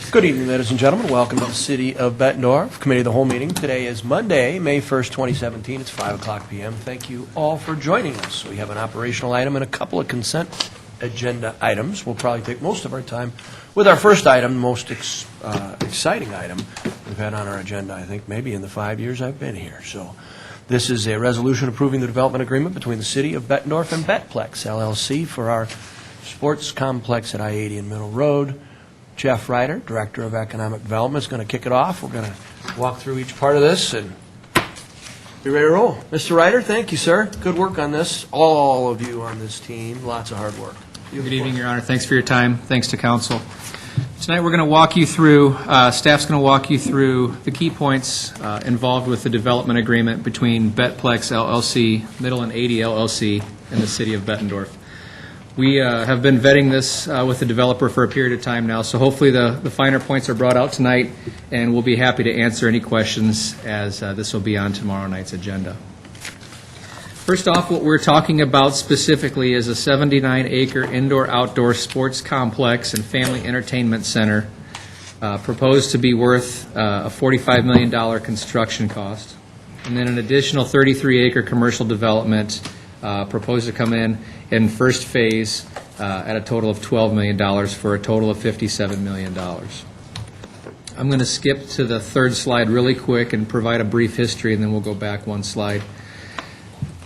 Good evening, ladies and gentlemen. Welcome to the City of Bettendorf Committee of the Whole meeting. Today is Monday, May 1st, 2017. It's 5 o'clock p.m. Thank you all for joining us. We have an operational item and a couple of consent agenda items. We'll probably take most of our time with our first item, the most exciting item we've had on our agenda, I think, maybe in the 5 years I've been here. So this is a resolution approving the development agreement between the City of Bettendorf and Betplex, LLC, for our sports complex at I-80 and Middle Road. Jeff Ryder, Director of Economic Development, is going to kick it off. We're going to walk through each part of this and be ready to roll. Mr. Ryder, thank you, sir. Good work on this. All of you on this team, lots of hard work. Good evening, Your Honor. Thanks for your time. Thanks to Council. Tonight we're going to walk you through, staff's going to walk you through the key points involved with the development agreement between Betplex LLC, Middle and 80 LLC, and the City of Bettendorf. We have been vetting this with the developer for a period of time now, so hopefully the finer points are brought out tonight, and we'll be happy to answer any questions as this will be on tomorrow night's agenda. First off, what we're talking about specifically is a 79-acre indoor-outdoor sports complex and family entertainment center proposed to be worth a $45 million construction cost, and then an additional 33-acre commercial development proposed to come in first phase at a total of $12 million for a total of $57 million. I'm going to skip to the third slide really quick and provide a brief history, and then we'll go back one slide.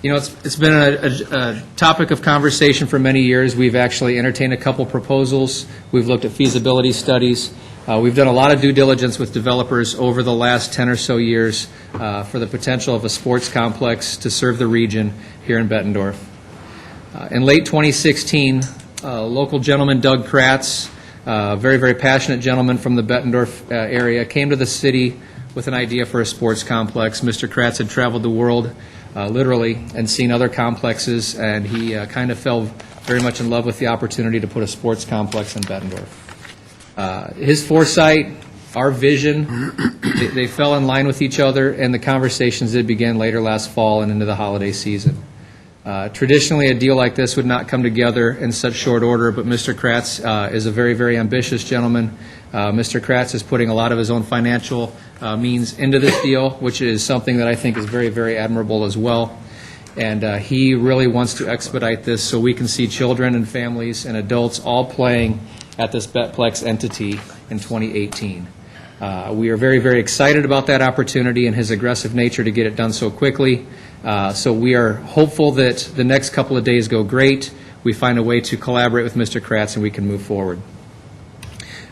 You know, it's been a topic of conversation for many years. We've actually entertained a couple proposals. We've looked at feasibility studies. We've done a lot of due diligence with developers over the last 10 or so years for the potential of a sports complex to serve the region here in Bettendorf. In late 2016, local gentleman, Doug Kratz, a very, very passionate gentleman from the Bettendorf area, came to the city with an idea for a sports complex. Mr. Kratz had traveled the world, literally, and seen other complexes, and he kind of fell very much in love with the opportunity to put a sports complex in Bettendorf. His foresight, our vision, they fell in line with each other, and the conversations did begin later last fall and into the holiday season. Traditionally, a deal like this would not come together in such short order, but Mr. Kratz is a very, very ambitious gentleman. Mr. Kratz is putting a lot of his own financial means into this deal, which is something that I think is very, very admirable as well. And he really wants to expedite this so we can see children and families and adults all playing at this Betplex entity in 2018. We are very, very excited about that opportunity and his aggressive nature to get it done so quickly. So we are hopeful that the next couple of days go great. We find a way to collaborate with Mr. Kratz and we can move forward.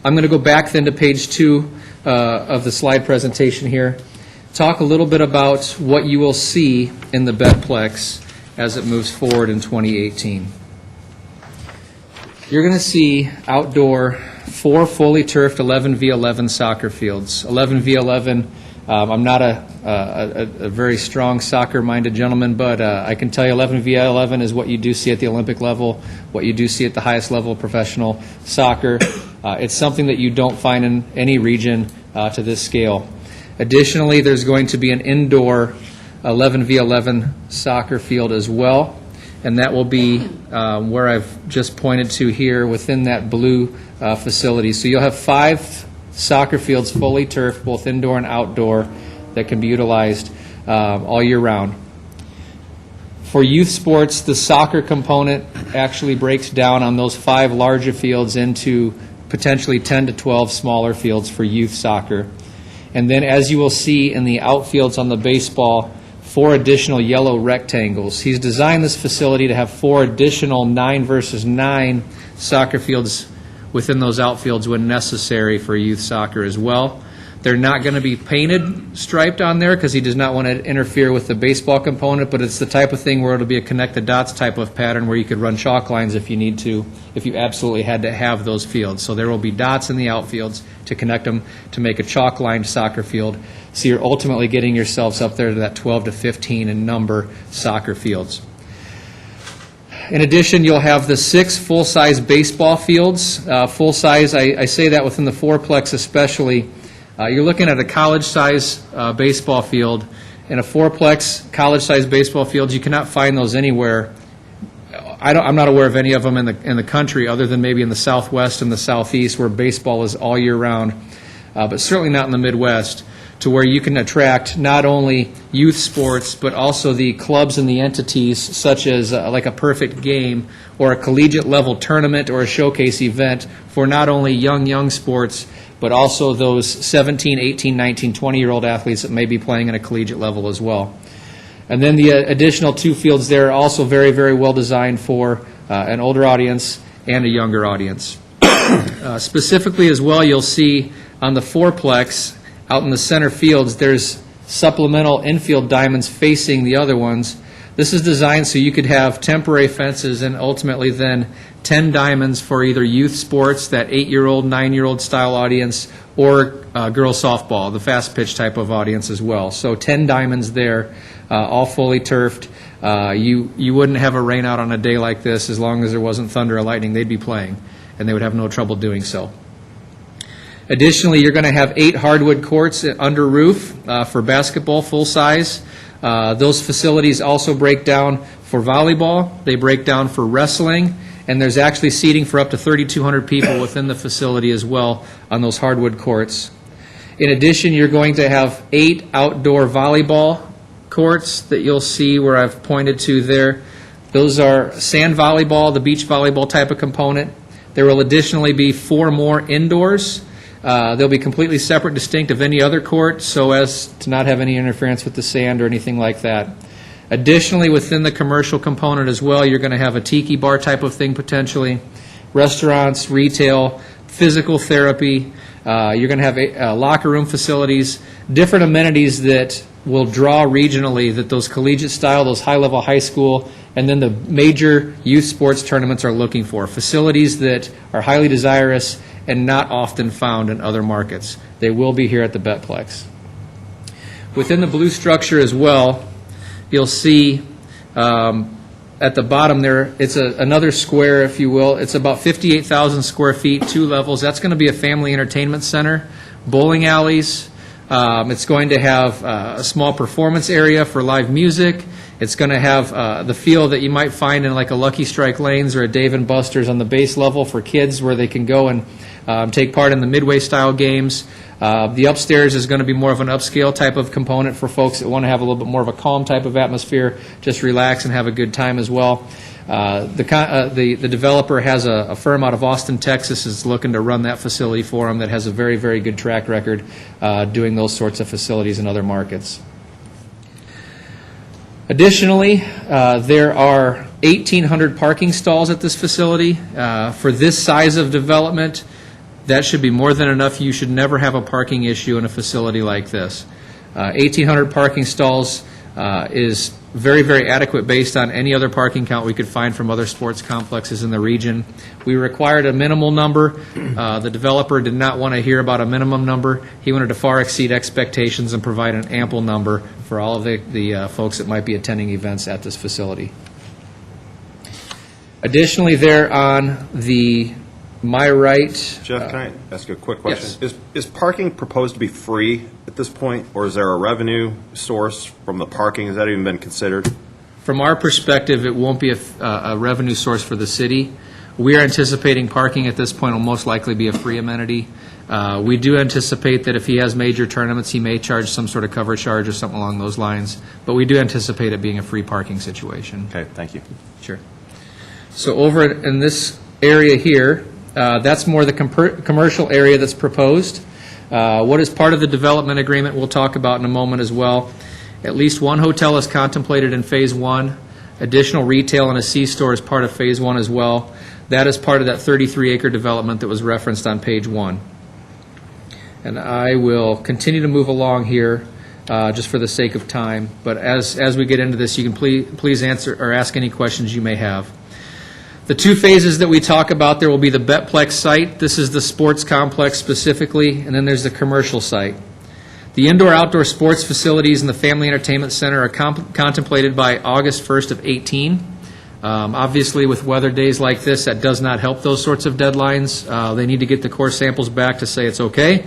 I'm going to go back then to page 2 of the slide presentation here. Talk a little bit about what you will see in the Betplex as it moves forward in 2018. You're going to see outdoor 4 fully turfed 11v11 soccer fields. 11v11, I'm not a very strong soccer-minded gentleman, but I can tell you 11v11 is what you do see at the Olympic level, what you do see at the highest level of professional soccer. It's something that you don't find in any region to this scale. Additionally, there's going to be an indoor 11v11 soccer field as well, and that will be where I've just pointed to here within that blue facility. So you'll have 5 soccer fields fully turfed, both indoor and outdoor, that can be utilized all year round. For youth sports, the soccer component actually breaks down on those 5 larger fields into potentially 10 to 12 smaller fields for youth soccer. And then, as you will see in the outfields on the baseball, 4 additional yellow rectangles. He's designed this facility to have 4 additional 9 versus 9 soccer fields within those outfields when necessary for youth soccer as well. They're not going to be painted striped on there because he does not want to interfere with the baseball component, but it's the type of thing where it'll be a connect the dots type of pattern where you could run chalk lines if you need to, if you absolutely had to have those fields. So there will be dots in the outfields to connect them to make a chalk lined soccer field. So you're ultimately getting yourselves up there to that 12 to 15 in number soccer fields. In addition, you'll have the 6 full-size baseball fields. Full-size, I say that within the fourplex especially. You're looking at a college-size baseball field. In a fourplex college-size baseball field, you cannot find those anywhere I'm not aware of any of them in the country other than maybe in the Southwest and the Southeast where baseball is all year round, but certainly not in the Midwest, to where you can attract not only youth sports but also the clubs and the entities such as like a perfect game or a collegiate level tournament or a showcase event for not only young sports but also those 17, 18, 19, 20-year-old athletes that may be playing at a collegiate level as well. And then the additional 2 fields there are also very, very well designed for an older audience and a younger audience. Specifically as well, you'll see on the fourplex out in the center fields, there's supplemental infield diamonds facing the other ones. This is designed so you could have temporary fences and ultimately then 10 diamonds for either youth sports, that 8-year-old, 9-year-old style audience, or girls softball, the fast pitch type of audience as well. So 10 diamonds there, all fully turfed. You wouldn't have a rain out on a day like this as long as there wasn't thunder or lightning. They'd be playing, and they would have no trouble doing so. Additionally, you're going to have 8 hardwood courts under roof for basketball, full size. Those facilities also break down for volleyball. They break down for wrestling. And there's actually seating for up to 3,200 people within the facility as well on those hardwood courts. In addition, you're going to have 8 outdoor volleyball courts that you'll see where I've pointed to there. Those are sand volleyball, the beach volleyball type of component. There will additionally be 4 more indoors. They'll be completely separate, distinct of any other court so as to not have any interference with the sand or anything like that. Additionally, within the commercial component as well, you're going to have a tiki bar type of thing potentially, restaurants, retail, physical therapy. You're going to have locker room facilities, different amenities that will draw regionally that those collegiate style, those high-level high school, and then the major youth sports tournaments are looking for. Facilities that are highly desirous and not often found in other markets. They will be here at the Betplex. Within the blue structure as well, you'll see at the bottom there, it's another square, if you will. It's about 58,000 square feet, 2 levels. That's going to be a family entertainment center, bowling alleys. It's going to have a small performance area for live music. It's going to have the feel that you might find in like a Lucky Strike Lanes or a Dave & Buster's on the base level for kids where they can go and take part in the midway-style games. The upstairs is going to be more of an upscale type of component for folks that want to have a little bit more of a calm type of atmosphere, just relax and have a good time as well. The developer has a firm out of Austin, Texas, is looking to run that facility for them that has a very, very good track record doing those sorts of facilities in other markets. Additionally, there are 1,800 parking stalls at this facility. For this size of development, that should be more than enough. You should never have a parking issue in a facility like this. 1,800 parking stalls is very, very adequate based on any other parking count we could find from other sports complexes in the region. We required a minimal number. The developer did not want to hear about a minimum number. He wanted to far exceed expectations and provide an ample number for all of the folks that might be attending events at this facility. Additionally, there on my right. Jeff, can I ask a quick question? Yes. Is parking proposed to be free at this point, or is there a revenue source from the parking? Has that even been considered? From our perspective, it won't be a revenue source for the city. We are anticipating parking at this point will most likely be a free amenity. We do anticipate that if he has major tournaments, he may charge some sort of cover charge or something along those lines. But we do anticipate it being a free parking situation. Okay, thank you. Sure. So over in this area here, that's more the commercial area that's proposed. What is part of the development agreement we'll talk about in a moment as well. At least one hotel is contemplated in Phase 1. Additional retail and a C-store is part of Phase 1 as well. That is part of that 33-acre development that was referenced on page 1. And I will continue to move along here just for the sake of time. But as we get into this, you can please answer or ask any questions you may have. The 2 phases that we talk about, there will be the Betplex site. This is the sports complex specifically, and then there's the commercial site. The indoor-outdoor sports facilities and the family entertainment center are contemplated by August 1st of 18. Obviously, with weather days like this, that does not help those sorts of deadlines. They need to get the core samples back to say it's okay.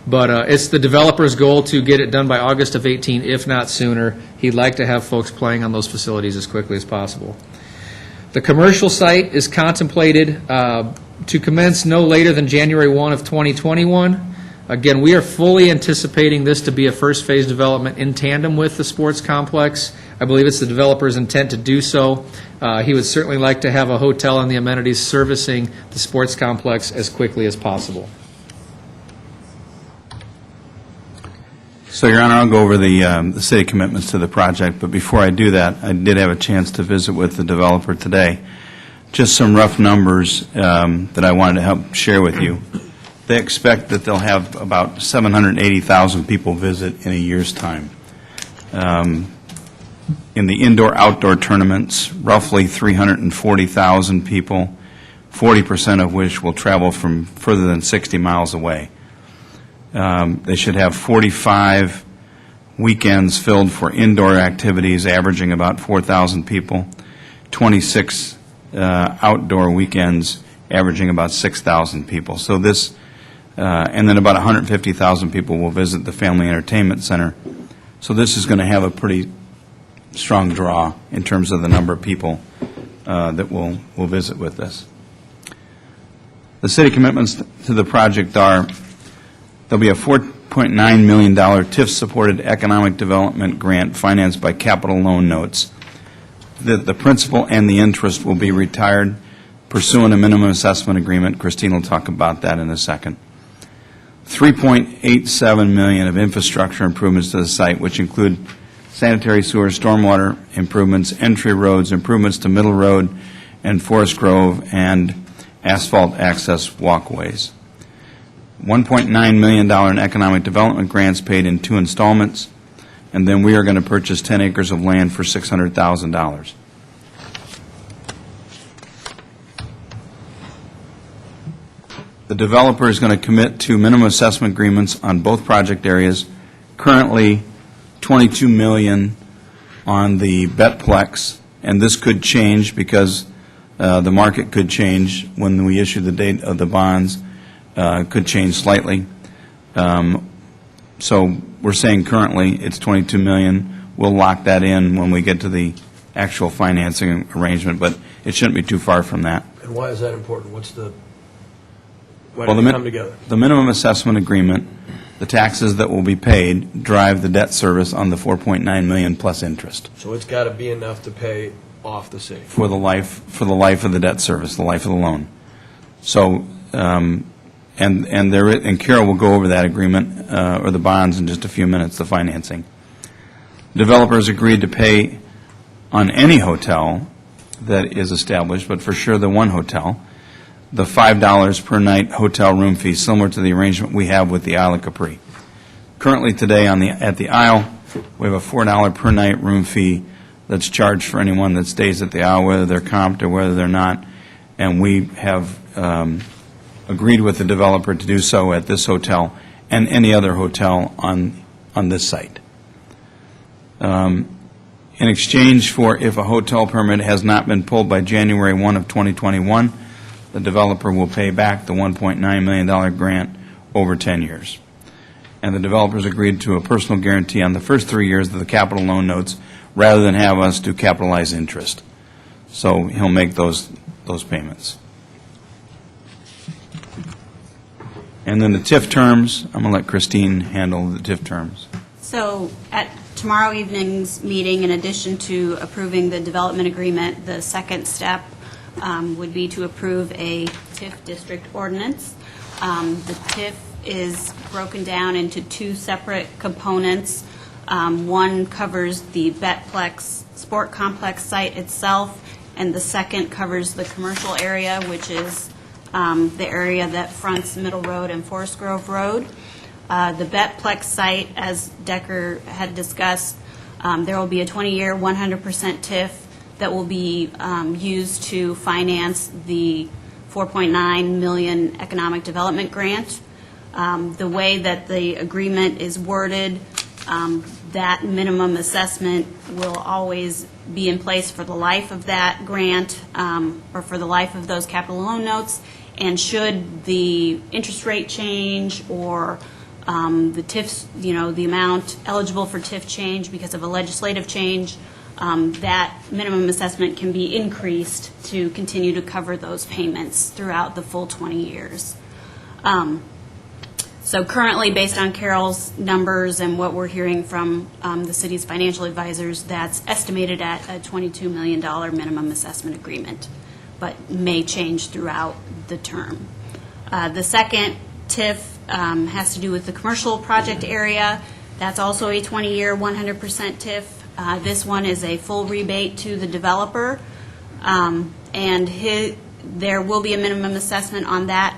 But it's the developer's goal to get it done by August of 18, if not sooner. He'd like to have folks playing on those facilities as quickly as possible. The commercial site is contemplated to commence no later than January 1 of 2021. Again, we are fully anticipating this to be a first phase development in tandem with the sports complex. I believe it's the developer's intent to do so. He would certainly like to have a hotel and the amenities servicing the sports complex as quickly as possible. So, Your Honor, I'll go over the city commitments to the project, but before I do that, I did have a chance to visit with the developer today. Just some rough numbers that I wanted to help share with you. They expect that they'll have about 780,000 people visit in a year's time. In the indoor-outdoor tournaments, roughly 340,000 people, 40% of which will travel from further than 60 miles away. They should have 45 weekends filled for indoor activities, averaging about 4,000 people, 26 outdoor weekends, averaging about 6,000 people. So this, and then about 150,000 people will visit the Family Entertainment Center. So this is going to have a pretty strong draw in terms of the number of people that will visit with this. The city commitments to the project are: there'll be a $4.9 million TIF-supported economic development grant financed by capital loan notes. The principal and the interest will be retired pursuant a minimum assessment agreement. Christine will talk about that in a second. $3.87 million of infrastructure improvements to the site, which include sanitary sewer, stormwater improvements, entry roads, improvements to Middle Road and Forest Grove, and asphalt access walkways. $1.9 million in economic development grants paid in 2 installments, and then we are going to purchase 10 acres of land for $600,000. The developer is going to commit to minimum assessment agreements on both project areas. Currently, $22 million on the Betplex, and this could change because the market could change when we issue the date of the bonds. Could change slightly. So we're saying currently it's $22 million. We'll lock that in when we get to the actual financing arrangement, but it shouldn't be too far from that. And why is that important? Why Well, do they come together? the minimum assessment agreement, the taxes that will be paid drive the debt service on the $4.9 million plus interest So it's got to be enough to pay off the city. for the life of the debt service, the life of the loan. So, and Carol will go over that agreement or the bonds in just a few minutes, the financing. Developers agreed to pay on any hotel that is established, but for sure the one hotel, the $5 per night hotel room fee, similar to the arrangement we have with the Isle of Capri. Currently today at the Isle, we have a $4 per night room fee that's charged for anyone that stays at the Isle, whether they're comped or whether they're not, and we have agreed with the developer to do so at this hotel and any other hotel on this site. In exchange for if a hotel permit has not been pulled by January 1 of 2021, the developer will pay back the $1.9 million grant over 10 years. And the developers agreed to a personal guarantee on the first 3 years of the capital loan notes rather than have us do capitalized interest. So he'll make those payments. And then the TIF terms, I'm going to let Christine handle the TIF terms. So at tomorrow evening's meeting, in addition to approving the development agreement, the second step would be to approve a TIF district ordinance. The TIF is broken down into 2 separate components. One covers the Betplex Sport Complex site itself, and the second covers the commercial area, which is the area that fronts Middle Road and Forest Grove Road. The Betplex site, as Decker had discussed, there will be a 20-year, 100% TIF that will be used to finance the $4.9 million economic development grant. The way that the agreement is worded, that minimum assessment will always be in place for the life of that grant or for the life of those capital loan notes. And should the interest rate change or the TIFs, the amount eligible for TIF change because of a legislative change, that minimum assessment can be increased to continue to cover those payments throughout the full 20 years. So currently, based on Carol's numbers and what we're hearing from the city's financial advisors, that's estimated at a $22 million minimum assessment agreement, but may change throughout the term. The second TIF has to do with the commercial project area. That's also a 20-year, 100% TIF. This one is a full rebate to the developer, and there will be a minimum assessment on that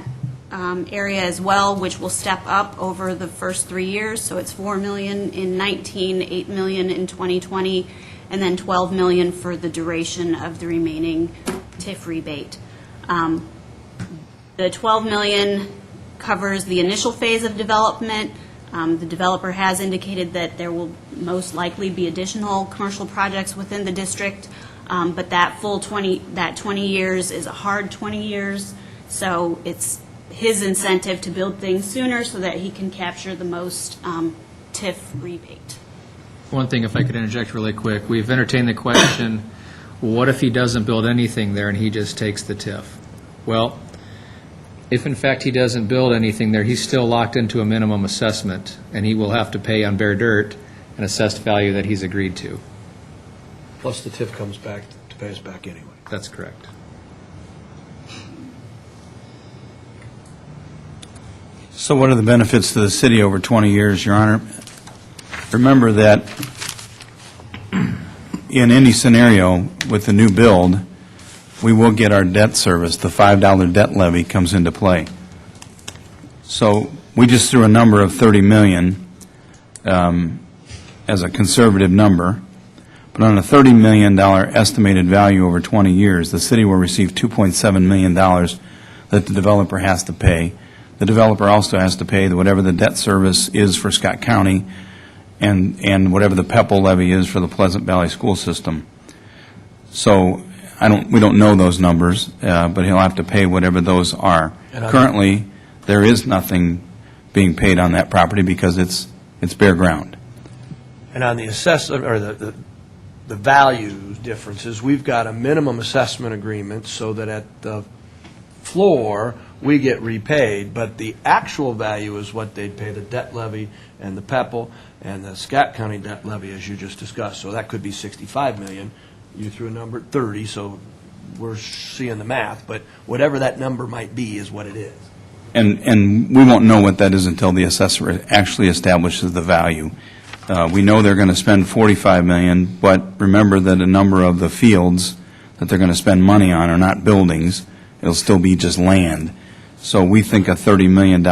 area as well, which will step up over the first 3 years. So it's $4 million in 19, $8 million in 2020, and then $12 million for the duration of the remaining TIF rebate. The $12 million covers the initial phase of development. The developer has indicated that there will most likely be additional commercial projects within the district, but that full 20 years is a hard 20 years, so it's his incentive to build things sooner so that he can capture the most TIF rebate. One thing, if I could interject really quick, we've entertained the question, what if he doesn't build anything there and he just takes the TIF? Well, if in fact he doesn't build anything there, he's still locked into a minimum assessment, and he will have to pay on bare dirt an assessed value that he's agreed to. Plus the TIF comes back to pay us back anyway. That's correct. So what are the benefits to the city over 20 years, Your Honor? Remember that in any scenario with the new build, we will get our debt service. The $5 debt levy comes into play. So we just threw a number of $30 million as a conservative number, but on a $30 million estimated value over 20 years, the city will receive $2.7 million that the developer has to pay. The developer also has to pay whatever the debt service is for Scott County and whatever the PEPL levy is for the Pleasant Valley School System. So we don't know those numbers, but he'll have to pay whatever those are. Currently, there is nothing being paid on that property because it's bare ground. And on the assessment, or the value differences, we've got a minimum assessment agreement so that at the floor, we get repaid, but the actual value is what they'd pay the debt levy and the PEPL and the Scott County debt levy, as you just discussed. So that could be $65 million. You threw a number at 30, so we're seeing the math, but whatever that number might be is what it is. And we won't know what that is until the assessor actually establishes the value. We know they're going to spend $45 million, but remember that a number of the fields that they're going to spend money on are not buildings. It'll still be just land. So we think a $30 million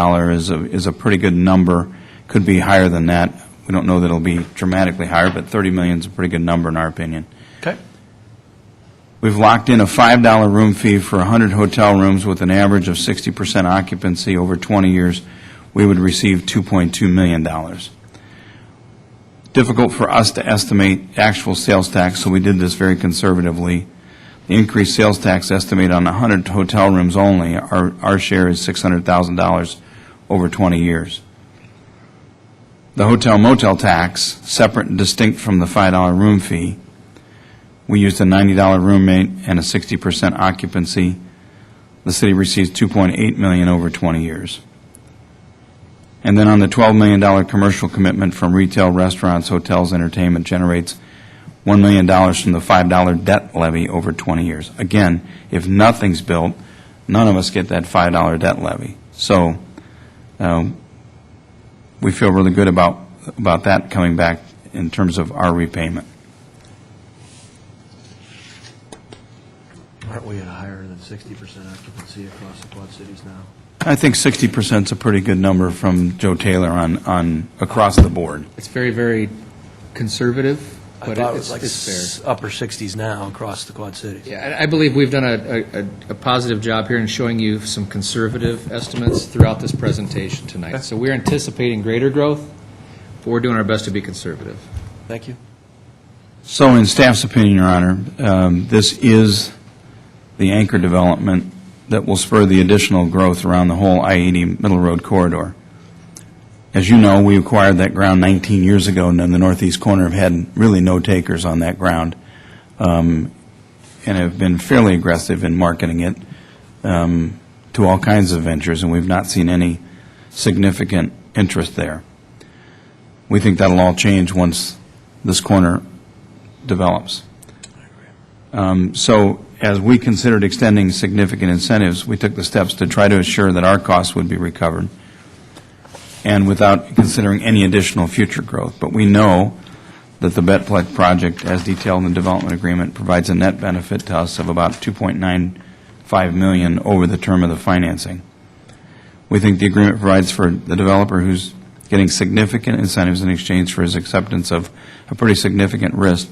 is a pretty good number. Could be higher than that. We don't know that it'll be dramatically higher, but $30 million is a pretty good number in our opinion. Okay. We've locked in a $5 room fee for 100 hotel rooms with an average of 60% occupancy over 20 years. We would receive $2.2 million. Difficult for us to estimate actual sales tax, so we did this very conservatively. The increased sales tax estimate on 100 hotel rooms only, our share is $600,000 over 20 years. The hotel motel tax, separate and distinct from the $5 room fee, we used a $90 room rate and a 60% occupancy. The city receives $2.8 million over 20 years. And then on the $12 million commercial commitment from retail, restaurants, hotels, entertainment generates $1 million from the $5 debt levy over 20 years. Again, if nothing's built, none of us get that $5 debt levy. So we feel really good about that coming back in terms of our repayment. Aren't we at a higher than 60% occupancy across the Quad Cities now? I think 60% is a pretty good number from Joe Taylor on across the board. It's very, very conservative, I but thought it it's was like fair. upper 60s now across the Quad Cities. Yeah, I believe we've done a positive job here in showing you some conservative estimates throughout this presentation tonight. So we're anticipating greater growth, but we're doing our best to be conservative. Thank you. So in staff's opinion, Your Honor, this is the anchor development that will spur the additional growth around the whole I-80 Middle Road corridor. As you know, we acquired that ground 19 years ago, and in the northeast corner have had really no takers on that ground. and have been fairly aggressive in marketing it to all kinds of ventures, and we've not seen any significant interest there. We think that'll all change once this corner develops. So as we considered extending significant incentives, we took the steps to try to assure that our costs would be recovered, and without considering any additional future growth. But we know that the Bettplex project, as detailed in the development agreement, provides a net benefit to us of about $2.95 million over the term of the financing. We think the agreement provides for the developer who's getting significant incentives in exchange for his acceptance of a pretty significant risk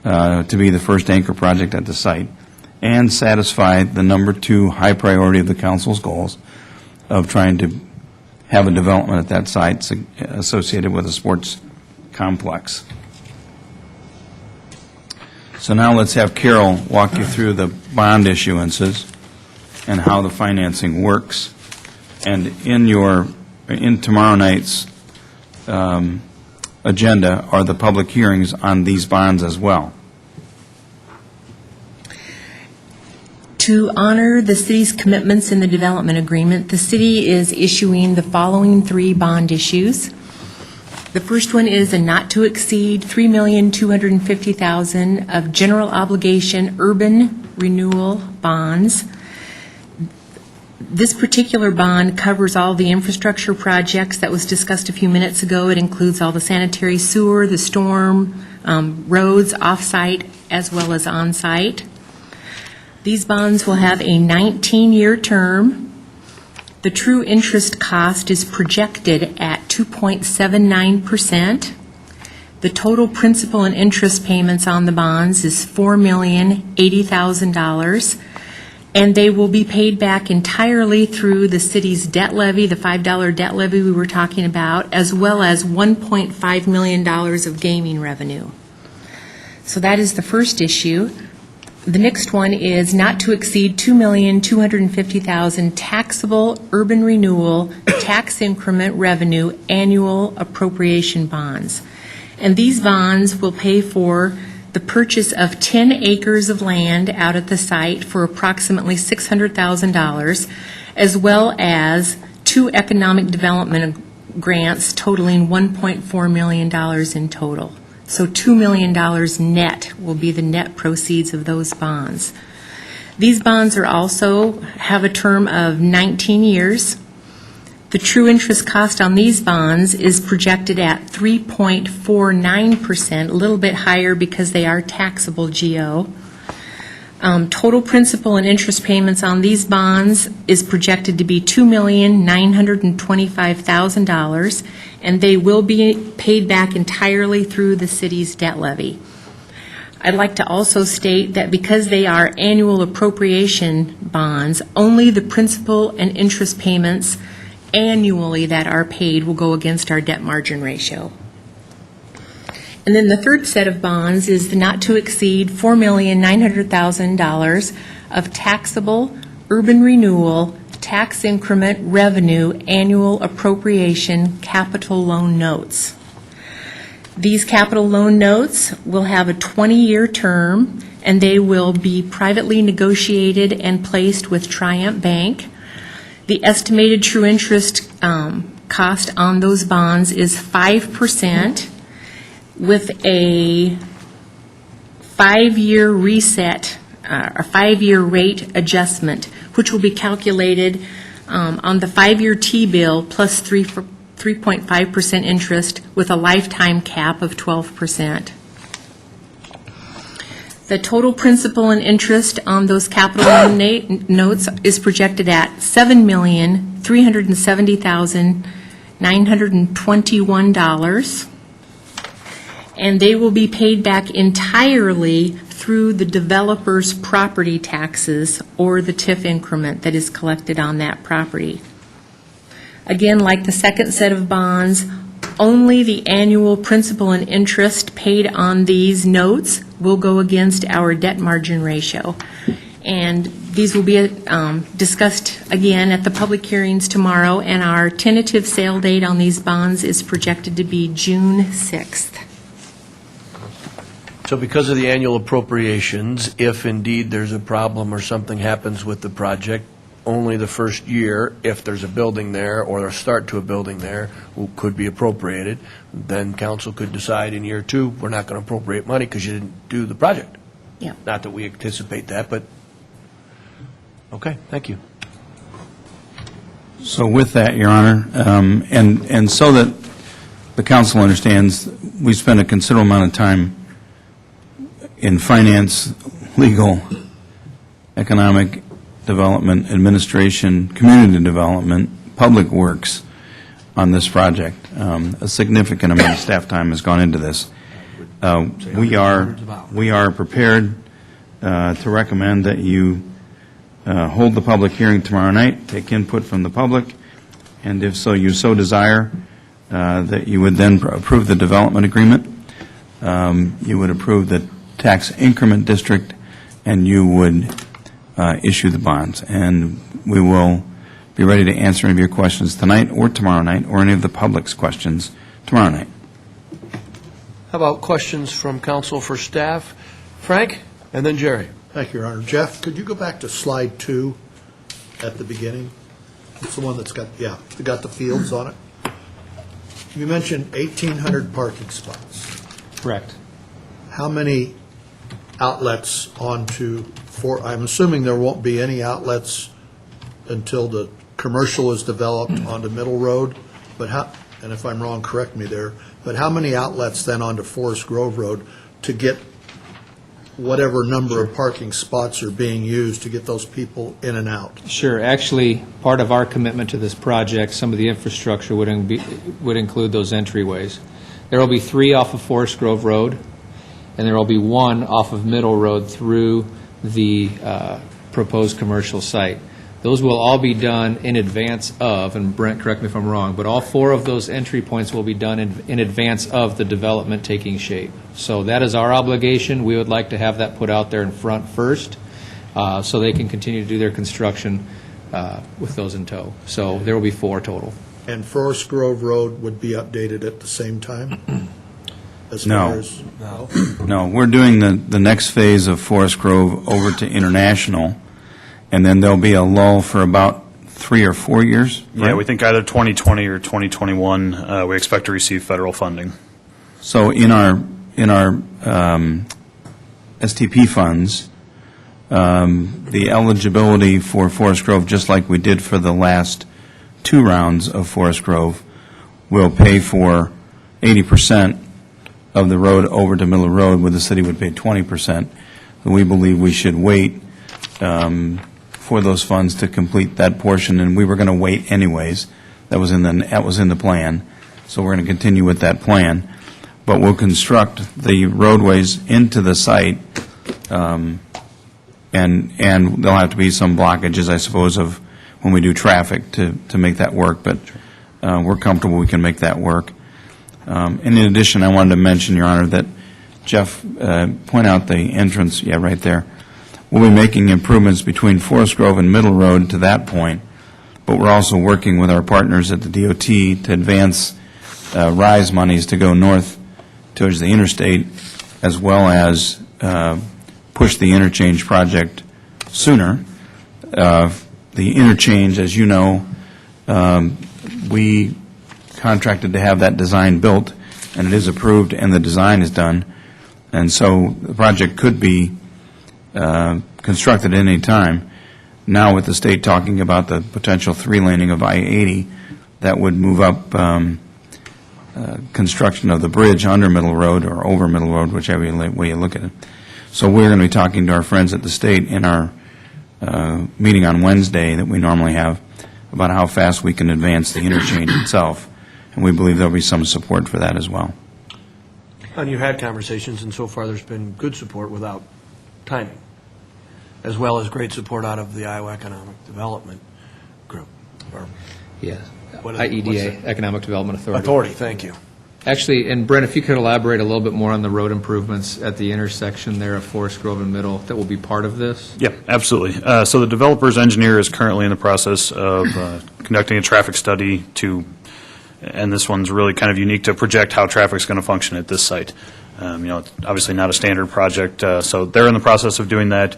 to be the first anchor project at the site, and satisfy the number 2 high priority of the council's goals of trying to have a development at that site associated with a sports complex. So now let's have Carol walk you through the bond issuances and how the financing works. And in tomorrow night's agenda are the public hearings on these bonds as well. To honor the city's commitments in the development agreement, the city is issuing the following 3 bond issues. The first one is a not-to-exceed $3,250,000 of general obligation urban renewal bonds. This particular bond covers all the infrastructure projects that was discussed a few minutes ago. It includes all the sanitary sewer, the storm, roads off-site as well as on-site. These bonds will have a 19-year term. The true interest cost is projected at 2.79%. The total principal and interest payments on the bonds is $4,080,000, and they will be paid back entirely through the city's debt levy, the $5 debt levy we were talking about, as well as $1.5 million of gaming revenue. So that is the first issue. The next one is not to exceed $2,250,000 taxable urban renewal tax increment revenue annual appropriation bonds. And these bonds will pay for the purchase of 10 acres of land out at the site for approximately $600,000, as well as 2 economic development grants totaling $1.4 million in total. So $2 million net will be the net proceeds of those bonds. These bonds are also have a term of 19 years. The true interest cost on these bonds is projected at 3.49%, a little bit higher because they are taxable GO. Total principal and interest payments on these bonds is projected to be $2,925,000, and they will be paid back entirely through the city's debt levy. I'd like to also state that because they are annual appropriation bonds, only the principal and interest payments annually that are paid will go against our debt margin ratio. And then the third set of bonds is the not to exceed $4,900,000 of taxable urban renewal tax increment revenue annual appropriation capital loan notes. These capital loan notes will have a 20-year term, and they will be privately negotiated and placed with Triumph Bank. The estimated true interest cost on those bonds is 5%, with a 5-year reset, a 5-year rate adjustment, which will be calculated on the 5-year T-bill plus 3.5% interest with a lifetime cap of 12%. The total principal and interest on those capital loan notes is projected at $7,370,921, and they will be paid back entirely through the developer's property taxes or the TIF increment that is collected on that property. Again, like the second set of bonds, only the annual principal and interest paid on these notes will go against our debt margin ratio. And these will be discussed again at the public hearings tomorrow, and our tentative sale date on these bonds is projected to be June 6th. So because of the annual appropriations, if indeed there's a problem or something happens with the project, only the first year, if there's a building there or a start to a building there, could be appropriated. Then council could decide in year 2, we're not going to appropriate money because you didn't do the project. Yeah. Not that we anticipate that, but, okay, thank you. So with that, Your Honor, and so that the council understands, we spend a considerable amount of time in finance, legal, economic development, administration, community development, public works on this project. A significant amount of staff time has gone into this. We are prepared to recommend that you hold the public hearing tomorrow night, take input from the public, and if so, you so desire, that you would then approve the development agreement, you would approve the tax increment district, and you would issue the bonds. And we will be ready to answer any of your questions tonight or tomorrow night, or any of the public's questions tomorrow night. How about questions from council for staff? Frank, and then Jerry. Thank you, Your Honor. Jeff, could you go back to slide 2 at the beginning? It's the one that's got the fields on it. You mentioned 1,800 parking spots. Correct. How many outlets onto, I'm assuming there won't be any outlets until the commercial is developed onto Middle Road, but and if I'm wrong, correct me there, but how many outlets then onto Forest Grove Road to get whatever number of parking spots are being used to get those people in and out? Sure. Actually, part of our commitment to this project, some of the infrastructure would include those entryways. There will be 3 off of Forest Grove Road, and there will be 1 off of Middle Road through the proposed commercial site. Those will all be done in advance of, and Brent, correct me if I'm wrong, but all 4 of those entry points will be done in advance of the development taking shape. So that is our obligation. We would like to have that put out there in front first, so they can continue to do their construction with those in tow. So there will be 4 total. And Forest Grove Road would be updated at the same time? As No. far as, No, we're doing the next phase of Forest Grove over to International, and then there'll be a lull for about 3 or 4 years. Yeah, right? we think either 2020 or 2021, we expect to receive federal funding. So in our STP funds, the eligibility for Forest Grove, just like we did for the last 2 rounds of Forest Grove, will pay for 80% of the road over to Middle Road, where the city would pay 20%. We believe we should wait for those funds to complete that portion, and we were going to wait anyways. That was in the plan, so we're going to continue with that plan. But we'll construct the roadways into the site, and there'll have to be some blockages, I suppose, of when we do traffic to make that work, but we're comfortable we can make that work. And in addition, I wanted to mention, Your Honor, that Jeff, point out the entrance, right there. We'll be making improvements between Forest Grove and Middle Road to that point, but we're also working with our partners at the DOT to advance RISE monies to go north towards the interstate, as well as push the interchange project sooner. The interchange, as you know, we contracted to have that design built, and it is approved, and the design is done. And so the project could be constructed at any time. Now with the state talking about the potential 3-laning of I-80, that would move up construction of the bridge under Middle Road or over Middle Road, whichever way you look at it. So we're going to be talking to our friends at the state in our meeting on Wednesday that we normally have about how fast we can advance the interchange itself, and we believe there'll be some support for that as well. And you had conversations, and so far there's been good support without timing, as well as great support out of the Iowa Economic Development Group. Or Yes. what is it? What's IEDA, Economic Development Authority. Authority, thank you. Actually, and Brent, if you could elaborate a little bit more on the road improvements at the intersection there of Forest Grove and Middle that will be part of this? Yeah, absolutely. So the developer's engineer is currently in the process of conducting a traffic study and this one's really kind of unique to project how traffic's going to function at this site. It's obviously not a standard project, so they're in the process of doing that.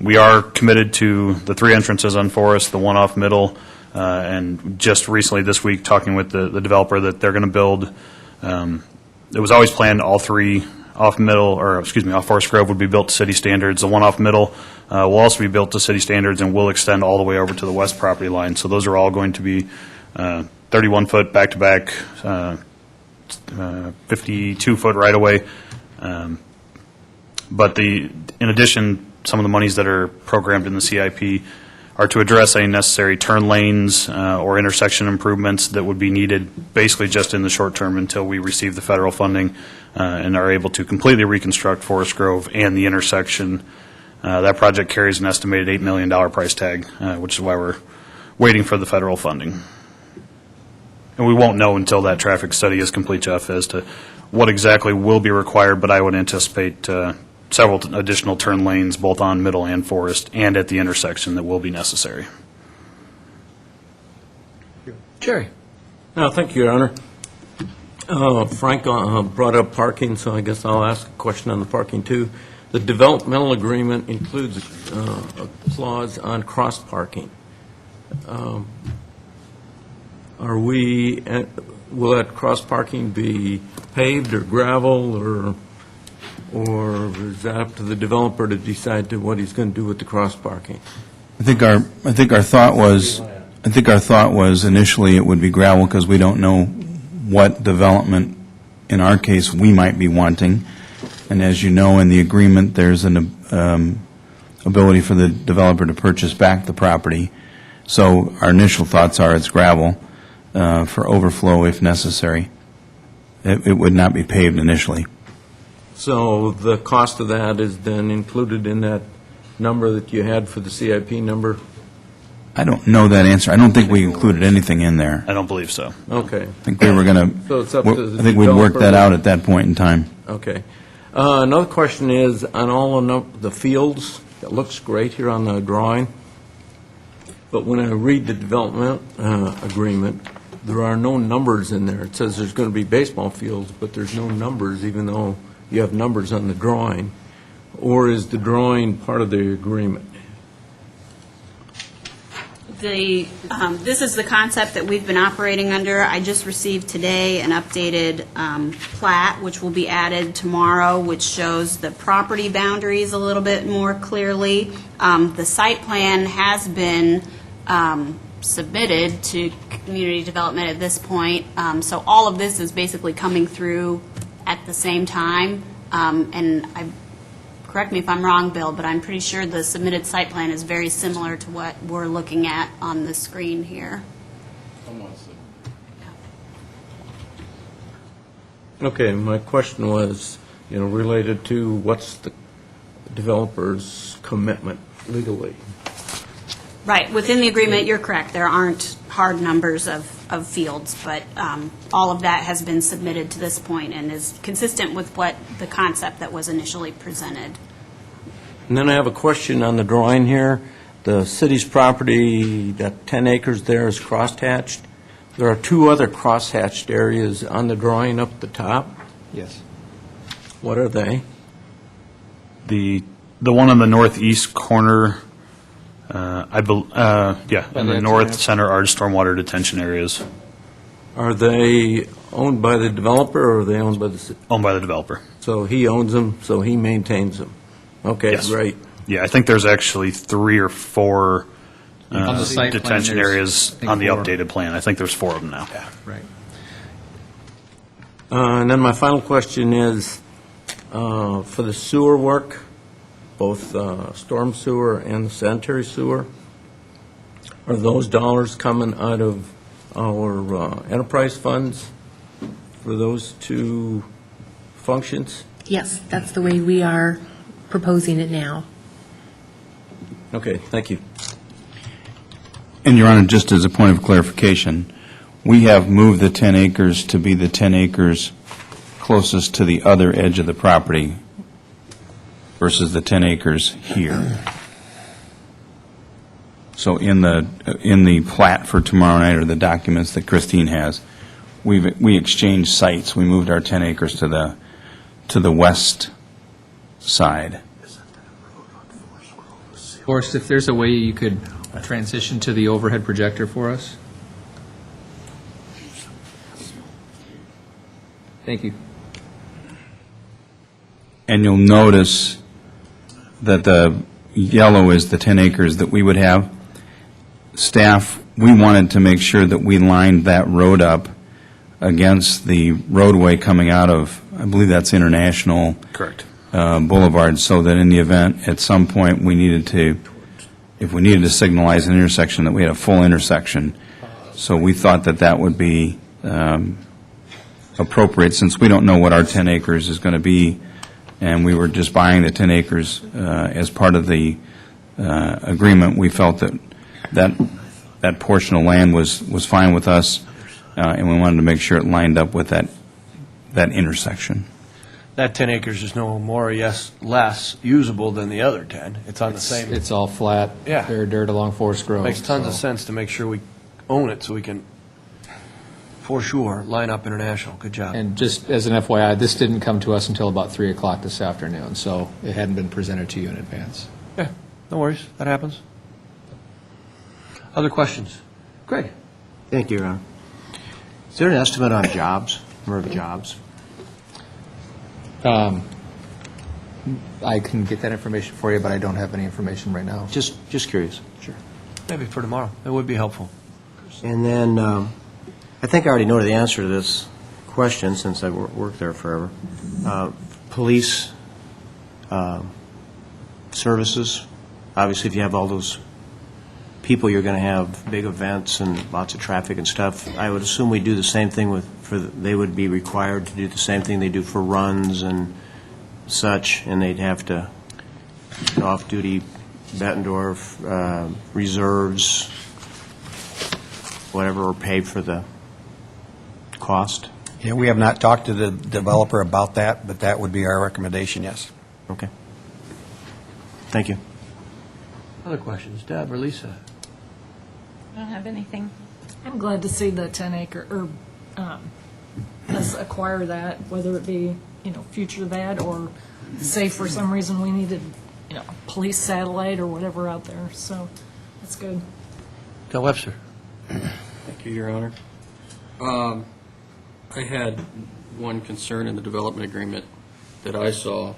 We are committed to the 3 entrances on Forest, the one off Middle, and just recently this week talking with the developer that they're going to build. It was always planned all 3 off Forest Grove would be built to city standards. The one off Middle will also be built to city standards and will extend all the way over to the west property line. So those are all going to be 31-foot back-to-back, 52-foot right-of-way. But in addition, some of the monies that are programmed in the CIP are to address any necessary turn lanes or intersection improvements that would be needed basically just in the short term until we receive the federal funding and are able to completely reconstruct Forest Grove and the intersection. That project carries an estimated $8 million price tag, which is why we're waiting for the federal funding. And we won't know until that traffic study is complete, Jeff, as to what exactly will be required, but I would anticipate several additional turn lanes, both on Middle and Forest, and at the intersection that will be necessary. Jerry? Thank you, Your Honor. Frank brought up parking, so I guess I'll ask a question on the parking, too. The developmental agreement includes a clause on cross-parking. Will that cross-parking be paved or gravel, or is that up to the developer to decide what he's going to do with the cross-parking? I think our thought was initially it would be gravel because we don't know what development, in our case, we might be wanting. And as you know, in the agreement, there's an ability for the developer to purchase back the property. So our initial thoughts are it's gravel for overflow if necessary. It would not be paved initially. So the cost of that is then included in that number that you had for the CIP number? I don't know that answer. I don't think we included anything in there. I don't believe so. Okay. I think we were going So it's up to the I think we'd work developer. that out at that point in time. Okay. Another question is, on all the fields, it looks great here on the drawing, but when I read the development agreement, there are no numbers in there. It says there's going to be baseball fields, but there's no numbers, even though you have numbers on the drawing. Or is the drawing part of the agreement? This is the concept that we've been operating under. I just received today an updated plat, which will be added tomorrow, which shows the property boundaries a little bit more clearly. The site plan has been submitted to community development at this point, so all of this is basically coming through at the same time. And correct me if I'm wrong, Bill, but I'm pretty sure the submitted site plan is very similar to what we're looking at on the screen here. Okay, my question was, related to what's the developer's commitment legally? Right, within the agreement, you're correct, there aren't hard numbers of fields, but all of that has been submitted to this point and is consistent with what the concept that was initially presented. And then I have a question on the drawing here. The city's property, that 10 acres there is crosshatched. There are 2 other crosshatched areas on the drawing up at the top. Yes. What are they? The one on the northeast corner, in the north center are stormwater detention areas. Are they owned by the developer, or are they owned by the city? Owned by the developer. So he owns them, so he maintains them. Okay, Yes. great. Yeah, I think there's actually 3 or 4 On the site plan, detention there's, areas I think, on the 4. updated plan. I think there's 4 of them now. Right. And then my final question is, for the sewer work, both storm sewer and the sanitary sewer, are those dollars coming out of our enterprise funds for those 2 functions? Yes, that's the way we are proposing it now. Okay, thank you. And, Your Honor, just as a point of clarification, we have moved the 10 acres to be the 10 acres closest to the other edge of the property versus the 10 acres here. So in the plat for tomorrow night, or the documents that Christine has, we exchanged sites. We moved our 10 acres to to the west side. Forrest, if there's a way you could transition to the overhead projector for us? Thank you. And you'll notice that the yellow is the 10 acres that we would have. Staff, we wanted to make sure that we lined that road up against the roadway coming out of, I believe that's International Correct. Boulevard, so that in the event, at some point, we needed to, if we needed to signalize an intersection, that we had a full intersection. So we thought that that would be appropriate, since we don't know what our 10 acres is going to be, and we were just buying the 10 acres as part of the agreement. We felt that portion of land was fine with us, and we wanted to make sure it lined up with that intersection. That 10 acres is no more or less usable than the other 10. It's on the same. It's all flat. Yeah. Bare dirt along Forest Grove. Makes tons of so- sense to make sure we own it so we can, for sure, line up International. Good job. And just as an FYI, this didn't come to us until about 3 o'clock this afternoon, so it hadn't been presented to you in advance. Yeah, no worries. That happens. Other questions? Greg? Thank you, Your Honor. Is there an estimate on jobs, number of jobs? I can get that information for you, but I don't have any information right now. Just curious. Sure. Maybe for tomorrow. That would be helpful. And then, I think I already know the answer to this question since I've worked there forever. Police services, obviously if you have all those people, you're going to have big events and lots of traffic and stuff. I would assume we do the same thing they would be required to do the same thing they do for runs and such, and they'd have to, off-duty Bettendorf, reserves, whatever, or pay for the cost? Yeah, we have not talked to the developer about that, but that would be our recommendation, yes. Okay. Thank you. Other questions? Deb or Lisa? I don't have anything. I'm glad to see the 10-acre, or us acquire that, whether it be, future that, or say for some reason we needed, police satellite or whatever out there. So that's good. Del Webster? Thank you, Your Honor. I had one concern in the development agreement that I saw,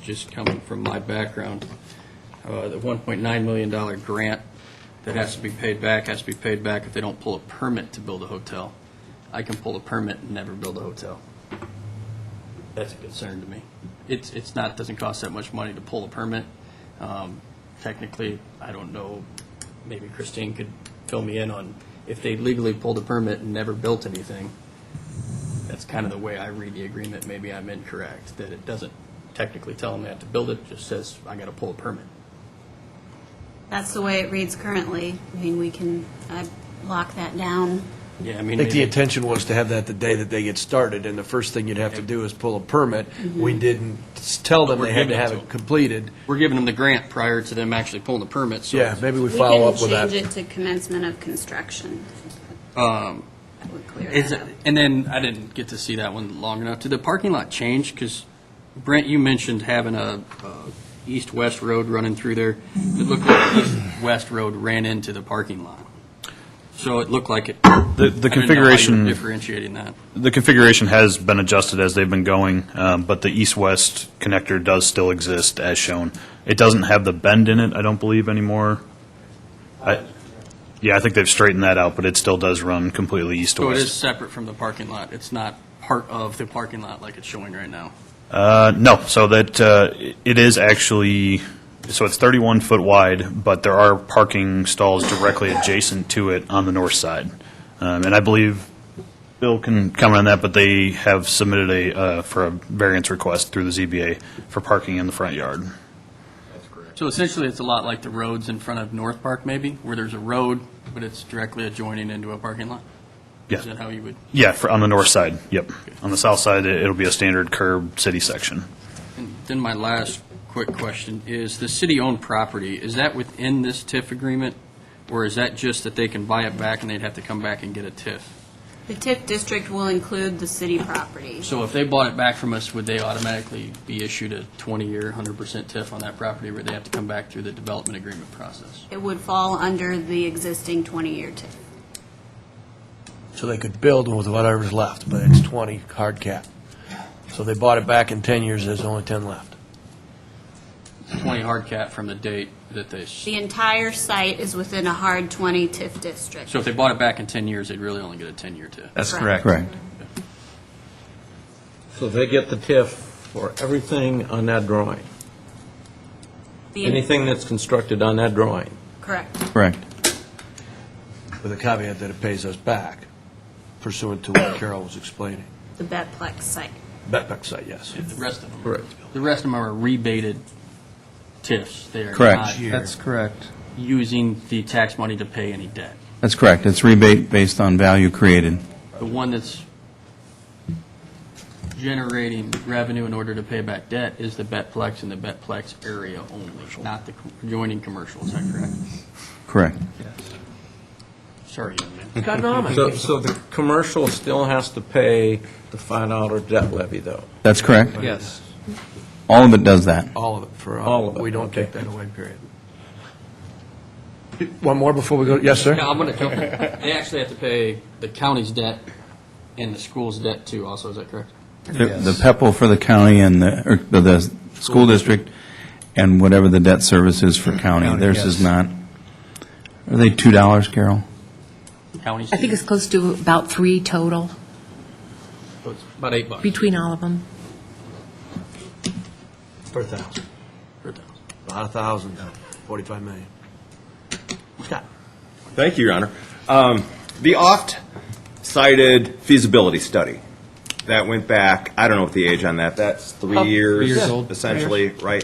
just coming from my background. The $1.9 million grant that has to be paid back if they don't pull a permit to build a hotel. I can pull a permit and never build a hotel. That's a concern to me. It doesn't cost that much money to pull a permit. Technically, I don't know, maybe Christine could fill me in on if they legally pulled a permit and never built anything. That's kind of the way I read the agreement. Maybe I'm incorrect, that it doesn't technically tell them they have to build it, it just says I got to pull a permit. That's the way it reads currently. I mean, we can lock that down. Yeah, I I mean, think the intention was to have that the day that they get started, and the first thing you'd have to do is pull a permit. We didn't tell them But we're they had to giving it have to it them. completed. we're giving them the grant prior to them actually pulling the permit. So Yeah, maybe we follow up with We that. can change it to commencement of construction. That would clear Is that it, up. and then I didn't get to see that one long enough. Did the parking lot change? Because Brent, you mentioned having a east-west road running through there. It looked like the east-west road ran into the parking lot. So it looked like it. The I didn't know how you were configuration, differentiating that. the configuration has been adjusted as they've been going, but the east-west connector does still exist as shown. It doesn't have the bend in it, I don't believe, anymore. Yeah, I think they've straightened that out, but it still does run completely So it is east-to-west. separate from the parking lot. It's not part of the parking lot like it's showing right now. No, so that, it is actually, so it's 31 foot wide, but there are parking stalls directly adjacent to it on the north side. And I believe Bill can comment on that, but they have submitted for a variance request through the ZBA for parking in the front yard. So essentially, it's a lot like the roads in front of North Park, maybe, where there's a road, but it's directly adjoining into a parking lot? Yeah. Is that how you would? Yeah, on the north side, yep. On the south side, it'll be a standard curb city section. And then my last quick question is, the city-owned property, is that within this TIF agreement? Or is that just that they can buy it back and they'd have to come back and get a TIF? The TIF district will include the city property. So if they bought it back from us, would they automatically be issued a 20-year, 100% TIF on that property, or would they have to come back through the development agreement process? It would fall under the existing 20-year TIF. So they could build with whatever's left, but it's 20 hard cap. So they bought it back in 10 years, there's only 10 left. 20 hard cap from the date that they, The entire site is within a hard 20 TIF district. so if they bought it back in 10 years, they'd really only get a 10-year TIF. That's Correct. correct. Correct. So they get the TIF for everything on that drawing? The- Anything that's constructed on that drawing? Correct. Correct. With a caveat that it pays us back pursuant to what Carol was explaining. The Betplex site. Betbeck site, yes. The rest of them. Correct. The rest of them are rebated TIFs. They are Correct. not That's correct. using the tax money to pay any debt. That's correct. It's rebate based on value created. The one that's generating revenue in order to pay back debt is the Betplex and the Betplex area only, not the adjoining commercial. Is that correct? Correct. Sorry, young man. So the commercial still has to pay the $5 debt levy, though? That's correct. Yes. All of it does that. All of it for, All of it, we don't okay. take that away, period. One more before we go, yes, sir? No, I'm going to jump in. They actually have to pay the county's debt and the school's debt too also, is that correct? The PEPAL for the county and the school district and whatever the debt service is for county. Theirs is not. Are they $2, Carol? County's. I think it's close to about 3 total So it's about $8 between all of them. Per thousand. per thousand. About 1,000, 45 million. Scott? Thank you, Your Honor. The oft-cited feasibility study that went back, I don't know what the age on that, that's 3 years. 3 years old. Essentially, right?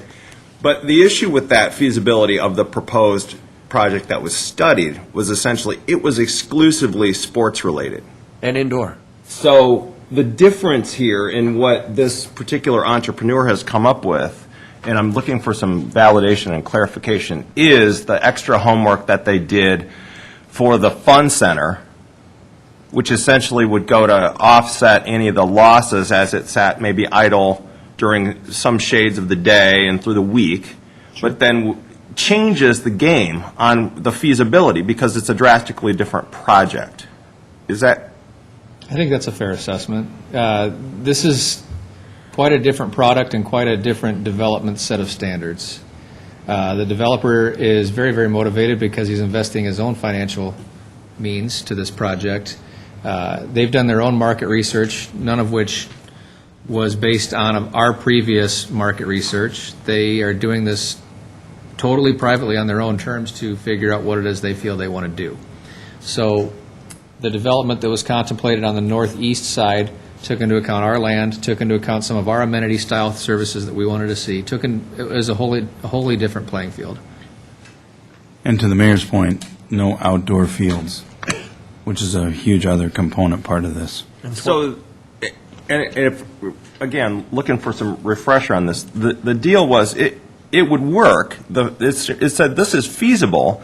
But the issue with that feasibility of the proposed project that was studied was essentially, it was exclusively sports-related. And indoor. So the difference here in what this particular entrepreneur has come up with, and I'm looking for some validation and clarification, is the extra homework that they did for the fun center, which essentially would go to offset any of the losses as it sat maybe idle during some shades of the day and through the week, but then changes the game on the feasibility because it's a drastically different project. Is that? I think that's a fair assessment. This is quite a different product and quite a different development set of standards. The developer is very, very motivated because he's investing his own financial means to this project. They've done their own market research, none of which was based on our previous market research. They are doing this totally privately on their own terms to figure out what it is they feel they want to do. So the development that was contemplated on the northeast side took into account our land, took into account some of our amenity-style services that we wanted to see, it was a wholly different playing field. And to the mayor's point, no outdoor fields, which is a huge other component part of this. So, and if, again, looking for some refresher on this, the deal was it would work. It said this is feasible,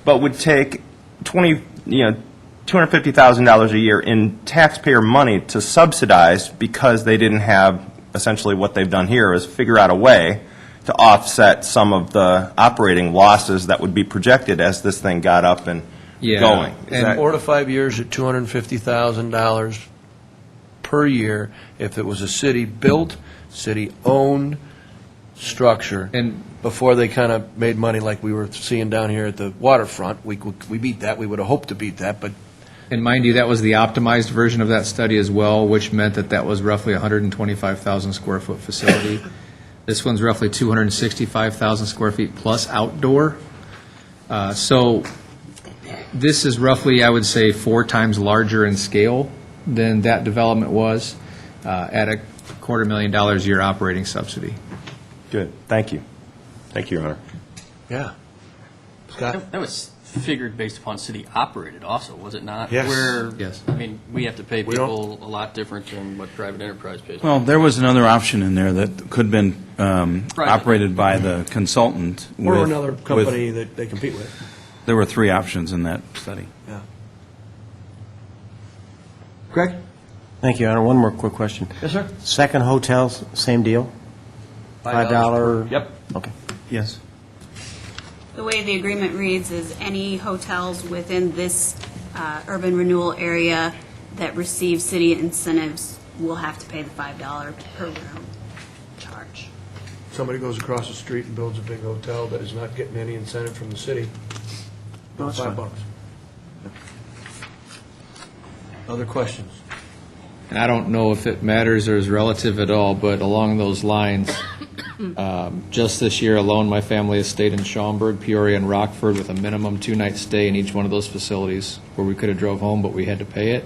but would take $250,000 a year in taxpayer money to subsidize because they didn't have, essentially what they've done here is figure out a way to offset some of the operating losses that would be projected as this thing got up and going. Is And that- 4 to 5 years at $250,000 per year if it was a city-built, city-owned structure. And Before they kind of made money like we were seeing down here at the waterfront. We beat that. We would have hoped to beat that, but And mind you, that was the optimized version of that study as well, which meant that was roughly a 125,000 square foot facility. This one's roughly 265,000 square feet plus outdoor. So this is roughly, I would say, 4 times larger in scale than that development was at a $250,000 a year operating subsidy. Good, thank you. Thank you, Your Honor. yeah. Scott? That was figured based upon city operated also, was it not? Yes. Where, Yes. I mean, we have to pay We don't- people a lot different than what private enterprise pays. Well, there was another option in there that could have been operated by the consultant. Or with- another with- company that they compete with. There were 3 options in that study. Yeah. Greg? Thank you, Your Honor. One more quick question. Yes, sir. Second hotels, same deal? $5? Yep. Okay. Yes. The way the agreement reads is any hotels within this urban renewal area that receive city incentives will have to pay the $5 per room charge. Somebody goes across the street and builds a big hotel that is not getting any incentive from the city. No, that's $5. fine. Other questions? And I don't know if it matters or is relative at all, but along those lines, just this year alone, my family has stayed in Schaumburg, Peoria, and Rockford with a minimum 2-night stay in each one of those facilities where we could have drove home, but we had to pay it.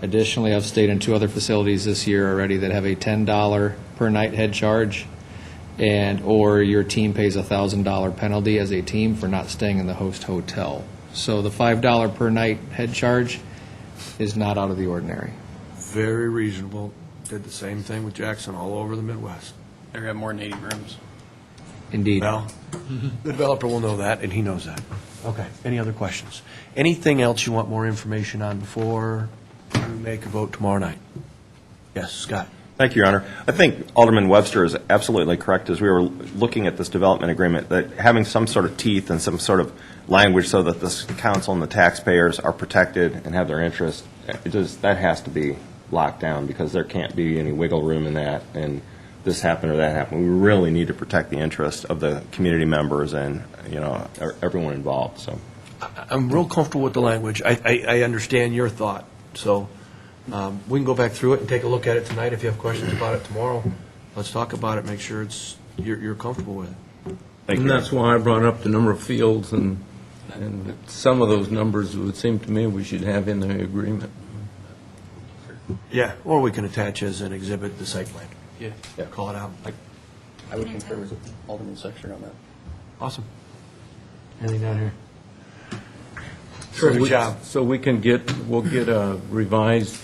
Additionally, I've stayed in 2 other facilities this year already that have a $10 per night head charge, or your team pays a $1,000 penalty as a team for not staying in the host hotel. So the $5 per night head charge is not out of the ordinary. Very reasonable. Did the same thing with Jackson all over the Midwest. They have more than 80 rooms. Indeed. Well, the developer will know that, and he knows that. Okay. Any other questions? Anything else you want more information on before we make a vote tomorrow night? Yes, Scott. Thank you, Your Honor. I think Alderman Webster is absolutely correct as we were looking at this development agreement, that having some sort of teeth and some sort of language so that this council and the taxpayers are protected and have their interest, that has to be locked down because there can't be any wiggle room in that and this happened or that happened. We really need to protect the interest of the community members and, everyone involved, so. I'm real comfortable with the language. I understand your thought, so we can go back through it and take a look at it tonight. If you have questions about it tomorrow, let's talk about it, make sure you're comfortable with it. Thank And you. that's why I brought up the number of fields, and some of those numbers, it would seem to me, we should have in the agreement. Yeah, or we can attach as an exhibit the site plan. Yeah. Call it out. I would concur with Alderman Sexer on that. Awesome. Anything down here? Terrific job. So we'll get a revised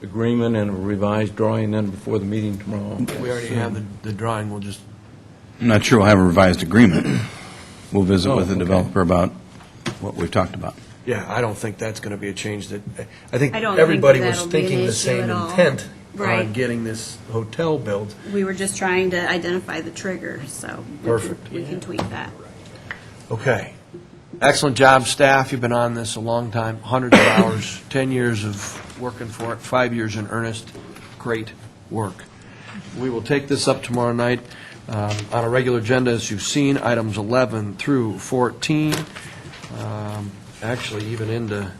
agreement and a revised drawing then before the meeting tomorrow. We already have the drawing, we'll just, I'm not sure we'll have a revised agreement. We'll visit Oh, with the okay. developer about what we've talked about. yeah, I don't think that's going to be a change that, I think I don't think everybody was that'll be an thinking the issue same at all. intent Right. on getting this hotel built. We were just trying to identify the trigger, so. Perfect. We can tweak that. Okay. Excellent job, staff. You've been on this a long time, hundreds of hours, 10 years of working for it, 5 years in earnest. Great work. We will take this up tomorrow night on a regular agenda, as you've seen, items 11 through 14, actually even into,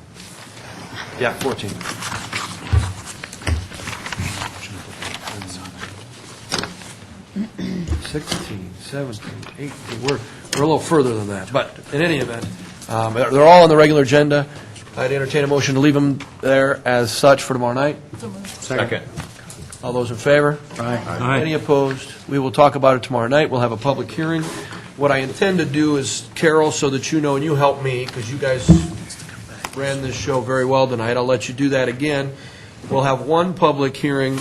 14. '16, 17, 18, we're a little further than that, but in any event, they're all on the regular agenda. I'd entertain a motion to leave them there as such for tomorrow night. Second. All those in favor? Aye. Any opposed? We will talk about it tomorrow night. We'll have a public hearing. What I intend to do is, Carol, so that you know, and you help me, because you guys ran this show very well tonight, I'll let you do that again. We'll have one public hearing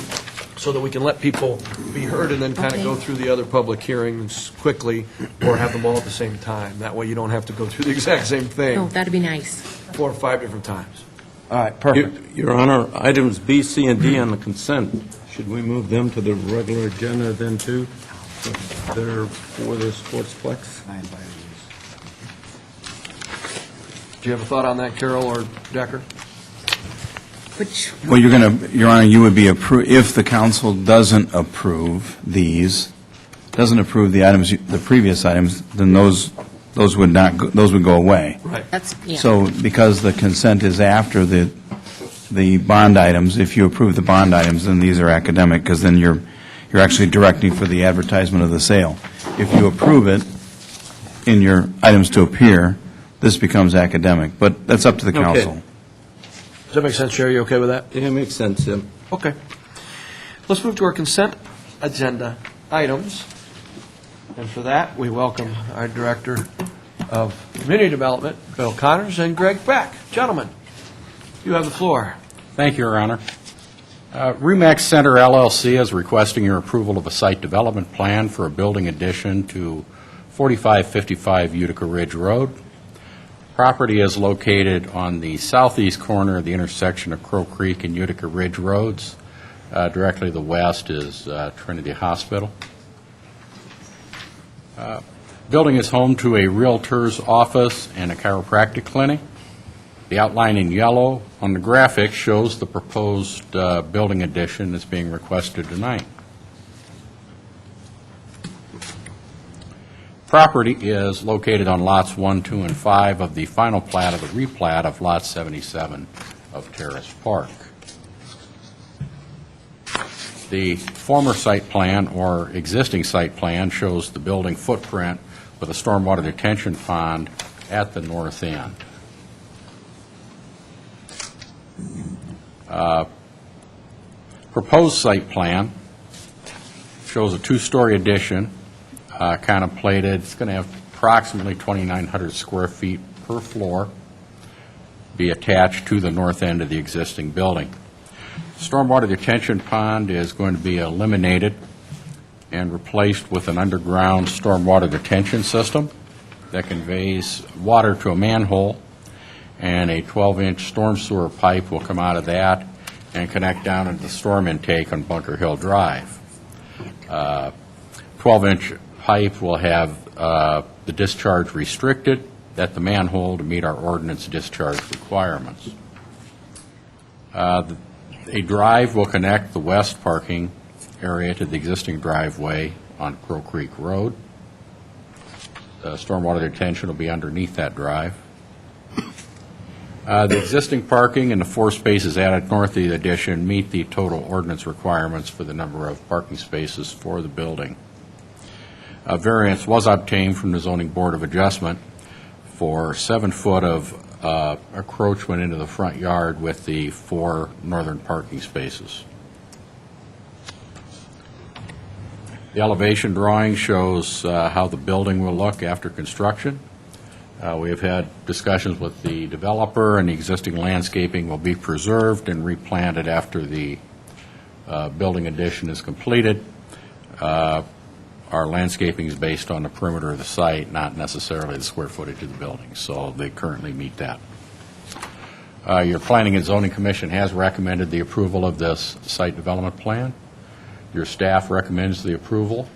so that we can let people be heard and then kind of go through the other public hearings quickly, or have them all at the same time. That way you don't have to go through the exact same Oh, thing that'd be nice. 4 or 5 different times. All right, perfect. Your Honor, items B, C, and D on the consent, should we move them to the regular agenda then too? They're for the sportsplex? Do you have a thought on that, Carol or Decker? Which, Well, Your Honor, you would be if the council doesn't approve doesn't approve the items, the previous items, then those would go away. Right. that's, yeah. So because the consent is after the bond items, if you approve the bond items, then these are academic, because then you're actually directing for the advertisement of the sale. If you approve it in your items to appear, this becomes academic, but that's up to the council. Does that make sense, Sherry? You okay with that? Yeah, it makes sense, Tim. Okay. Let's move to our consent agenda items. And for that, we welcome our Director of Community Development, Bill Connors, and Greg Beck. Gentlemen, you have the floor. Thank you, Your Honor. Remax Center LLC is requesting your approval of a site development plan for a building addition to 4555 Utica Ridge Road. Property is located on the southeast corner of the intersection of Crow Creek and Utica Ridge Roads. Directly to the west is Trinity Hospital. Building is home to a realtor's office and a chiropractic clinic. The outline in yellow on the graphic shows the proposed building addition that's being requested tonight. Property is located on lots 1, 2, and 5 of the final plat of the replat of lot 77 of Terrace Park. The former site plan or existing site plan shows the building footprint with a stormwater detention pond at the north end. Proposed site plan shows a two-story addition, contemplated. It's going to have approximately 2,900 square feet per floor, be attached to the north end of the existing building. Stormwater detention pond is going to be eliminated and replaced with an underground stormwater detention system that conveys water to a manhole, and a 12-inch storm sewer pipe will come out of that and connect down into the storm intake on Bunker Hill Drive. 12-inch pipe will have the discharge restricted at the manhole to meet our ordinance discharge requirements. A drive will connect the west parking area to the existing driveway on Crow Creek Road. Stormwater detention will be underneath that drive. The existing parking and the 4 spaces added north of the addition meet the total ordinance requirements for the number of parking spaces for the building. A variance was obtained from the Zoning Board of Adjustment for 7 foot of encroachment into the front yard with the 4 northern parking spaces. The elevation drawing shows how the building will look after construction. We have had discussions with the developer, and the existing landscaping will be preserved and replanted after the building addition is completed. Our landscaping is based on the perimeter of the site, not necessarily the square footage of the building, so they currently meet that. Your Planning and Zoning Commission has recommended the approval of this site development plan. Your staff recommends the approval.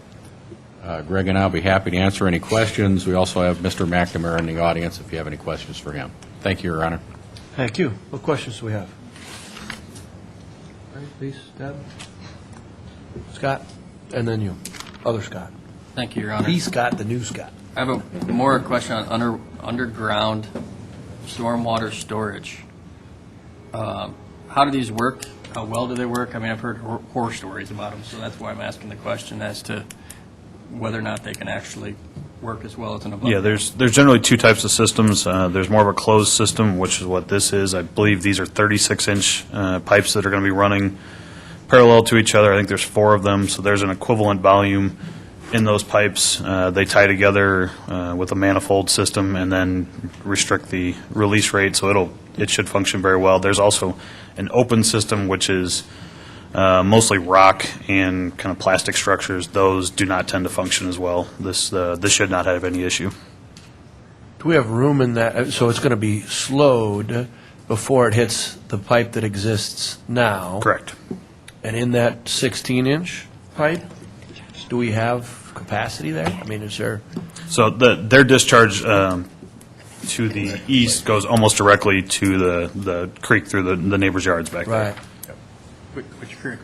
Greg and I will be happy to answer any questions. We also have Mr. McNamara in the audience if you have any questions for him. Thank you, Your Honor. Thank you. What questions do we have? All right, please, Deb. Scott, and then you. Other Scott. Thank you, Your Honor. The Scott, the new Scott. I have a more question on underground stormwater storage. How do these work? How well do they work? I mean, I've heard horror stories about them, so that's why I'm asking the question as to whether or not they can actually work as well as an above. Yeah, there's generally 2 types of systems. There's more of a closed system, which is what this is. I believe these are 36-inch pipes that are going to be running parallel to each other. I think there's 4 of them, so there's an equivalent volume in those pipes. They tie together with a manifold system and then restrict the release rate, so it should function very well. There's also an open system, which is mostly rock and kind of plastic structures. Those do not tend to function as well. This should not have any issue. Do we have room in that, so it's going to be slowed before it hits the pipe that exists now? Correct. And in that 16-inch pipe, do we have capacity there? I mean, is there? So their discharge to the east goes almost directly to the creek through the neighbor's yards back there. Right. Which creek?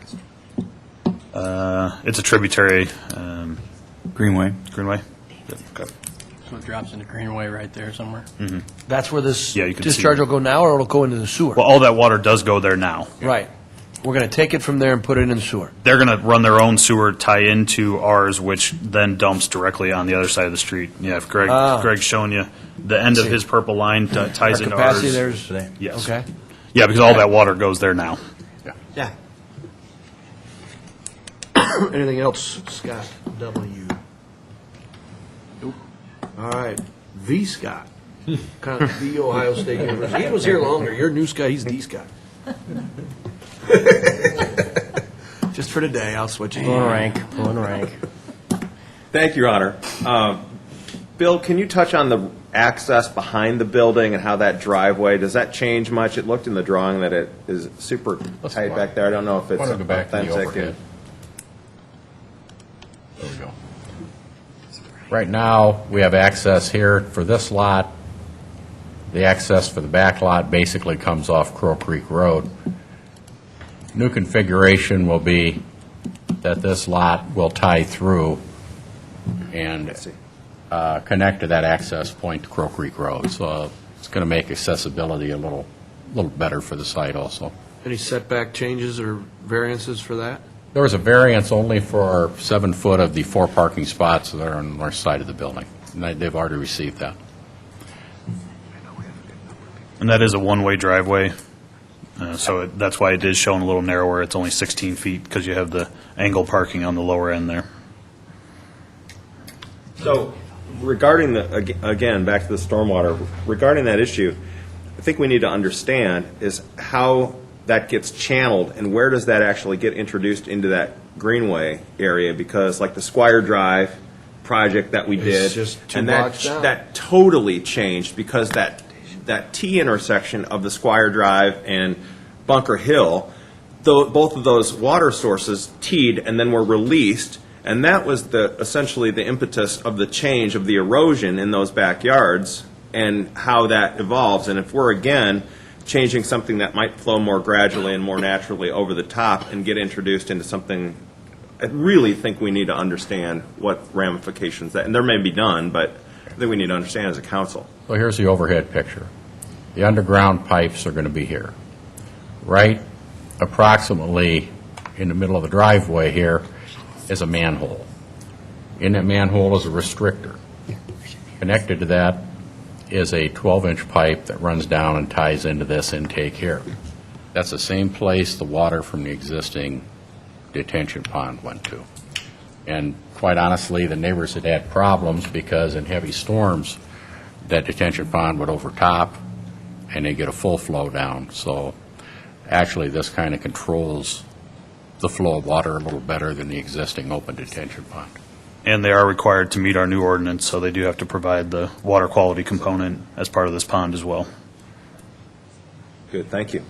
It's a tributary. Greenway. Greenway? Yep. Okay. So it drops into Greenway right there somewhere? That's where this Yeah, you can discharge see. will go now, or it'll go into the sewer? Well, all that water does go there now. Right. We're going to take it from there and put it in the sewer. They're going to run their own sewer, tie into ours, which then dumps directly on the other side of the street. Yeah, if Greg's showing you, the end of his purple line ties Our into capacity ours. there's, Yes. okay. Yeah, because all that water goes there now. Yeah. Anything else, Scott W.? Nope. All right, the Scott, kind of the Ohio State University. He was here longer. You're new Scott, he's the Scott. Just for today, I'll switch it. Pulling rank. Thank you, Your Honor. Bill, can you touch on access behind the building and how that driveway, does that change much? It looked in the drawing that it is super tight back there. I don't know if it's Why don't we go back to the authentic. overhead? There we go. Right now, we have access here for this lot. The access for the back lot basically comes off Crow Creek Road. New configuration will be that this lot will tie through and connect to that access point to Crow Creek Road. So it's going to make accessibility a little better for the site also. Any setback changes or variances for that? There was a variance only for 7 foot of the 4 parking spots that are on the north side of the building. And they've already received that. And that is a one-way driveway, so that's why it is shown a little narrower. It's only 16 feet because you have the angle parking on the lower end there. So regarding again, back to the stormwater, regarding that issue, I think we need to understand is how that gets channeled and where does that actually get introduced into that greenway area, because like the Squire Drive project that we did, just 2 and blocks down. that totally changed because that T intersection of the Squire Drive and Bunker Hill, both of those water sources teed and then were released, and that was essentially the impetus of the change of the erosion in those backyards and how that evolves. And if we're again changing something that might flow more gradually and more naturally over the top and get introduced into something, I really think we need to understand what ramifications that, and there may be none, but I think we need to understand as a council. So here's the overhead picture. The underground pipes are going to be here. Right approximately in the middle of the driveway here is a manhole. In that manhole is a restrictor. Connected to that is a 12-inch pipe that runs down and ties into this intake here. That's the same place the water from the existing detention pond went to. And quite honestly, the neighbors had had problems because in heavy storms, that detention pond would overtop and they get a full flow down. So actually, this kind of controls the flow of water a little better than the existing open detention pond. And they are required to meet our new ordinance, so they do have to provide the water quality component as part of this pond as well. Good, thank you.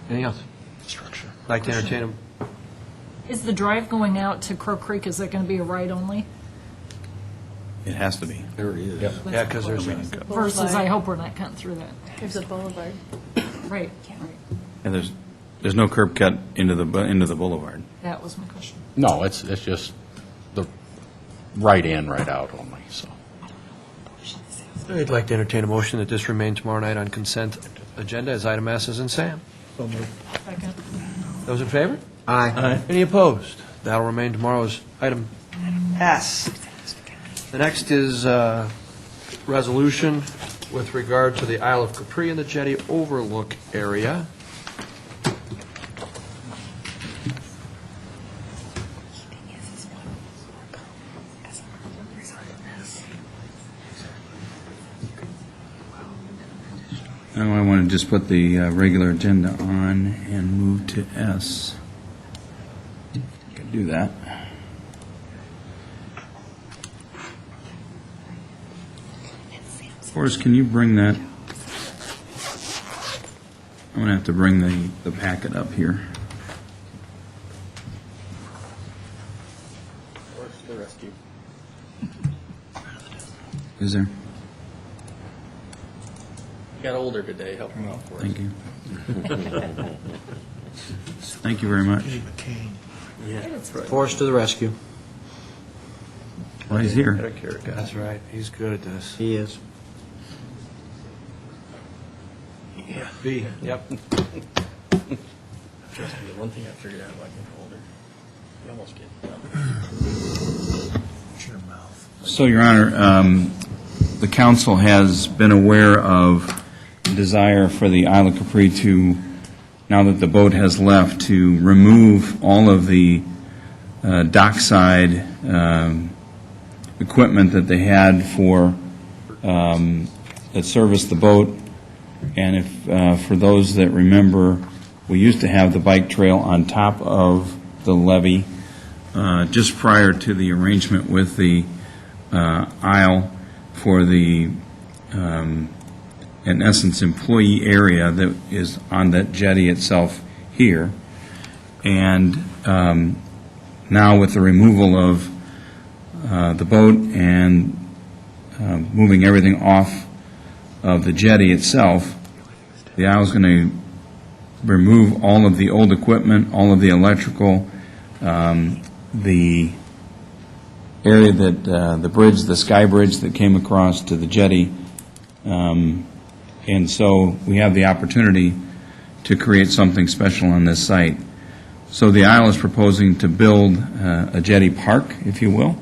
Anything else? Structure. Like to entertain them. Is the drive going out to Crow Creek, is that going to be a right only? It has to be. There he is. Yeah, because there's a... Versus, I hope we're not cutting through that. There's a boulevard. Right. And there's no curb cut into the boulevard. That was my question. No, it's just the right in, right out only, so. I'd like to entertain a motion that this remain tomorrow night on consent agenda as item S as in Sam. Second. Those in favor? Aye. Any opposed? That'll remain tomorrow as item S. The next is resolution with regard to the Isle of Capri and the Jetty Overlook area. Now I want to just put the regular agenda on and move to S. Can do that. Forrest, can you bring that? I'm going to have to bring the packet up here. Is there? Got older today, help him out for us. Thank you. Thank you very much. Force to the rescue. Well, he's here. That's right. He's good at this. He is. B. Yep. Trust me, the one thing I figured out about getting older, you almost get done. So, Your Honor, the council has been aware of the desire for the Isle of Capri to, now that the boat has left, to remove all of the dockside equipment that they had for, that serviced the boat. And if, for those that remember, we used to have the bike trail on top of the levee just prior to the arrangement with the Isle. for the, in essence, employee area that is on that jetty itself here. And now with the removal of the boat and moving everything off of the jetty itself, the aisle is going to remove all of the old equipment, all of the electrical, the area that, the bridge, the sky bridge that came across to the jetty. And so we have the opportunity to create something special on this site. So the aisle is proposing to build a jetty park, if you will.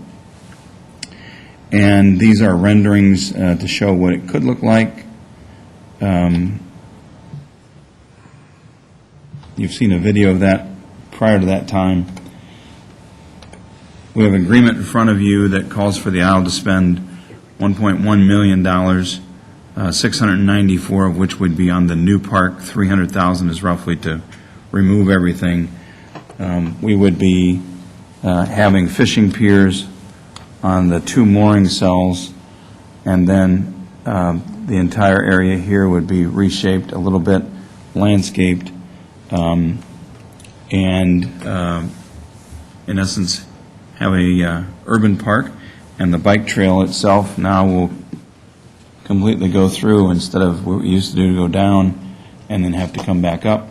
And these are renderings to show what it could look like. You've seen a video of that prior to that time. We have an agreement in front of you that calls for the aisle to spend $1.1 million, 694 of which would be on the new park. 300,000 is roughly to remove everything. We would be having fishing piers on the 2 mooring cells, and then the entire area here would be reshaped a little bit, landscaped, and in essence have a urban park. And the bike trail itself now will completely go through, instead of what we used to do, to go down and then have to come back up.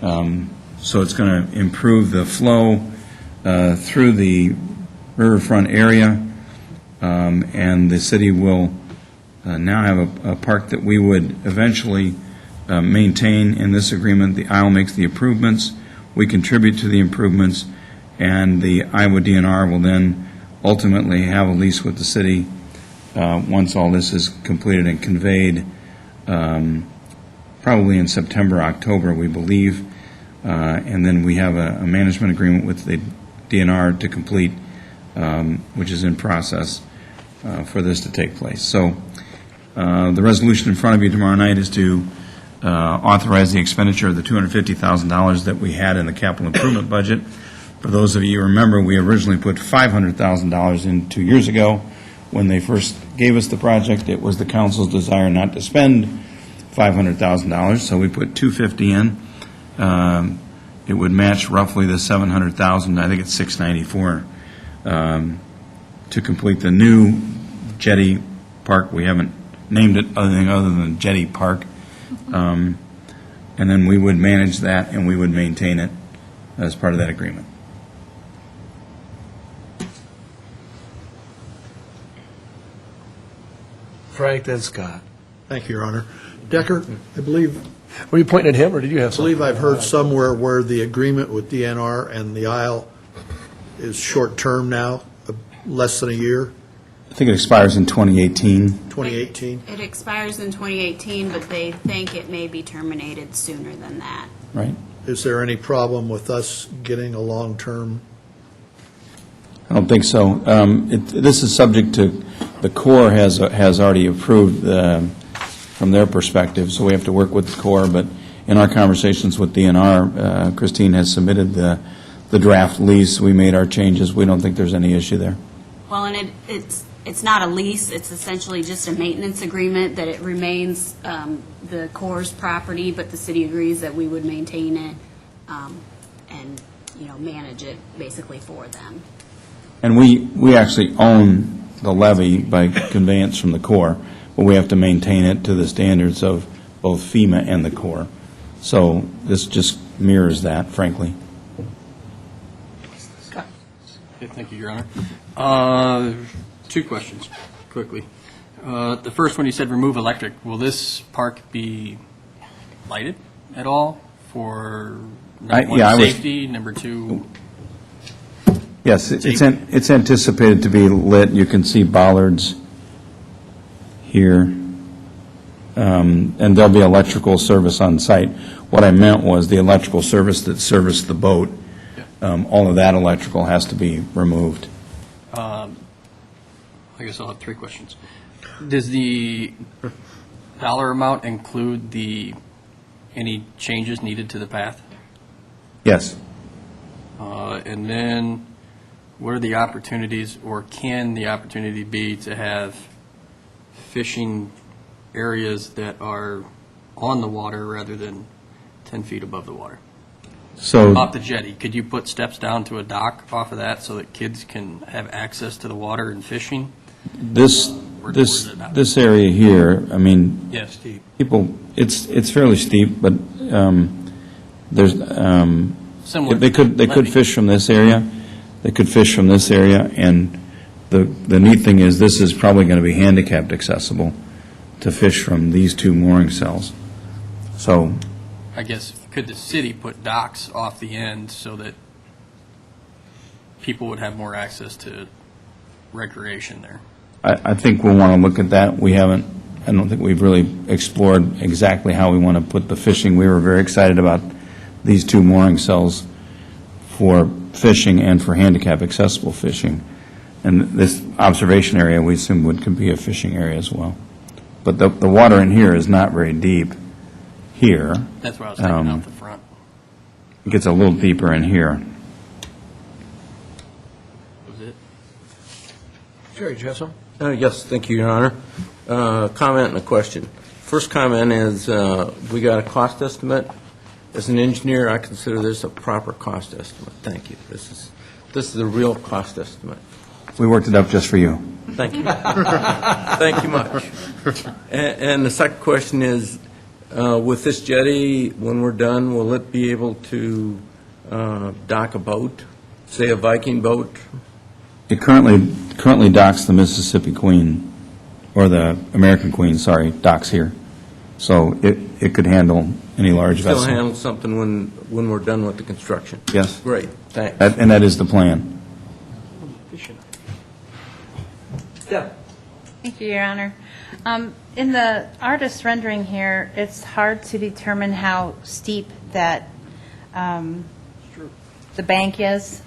So it's going to improve the flow through the riverfront area, and the city will now have a park that we would eventually maintain. In this agreement, the aisle makes the improvements, we contribute to the improvements, and the Iowa DNR will then ultimately have a lease with the city once all this is completed and conveyed, probably in September, October, we believe. And then we have a management agreement with the DNR to complete, which is in process for this to take place. So the resolution in front of you tomorrow night is to authorize the expenditure of the $250,000 that we had in the capital improvement budget. For those of you who remember, we originally put $500,000 in 2 years ago. When they first gave us the project, it was the council's desire not to spend $500,000, so we put $250 in. It would match roughly the $700,000, I think it's $694, to complete the new jetty park. We haven't named it anything other than jetty park. And then we would manage that and we would maintain it as part of that agreement. Frank, then Scott. Thank you, Your Honor. Decker, I believe, Were you pointing at him, or did you have I something? believe I've heard somewhere where the agreement with DNR and the aisle is short-term now, less than a year, I think it expires in 2018. 2018. It expires in 2018, but they think it may be terminated sooner than that. Right? Is there any problem with us getting a long-term? I don't think so. This is subject to, the Corps has already approved from their perspective, so we have to work with the Corps. But in our conversations with DNR, Christine has submitted the draft lease. We made our changes. We don't think there's any issue there. Well, and it's not a lease, it's essentially just a maintenance agreement, that it remains the Corps' property, but the city agrees that we would maintain it and, manage it basically for them. And we actually own the levee by conveyance from the Corps, but we have to maintain it to the standards of both FEMA and the Corps. So this just mirrors that, frankly. Okay, thank you, Your Honor. 2 questions, quickly. The first one, you said remove electric. Will this park be lighted at all for, number one, safety, number 2? Yes, it's anticipated to be lit. You can see bollards here, and there'll be electrical service on site. What I meant was the electrical service that serviced the boat. All of that electrical has to be removed. I guess I'll have 3 questions. Does the dollar amount include any changes needed to the path? Yes. And then, what are the opportunities, or can the opportunity be to have fishing areas that are on the water rather than 10 feet above the water? So, Off the jetty, could you put steps down to a dock off of that so that kids can have access to the water and fishing? this area here, I mean, Yes, Steve. people, it's fairly steep, but there's, Similar they could levee. fish from this area. They could fish from this area, and the neat thing is, this is probably going to be handicapped accessible to fish from these two mooring cells. So, I guess, could the city put docks off the end so that people would have more access to recreation there? I think we'll want to look at that. I don't think we've really explored exactly how we want to put the fishing. We were very excited about these two mooring cells for fishing and for handicap accessible fishing. And this observation area, we assume, could be a fishing area as well. But the water in here is not very deep here. That's what I was thinking out the front. It gets a little deeper in here. Was it? Jerry, do you have some? Yes, thank you, Your Honor. Comment and a question. First comment is, we got a cost estimate. As an engineer, I consider this a proper cost estimate. Thank you. This is a real cost estimate. We worked it up just for you. Thank you. Thank you much. And the second question is, with this jetty, when we're done, will it be able to dock a boat, say a Viking boat? It currently docks the Mississippi Queen, or the American Queen, sorry, docks here. So it could handle any large vessel. Still handle something when we're done with the construction? Yes. Great, thanks. And that is the plan. Yeah. Thank you, Your Honor. In the artist rendering here, it's hard to determine how steep that, the bank is.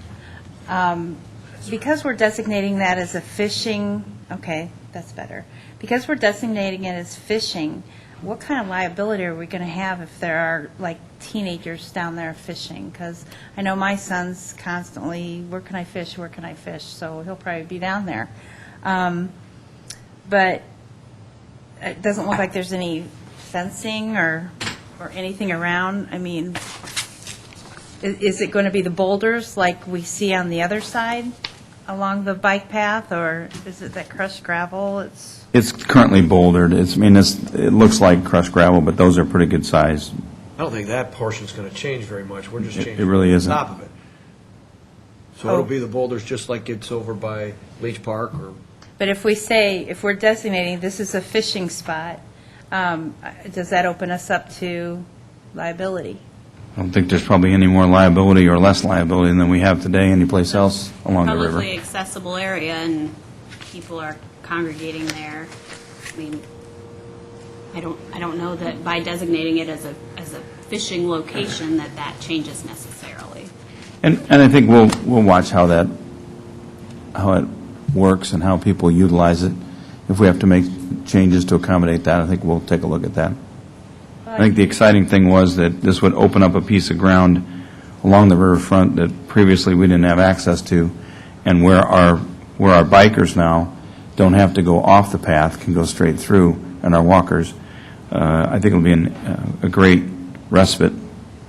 Because we're designating that as a fishing, okay, that's better. Because we're designating it as fishing, what kind of liability are we going to have if there are, like, teenagers down there fishing? Because I know my son's constantly, where can I fish, where can I fish? So he'll probably be down there. But it doesn't look like there's any fencing or anything around. I mean, is it going to be the boulders like we see on the other side along the bike path, or is it that crushed gravel? It's currently bouldered. It looks like crushed gravel, but those are pretty good size. I don't think that portion's going to change very much. We're just changing It really the isn't. top of it. So it'll be the boulders just like it's over by Leach Park or... But if we're designating this is a fishing spot, does that open us up to liability? I don't think there's probably any more liability or less liability than we have today anyplace else along the river. Publicly accessible area, and people are congregating there. I mean, I don't know that by designating it as a fishing location that changes necessarily. And I think we'll watch how it works and how people utilize it. If we have to make changes to accommodate that, I think we'll take a look at that. I think the exciting thing was that this would open up a piece of ground along the riverfront that previously we didn't have access to, and where our bikers now don't have to go off the path, can go straight through, and our walkers. I think it'll be a great respite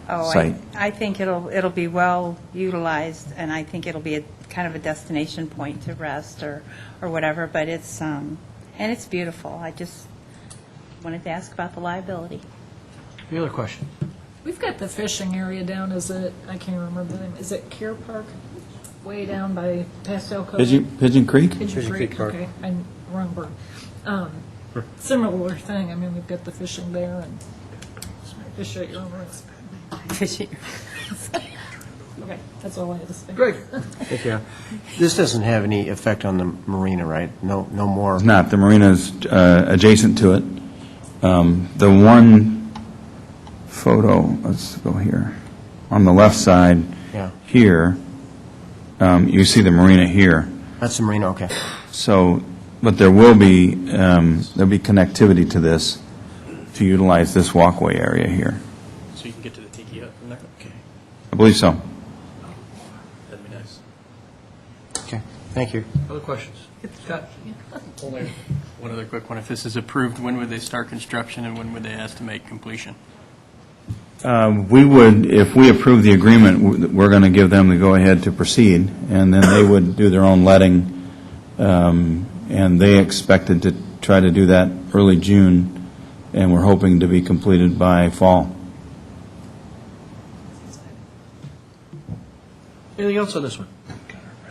site. I think it'll be well utilized, and I think it'll be a kind of a destination point to rest or whatever. But it's and it's beautiful. I just wanted to ask about the liability. Any other question? We've got the fishing area down, I can't remember the name, is it Care Park? Way down by Pastel Cove? Pigeon Creek? Pigeon Creek, okay, I'm wrong bird. Similar thing, I mean, we've got the fishing there and fish at your own risk. Fishing. Okay, that's all I had to say. Greg? Thank you. This doesn't have any effect on the marina, right? No more? It's not. The marina's adjacent to it. The one photo, let's go here, on the left side, Yeah. here, you see the marina here. That's the marina, okay. So, but there'll be connectivity to this to utilize this walkway area here. So you can get to the tiki hut from there? Okay. I believe so. That'd be nice. Okay. Thank you. Other questions? Scott? Only one other quick one. If this is approved, when would they start construction and when would they estimate completion? We would, if we approve the agreement, we're going to give them the go-ahead to proceed, and then they would do their own letting, and they expected to try to do that early June, and we're hoping to be completed by fall. Anything else on this one?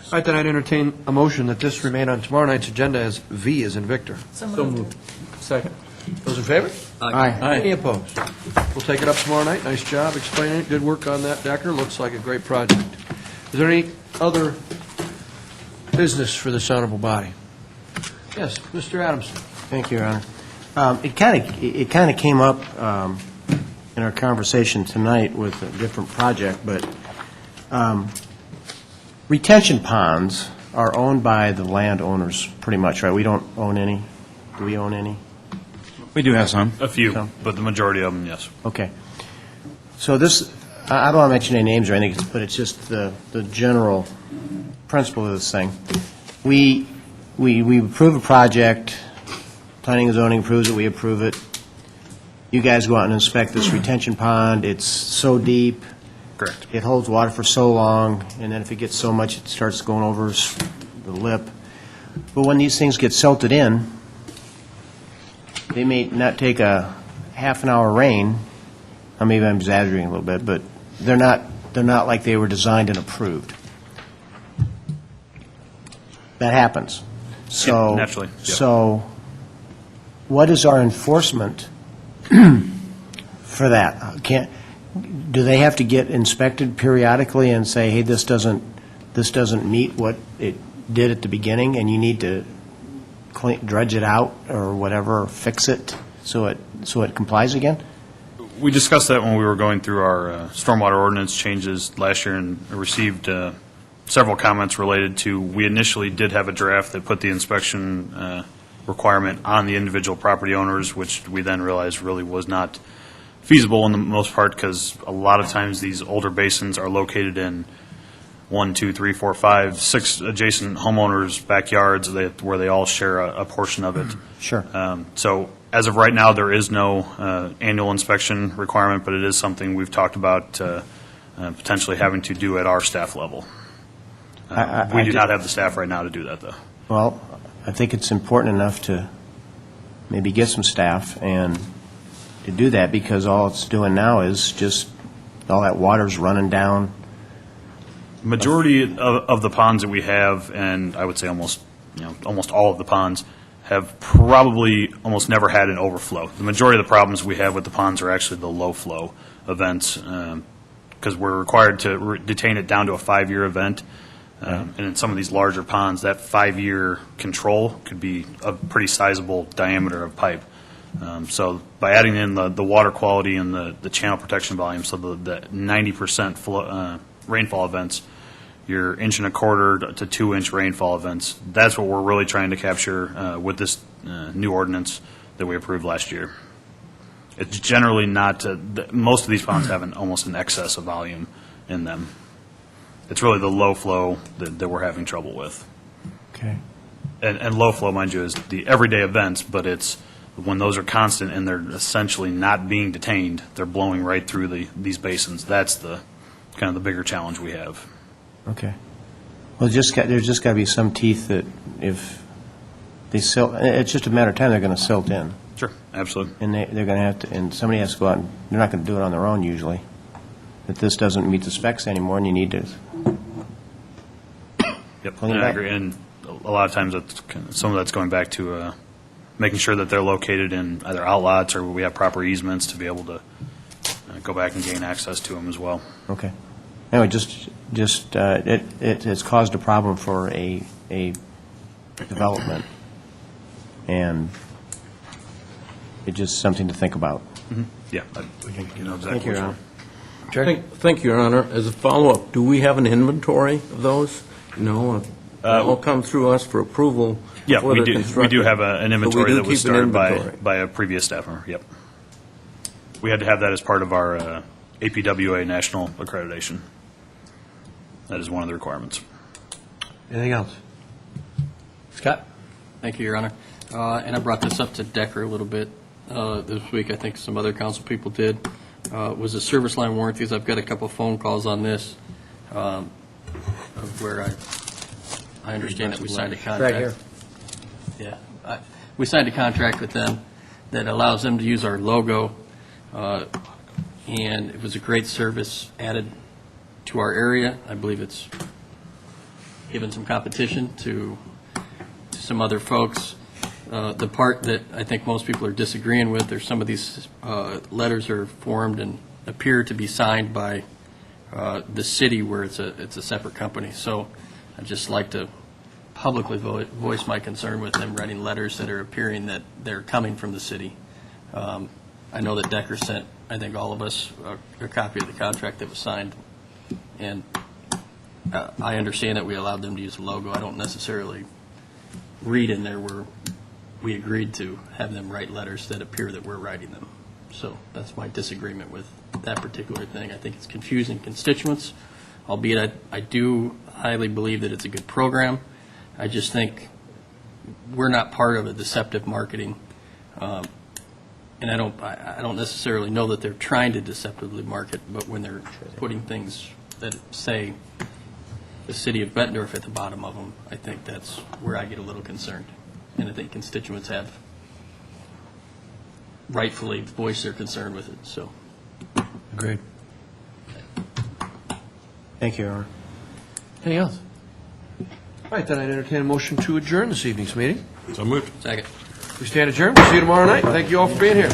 All right, then I'd entertain a motion that this remain on tomorrow night's agenda as V as in Victor. So moved. Second. Those in favor? Aye. Any opposed? We'll take it up tomorrow night. Nice job explaining it. Good work on that, Decker. Looks like a great project. Is there any other business for this honorable body? Yes, Mr. Adamson. Thank you, Your Honor. It kind of came up in our conversation tonight with a different project, but retention ponds are owned by the landowners pretty much, right? We don't own any? Do we own any? We do have some. A few, Some. but the majority of them, yes. Okay. So this, I don't want to mention any names or anything, but it's just the general principle of this thing. We approve a project, planning and zoning approves it, we approve it. You guys go out and inspect this retention pond, it's so deep. Correct. It holds water for so long, and then if it gets so much, it starts going over the lip. But when these things get silted in, they may not take a half an hour rain, or maybe I'm exaggerating a little bit, but they're not like they were designed and approved. That happens. So Yeah, naturally, yeah. So what is our enforcement for that? Do they have to get inspected periodically and say, hey, this doesn't meet what it did at the beginning, and you need to dredge it out or whatever, or fix it so it complies again? We discussed that when we were going through our stormwater ordinance changes last year and received several comments related to, we initially did have a draft that put the inspection requirement on the individual property owners, which we then realized really was not feasible in the most part because a lot of times these older basins are located in 1, 2, 3, 4, 5, 6 adjacent homeowners' backyards where they all share a portion of it. Sure. So as of right now, there is no annual inspection requirement, but it is something we've talked about potentially having to do at our staff level. We do not have the staff right now to do that, though. Well, I think it's important enough to maybe get some staff and to do that, because all it's doing now is just, all that water's running down. Majority of the ponds that we have, and I would say almost all of the ponds, have probably almost never had an overflow. The majority of the problems we have with the ponds are actually the low flow events, because we're required to detain it down to a 5-year event. And in some of these larger ponds, that 5-year control could be a pretty sizable diameter of pipe. So by adding in the water quality and the channel protection volume, so the 90% rainfall events, your 1.25 to 2-inch rainfall events, that's what we're really trying to capture with this new ordinance that we approved last year. It's generally not, most of these ponds have almost an excess of volume in them. It's really the low flow that we're having trouble with. Okay. And low flow, mind you, is the everyday events, but it's when those are constant and they're essentially not being detained, they're blowing right through these basins. That's the kind of the bigger challenge we have. Okay. Well, there's just got to be some teeth that if they silt, it's just a matter of time they're going to silt in. Sure, absolutely. And they're going to have to, and somebody has to go out, and they're not going to do it on their own usually. That this doesn't meet the specs anymore, and you need to. Yep, clean it and I up. agree. And a lot of times, some of that's going back to making sure that they're located in either outlots or we have proper easements to be able to go back and gain access to them as well. Okay. Anyway, it has caused a problem for a development, and it's just something to think about. Yeah, you know exactly. Thank you, Your Honor. Thank you, Your Honor. As a follow-up, do we have an inventory of those? No, all come through us for approval. Yeah, before we they're do. We constructed. do have an inventory So we do that was keep an started inventory. by a previous staff member. Yep. We had to have that as part of our APWA national accreditation. That is one of the requirements. Anything else? Scott? Thank you, Your Honor. And I brought this up to Decker a little bit this week. I think some other council people did. Was the service line warranties. I've got a couple phone calls on this of where I understand that we signed a contract. Right here. Yeah. We signed a contract with them that allows them to use our logo, and it was a great service added to our area. I believe it's given some competition to some other folks. The part that I think most people are disagreeing with, there's some of these letters are formed and appear to be signed by the city where it's a separate company. So I'd just like to publicly voice my concern with them writing letters that are appearing that they're coming from the city. I know that Decker sent, I think, all of us a copy of the contract that was signed, and I understand that we allowed them to use the logo. I don't necessarily read in there where we agreed to have them write letters that appear that we're writing them. So that's my disagreement with that particular thing. I think it's confusing constituents, albeit I do highly believe that it's a good program. I just think we're not part of a deceptive marketing, and I don't necessarily know that they're trying to deceptively market, but when they're putting things that say the City of Bettendorf at the bottom of them, I think that's where I get a little concerned. And I think constituents have rightfully voiced their concern with it, so. Agreed. Thank you, Your Honor. Anything else? All right, then I'd entertain a motion to adjourn this evening's meeting. So moved. Second. We stand adjourned. We'll see you tomorrow night. Thank you all for being here.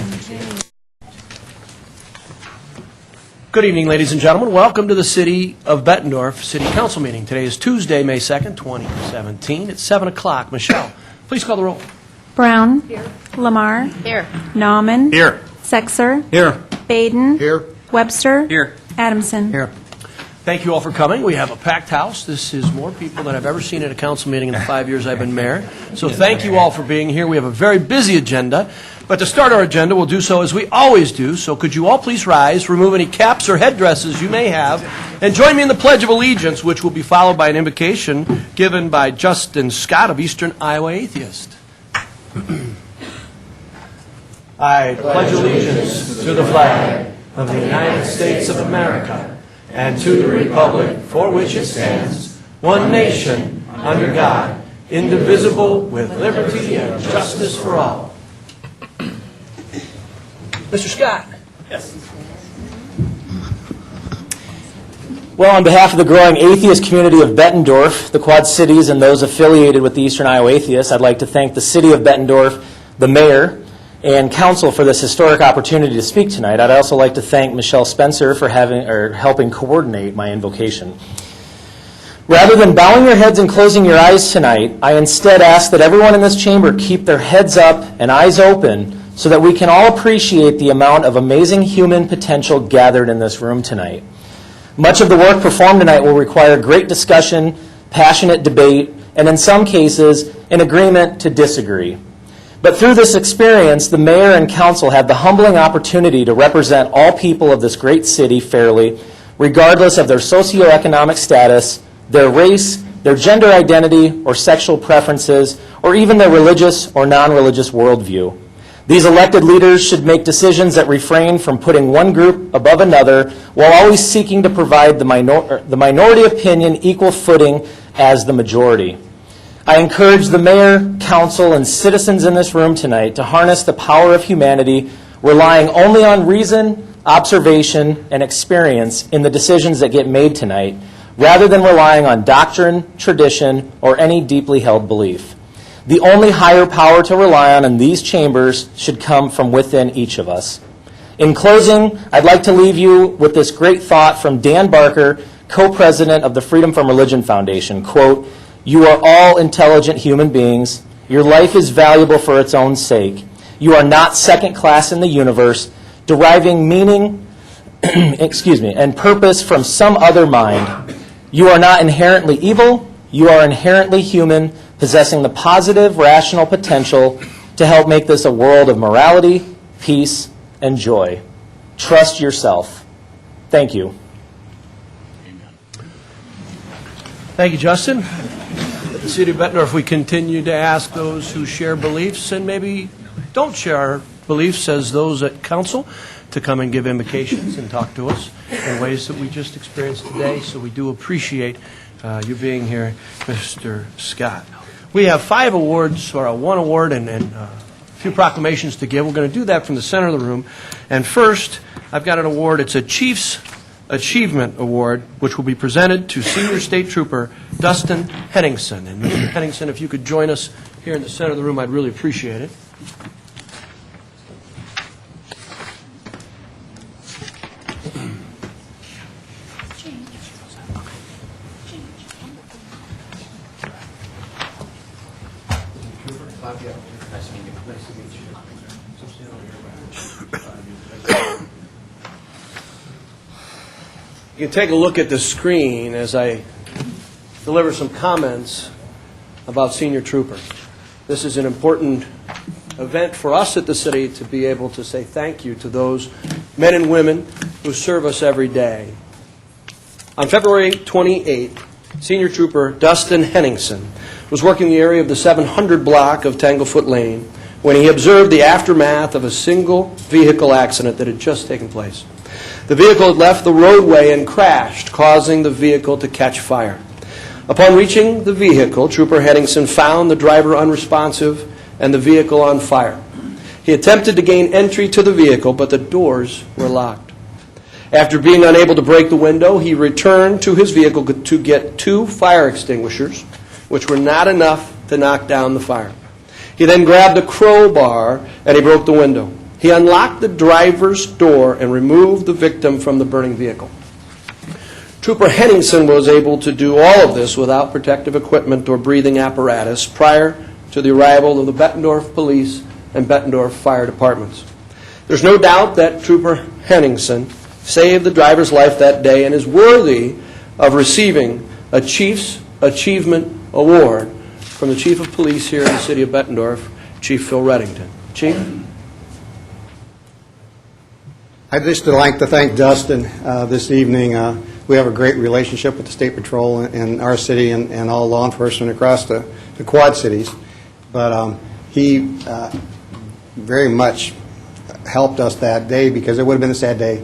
Good evening, ladies and gentlemen. Welcome to the City of Bettendorf City Council meeting. Today is Tuesday, May 2nd, 2017. It's 7 o'clock. Michelle, please call the roll. Brown. Here. Lamar. Here. Nauman. Here. Sexer. Here. Baden. Here. Webster. Here. Adamson. Here. Thank you all for coming. We have a packed house. This is more people than I've ever seen at a council meeting in the 5 years I've been mayor. So thank you all for being here. We have a very busy agenda. But to start our agenda, we'll do so as we always do. So could you all please rise, remove any caps or headdresses you may have, and join me in the Pledge of Allegiance, which will be followed by an invocation given by Justin Scott of Eastern Iowa Atheist. I pledge allegiance to the flag of the United States of America and to the republic for which it stands, one nation, under God, indivisible, with liberty and justice for all. Mr. Scott. Yes. Well, on behalf of the growing atheist community of Bettendorf, the Quad Cities, and those affiliated with the Eastern Iowa Atheists, I'd like to thank the City of Bettendorf, the mayor, and council for this historic opportunity to speak tonight. I'd also like to thank Michelle Spencer for helping coordinate my invocation. Rather than bowing your heads and closing your eyes tonight, I instead ask that everyone in this chamber keep their heads up and eyes open so that we can all appreciate the amount of amazing human potential gathered in this room tonight. Much of the work performed tonight will require great discussion, passionate debate, and in some cases, an agreement to disagree. But through this experience, the mayor and council have the humbling opportunity to represent all people of this great city fairly, regardless of their socioeconomic status, their race, their gender identity or sexual preferences, or even their religious or non-religious worldview. These elected leaders should make decisions that refrain from putting one group above another while always seeking to provide the minority opinion equal footing as the majority. I encourage the mayor, council, and citizens in this room tonight to harness the power of humanity, relying only on reason, observation, and experience in the decisions that get made tonight, rather than relying on doctrine, tradition, or any deeply held belief. The only higher power to rely on in these chambers should come from within each of us. In closing, I'd like to leave you with this great thought from Dan Barker, co-president of the Freedom from Religion Foundation, quote, "You are all intelligent human beings. Your life is valuable for its own sake. You are not second class in the universe, deriving meaning and purpose from some other mind. You are not inherently evil. You are inherently human, possessing the positive, rational potential to help make this a world of morality, peace, and joy. Trust yourself." Thank you. Thank you, Justin. the City of Bettendorf, we continue to ask those who share beliefs and maybe don't share our beliefs as those at council to come and give invocations and talk to us in ways that we just experienced today. So we do appreciate you being here, Mr. Scott. We have 5 awards, or 1 award and a few proclamations to give. We're going to do that from the center of the room. And first, I've got an award. It's a Chief's Achievement Award, which will be presented to Senior State Trooper Dustin Henningsen. And Mr. Henningsen, if you could join us here in the center of the room, I'd really appreciate it. You can take a look at the screen as I deliver some comments about Senior Trooper. This is an important event for us at the city to be able to say thank you to those men and women who serve us every day. On February 28th, Senior Trooper Dustin Henningsen was working the area of the 700 block of Tanglefoot Lane when he observed the aftermath of a single vehicle accident that had just taken place. The vehicle had left the roadway and crashed, causing the vehicle to catch fire. Upon reaching the vehicle, Trooper Henningsen found the driver unresponsive and the vehicle on fire. He attempted to gain entry to the vehicle, but the doors were locked. After being unable to break the window, he returned to his vehicle to get 2 fire extinguishers, which were not enough to knock down the fire. He then grabbed a crowbar and he broke the window. He unlocked the driver's door and removed the victim from the burning vehicle. Trooper Henningsen was able to do all of this without protective equipment or breathing apparatus prior to the arrival of the Bettendorf Police and Bettendorf Fire Departments. There's no doubt that Trooper Henningsen saved the driver's life that day and is worthy of receiving a Chief's Achievement Award from the Chief of Police here in the City of Bettendorf, Chief Phil Reddington. Chief? I'd just like to thank Dustin this evening. We have a great relationship with the State Patrol in our city and all law enforcement across the Quad Cities. But he very much helped us that day because it would have been a sad day.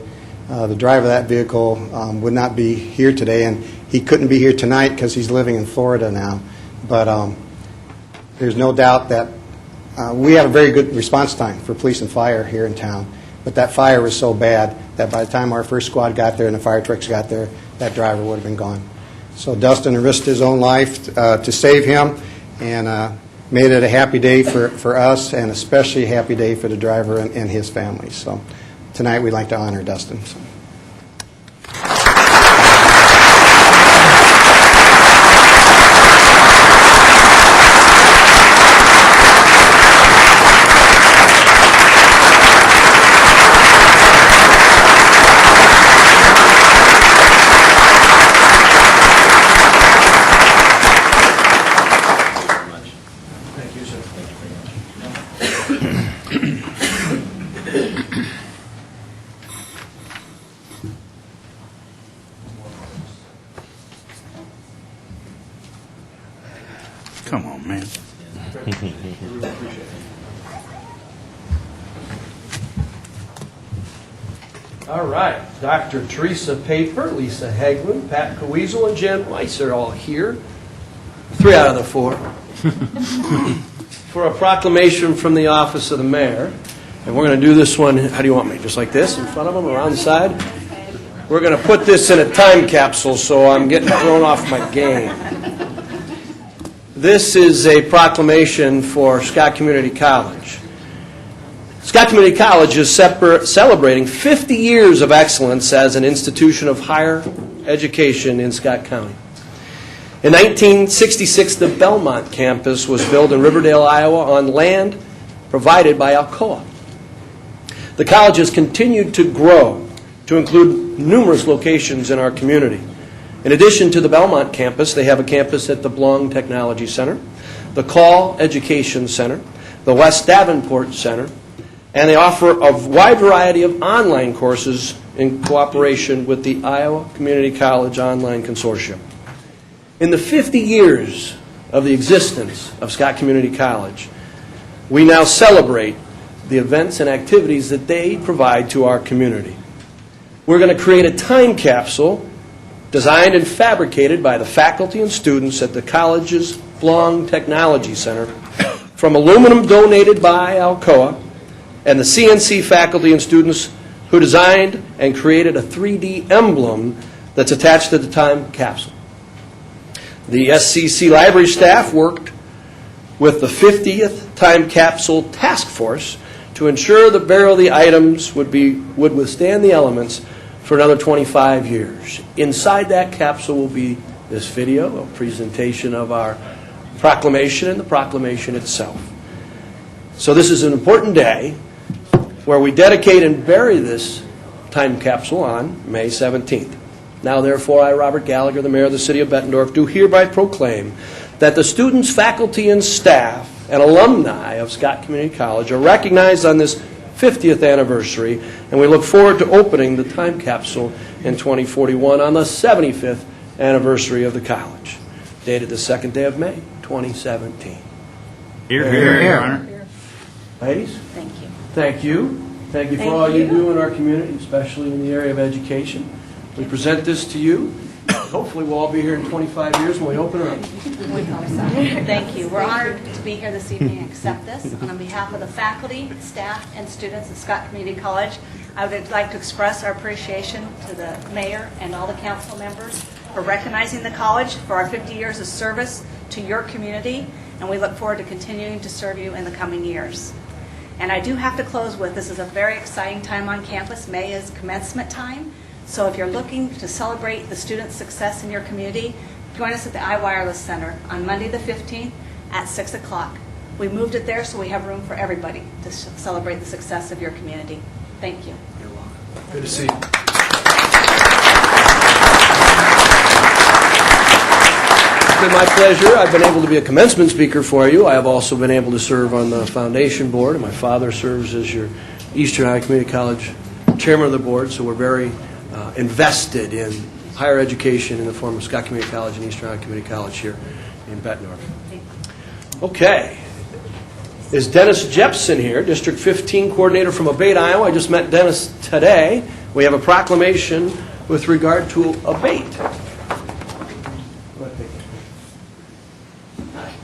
The driver of that vehicle would not be here today, and he couldn't be here tonight because he's living in Florida now. But there's no doubt that we have a very good response time for police and fire here in town. But that fire was so bad that by the time our first squad got there and the fire trucks got there, that driver would have been gone. So Dustin risked his own life to save him and made it a happy day for us and especially a happy day for the driver and his family. So tonight we'd like to honor Dustin. So. Come on, man. All right. Dr. Teresa Paper, Lisa Hegland, Pat Cowiezel, and Jen Weiss are all here. 3 out of the 4. For a proclamation from the office of the mayor. And we're going to do this one, how do you want me? Just like this, in front of them, around the side? We're going to put this in a time capsule, so I'm getting thrown off my game. This is a proclamation for Scott Community College. Scott Community College is celebrating 50 years of excellence as an institution of higher education in Scott County. In 1966, the Belmont campus was built in Riverdale, Iowa, on land provided by Alcoa. The college has continued to grow to include numerous locations in our community. In addition to the Belmont campus, they have a campus at the Blong Technology Center, the Call Education Center, the West Davenport Center, and they offer a wide variety of online courses in cooperation with the Iowa Community College Online Consortium. In the 50 years of the existence of Scott Community College, we now celebrate the events and activities that they provide to our community. We're going to create a time capsule designed and fabricated by the faculty and students at the college's Blong Technology Center from aluminum donated by Alcoa and the CNC faculty and students who designed and created a 3D emblem that's attached to the time capsule. The SCC library staff worked with the 50th Time Capsule Task Force to ensure the burial of the items would withstand the elements for another 25 years. Inside that capsule will be this video, a presentation of our proclamation and the proclamation itself. So this is an important day where we dedicate and bury this time capsule on May 17th. Now, therefore, I, Robert Gallagher, the mayor of the City of Bettendorf, do hereby proclaim that the students, faculty, and staff and alumni of Scott Community College are recognized on this 50th anniversary, and we look forward to opening the time capsule in 2041 on the 75th anniversary of the college, dated the 2nd day of May, 2017. Here, here, Your Honor. Ladies? Thank you. Thank you. Thank you for all you do in our community, especially in the area of education. We present this to you. Hopefully, we'll all be here in 25 years when we open it up. Thank you. We're honored to be here this evening and accept this. And on behalf of the faculty, staff, and students at Scott Community College, I would like to express our appreciation to the mayor and all the council members for recognizing the college for our 50 years of service to your community, and we look forward to continuing to serve you in the coming years. And I do have to close with, this is a very exciting time on campus. May is commencement time. So if you're looking to celebrate the students' success in your community, join us at the iWireless Center on Monday the 15th at 6 o'clock. We moved it there so we have room for everybody to celebrate the success of your community. Thank you. You're welcome. Good to see you. It's been my pleasure. I've been able to be a commencement speaker for you. I have also been able to serve on the foundation board, and my father serves as your Eastern Iowa Community College chairman of the board, so we're very invested in higher education in the form of Scott Community College and Eastern Iowa Community College here in Bettendorf. Okay. Is Dennis Jepson here, District 15 coordinator from Abate, Iowa. I just met Dennis today. We have a proclamation with regard to Abate.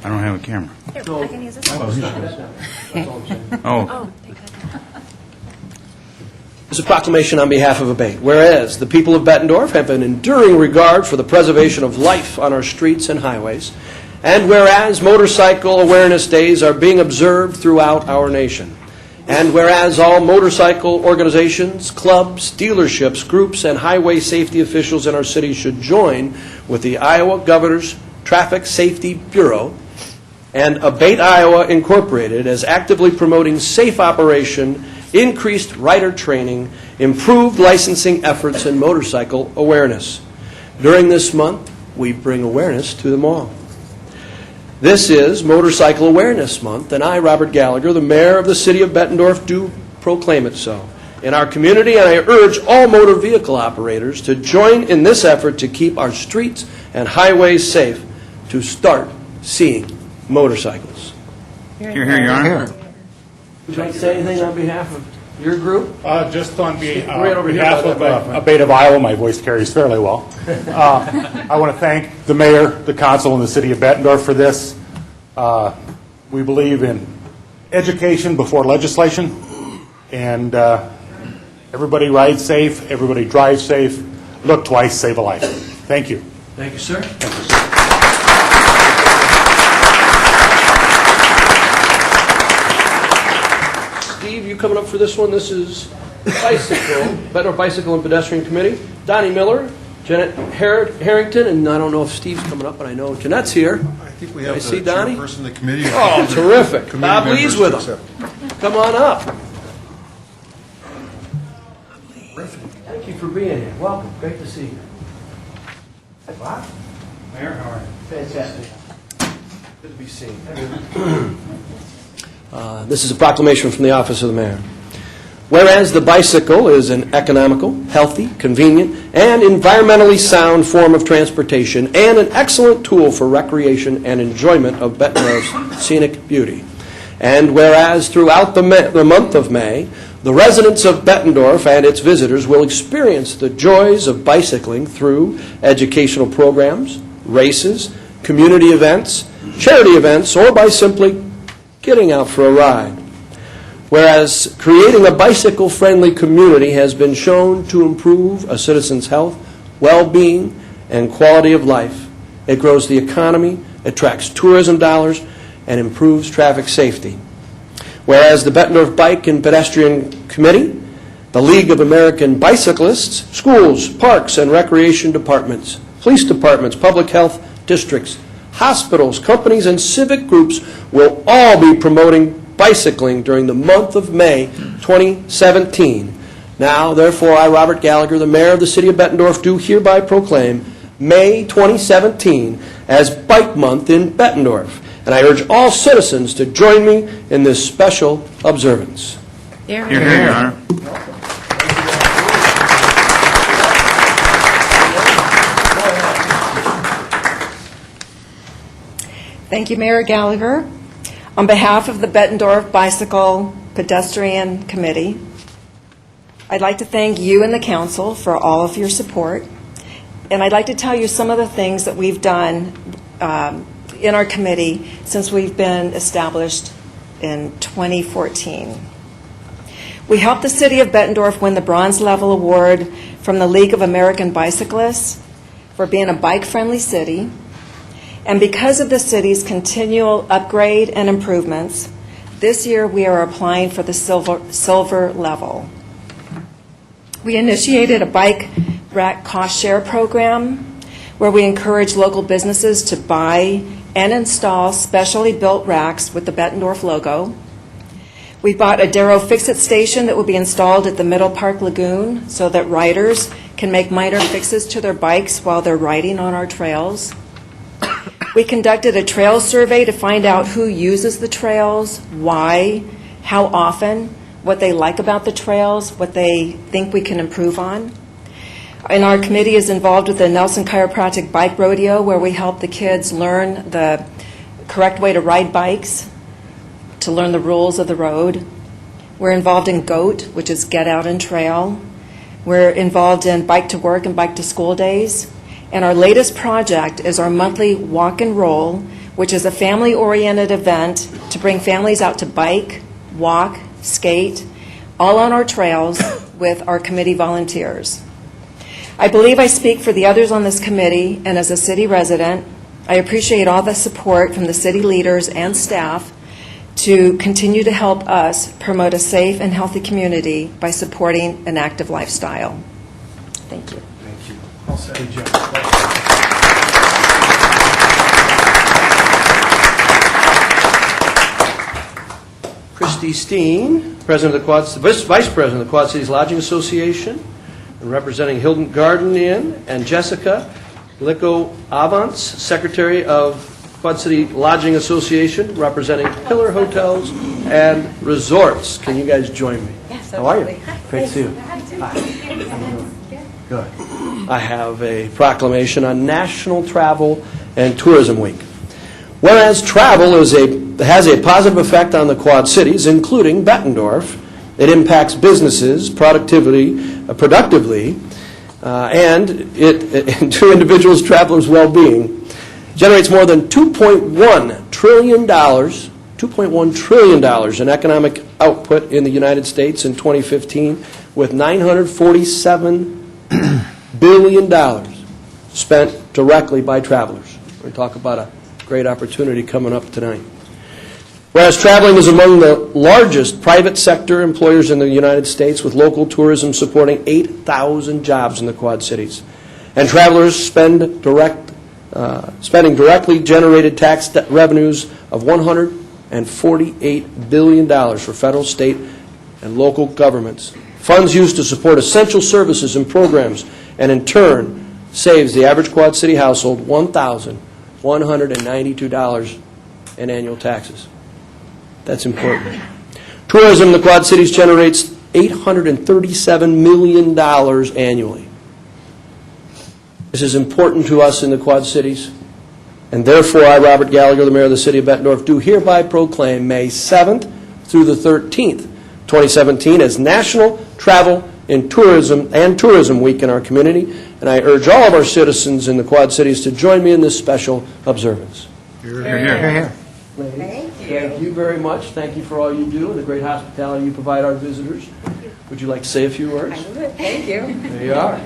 I don't have a camera. Here, I can use this. Oh. This is a proclamation on behalf of Abate. Whereas the people of Bettendorf have an enduring regard for the preservation of life on our streets and highways, and whereas motorcycle awareness days are being observed throughout our nation, and whereas all motorcycle organizations, clubs, dealerships, groups, and highway safety officials in our city should join with the Iowa Governor's Traffic Safety Bureau and Abate Iowa Incorporated as actively promoting safe operation, increased rider training, improved licensing efforts, and motorcycle awareness. During this month, we bring awareness to them all. This is Motorcycle Awareness Month, and I, Robert Gallagher, the mayor of the City of Bettendorf, do proclaim it so in our community, and I urge all motor vehicle operators to join in this effort to keep our streets and highways safe, to start seeing motorcycles. Here, here, Your Honor. Would you like to say anything on behalf of your group? Just on Right over here behalf by of that microphone. Abate of Iowa, my voice carries fairly well. I want to thank the mayor, the council, and the city of Bettendorf for this. We believe in education before legislation, and everybody rides safe, everybody drives safe, look twice, save a life. Thank you. Thank you, sir. Steve, you coming up for this one? This is Bicycle, Bettendorf Bicycle and Pedestrian Committee. Donnie Miller, Jeanette Harrington, and I don't know if Steve's coming up, but I know Jeanette's here. I think we have the see Donnie? chairperson of the committee. Oh, terrific. Committee Bob members Lee's with to him. accept. Come on up. Thank you for being here. Welcome. Great to see you. Hi, Bob. Mayor, how are you? Fantastic. Good to be seen. This is a proclamation from the office of the mayor. Whereas the bicycle is an economical, healthy, convenient, and environmentally sound form of transportation and an excellent tool for recreation and enjoyment of Bettendorf's scenic beauty. And whereas throughout the month of May, the residents of Bettendorf and its visitors will experience the joys of bicycling through educational programs, races, community events, charity events, or by simply getting out for a ride. Whereas creating a bicycle-friendly community has been shown to improve a citizen's health, well-being, and quality of life. It grows the economy, attracts tourism dollars, and improves traffic safety. Whereas the Bettendorf Bike and Pedestrian Committee, the League of American Bicyclists, schools, parks and recreation departments, police departments, public health districts, hospitals, companies, and civic groups will all be promoting bicycling during the month of May 2017. Now, therefore, I, Robert Gallagher, the mayor of the City of Bettendorf, do hereby proclaim May 2017 as Bike Month in Bettendorf. And I urge all citizens to join me in this special observance. Here, Here, here, Your Honor. Thank you, Mayor Gallagher. On behalf of the Bettendorf Bicycle Pedestrian Committee, I'd like to thank you and the council for all of your support. And I'd like to tell you some of the things that we've done in our committee since we've been established in 2014. We helped the City of Bettendorf win the Bronze Level Award from the League of American Bicyclists for being a bike-friendly city. And because of the city's continual upgrade and improvements, this year we are applying for the silver level. We initiated a bike rack cost share program where we encourage local businesses to buy and install specially built racks with the Bettendorf logo. We bought a Darrow Fix-It station that will be installed at the Middle Park Lagoon so that riders can make minor fixes to their bikes while they're riding on our trails. We conducted a trail survey to find out who uses the trails, why, how often, what they like about the trails, what they think we can improve on. And our committee is involved with the Nelson Chiropractic Bike Rodeo, where we help the kids learn the correct way to ride bikes, to learn the rules of the road. We're involved in GOAT, which is Get Out and Trail. We're involved in Bike to Work and Bike to School days. And our latest project is our monthly Walk and Roll, which is a family-oriented event to bring families out to bike, walk, skate, all on our trails with our committee volunteers. I believe I speak for the others on this committee, and as a city resident, I appreciate all the support from the city leaders and staff to continue to help us promote a safe and healthy community by supporting an active lifestyle. Thank you. Thank you. I'll say, Joe. Christy Steen, President of the Vice President of the Quad Cities Lodging Association, and representing Hilton Garden Inn, and Jessica Lico-Avance, Secretary of Quad City Lodging Association, representing Pillar Hotels and Resorts. Can you guys join me? Yes, How are you? absolutely. Hi. Great to see you. Hi. Good. I have a proclamation on National Travel and Tourism Week. Whereas travel has a positive effect on the Quad Cities, including Bettendorf, it impacts businesses productively, and to individuals, travelers' well-being. Generates more than $2.1 trillion in economic output in the United States in 2015, with $947 billion spent directly by travelers. We're going to talk about a great opportunity coming up tonight. Whereas traveling is among the largest private sector employers in the United States, with local tourism supporting 8,000 jobs in the Quad Cities. And travelers spending directly generated tax revenues of $148 billion for federal, state, and local governments. Funds used to support essential services and programs, and in turn saves the average Quad City household $1,192 in annual taxes. That's important. Tourism in the Quad Cities generates $837 million annually. This is important to us in the Quad Cities, and therefore I, Robert Gallagher, the mayor of the City of Bettendorf, do hereby proclaim May 7th through the 13th, 2017, as National Travel and Tourism Week in our community, and I urge all of our citizens in the Quad Cities to join me in this special observance. Here, here. Thank you very much. Thank you for all you do and the great hospitality you provide our visitors. Would you like to say a few words? Thank you. There you are.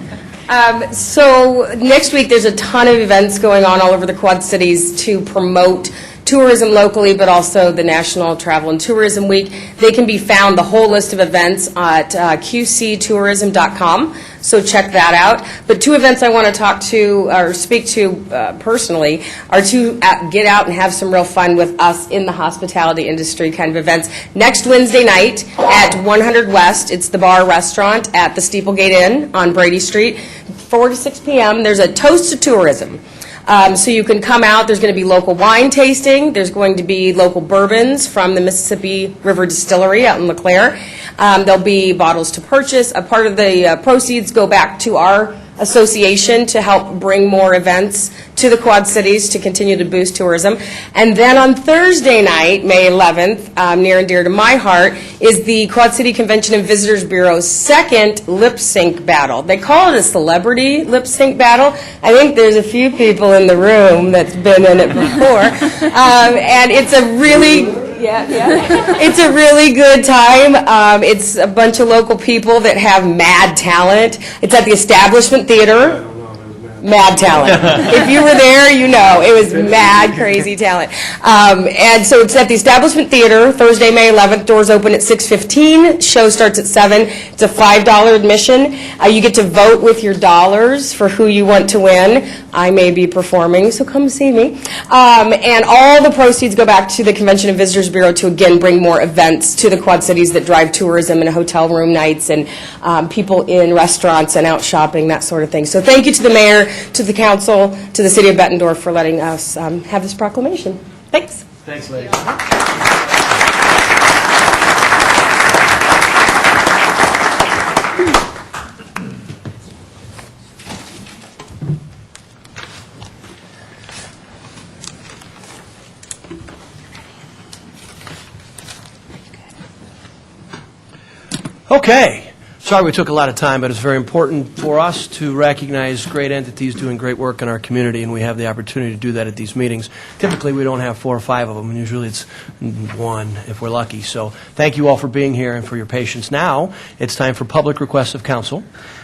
So next week, there's a ton of events going on all over the Quad Cities to promote tourism locally, but also the National Travel and Tourism Week. They can be found, the whole list of events, at qctourism.com, so check that out. But two events I want to talk to or speak to personally are to get out and have some real fun with us in the hospitality industry kind of events. Next Wednesday night at 100 West, it's the bar restaurant at the Steeplegate Inn on Brady Street, 4 to 6 p.m. There's a toast to tourism. So you can come out. There's going to be local wine tasting. There's going to be local bourbons from the Mississippi River Distillery out in LeClaire. There'll be bottles to purchase. A part of the proceeds go back to our association to help bring more events to the Quad Cities to continue to boost tourism. And then on Thursday night, May 11th, near and dear to my heart, is the Quad City Convention and Visitors Bureau's second lip sync battle. They call it a celebrity lip sync battle. I think there's a few people in the room that's been in it before. And it's a really... It's a really good time. It's a bunch of local people that have mad talent. It's at the Establishment Theater. Mad talent. If you were there, you know. It was mad, crazy talent. And so it's at the Establishment Theater, Thursday, May 11th. Doors open at 6:15. Show starts at 7. It's a $5 admission. You get to vote with your dollars for who you want to win. I may be performing, so come see me. And all the proceeds go back to the Convention and Visitors Bureau to, again, bring more events to the Quad Cities that drive tourism and hotel room nights and people in restaurants and out shopping, that sort of thing. So thank you to the mayor, to the council, to the City of Bettendorf for letting us have this proclamation. Thanks. Thanks, ladies. Okay. Sorry we took a lot of time, but it's very important for us to recognize great entities doing great work in our community, and we have the opportunity to do that at these meetings. Typically, we don't have 4 or 5 of them, and usually it's 1 if we're lucky. So thank you all for being here and for your patience. Now, it's time for public requests of council.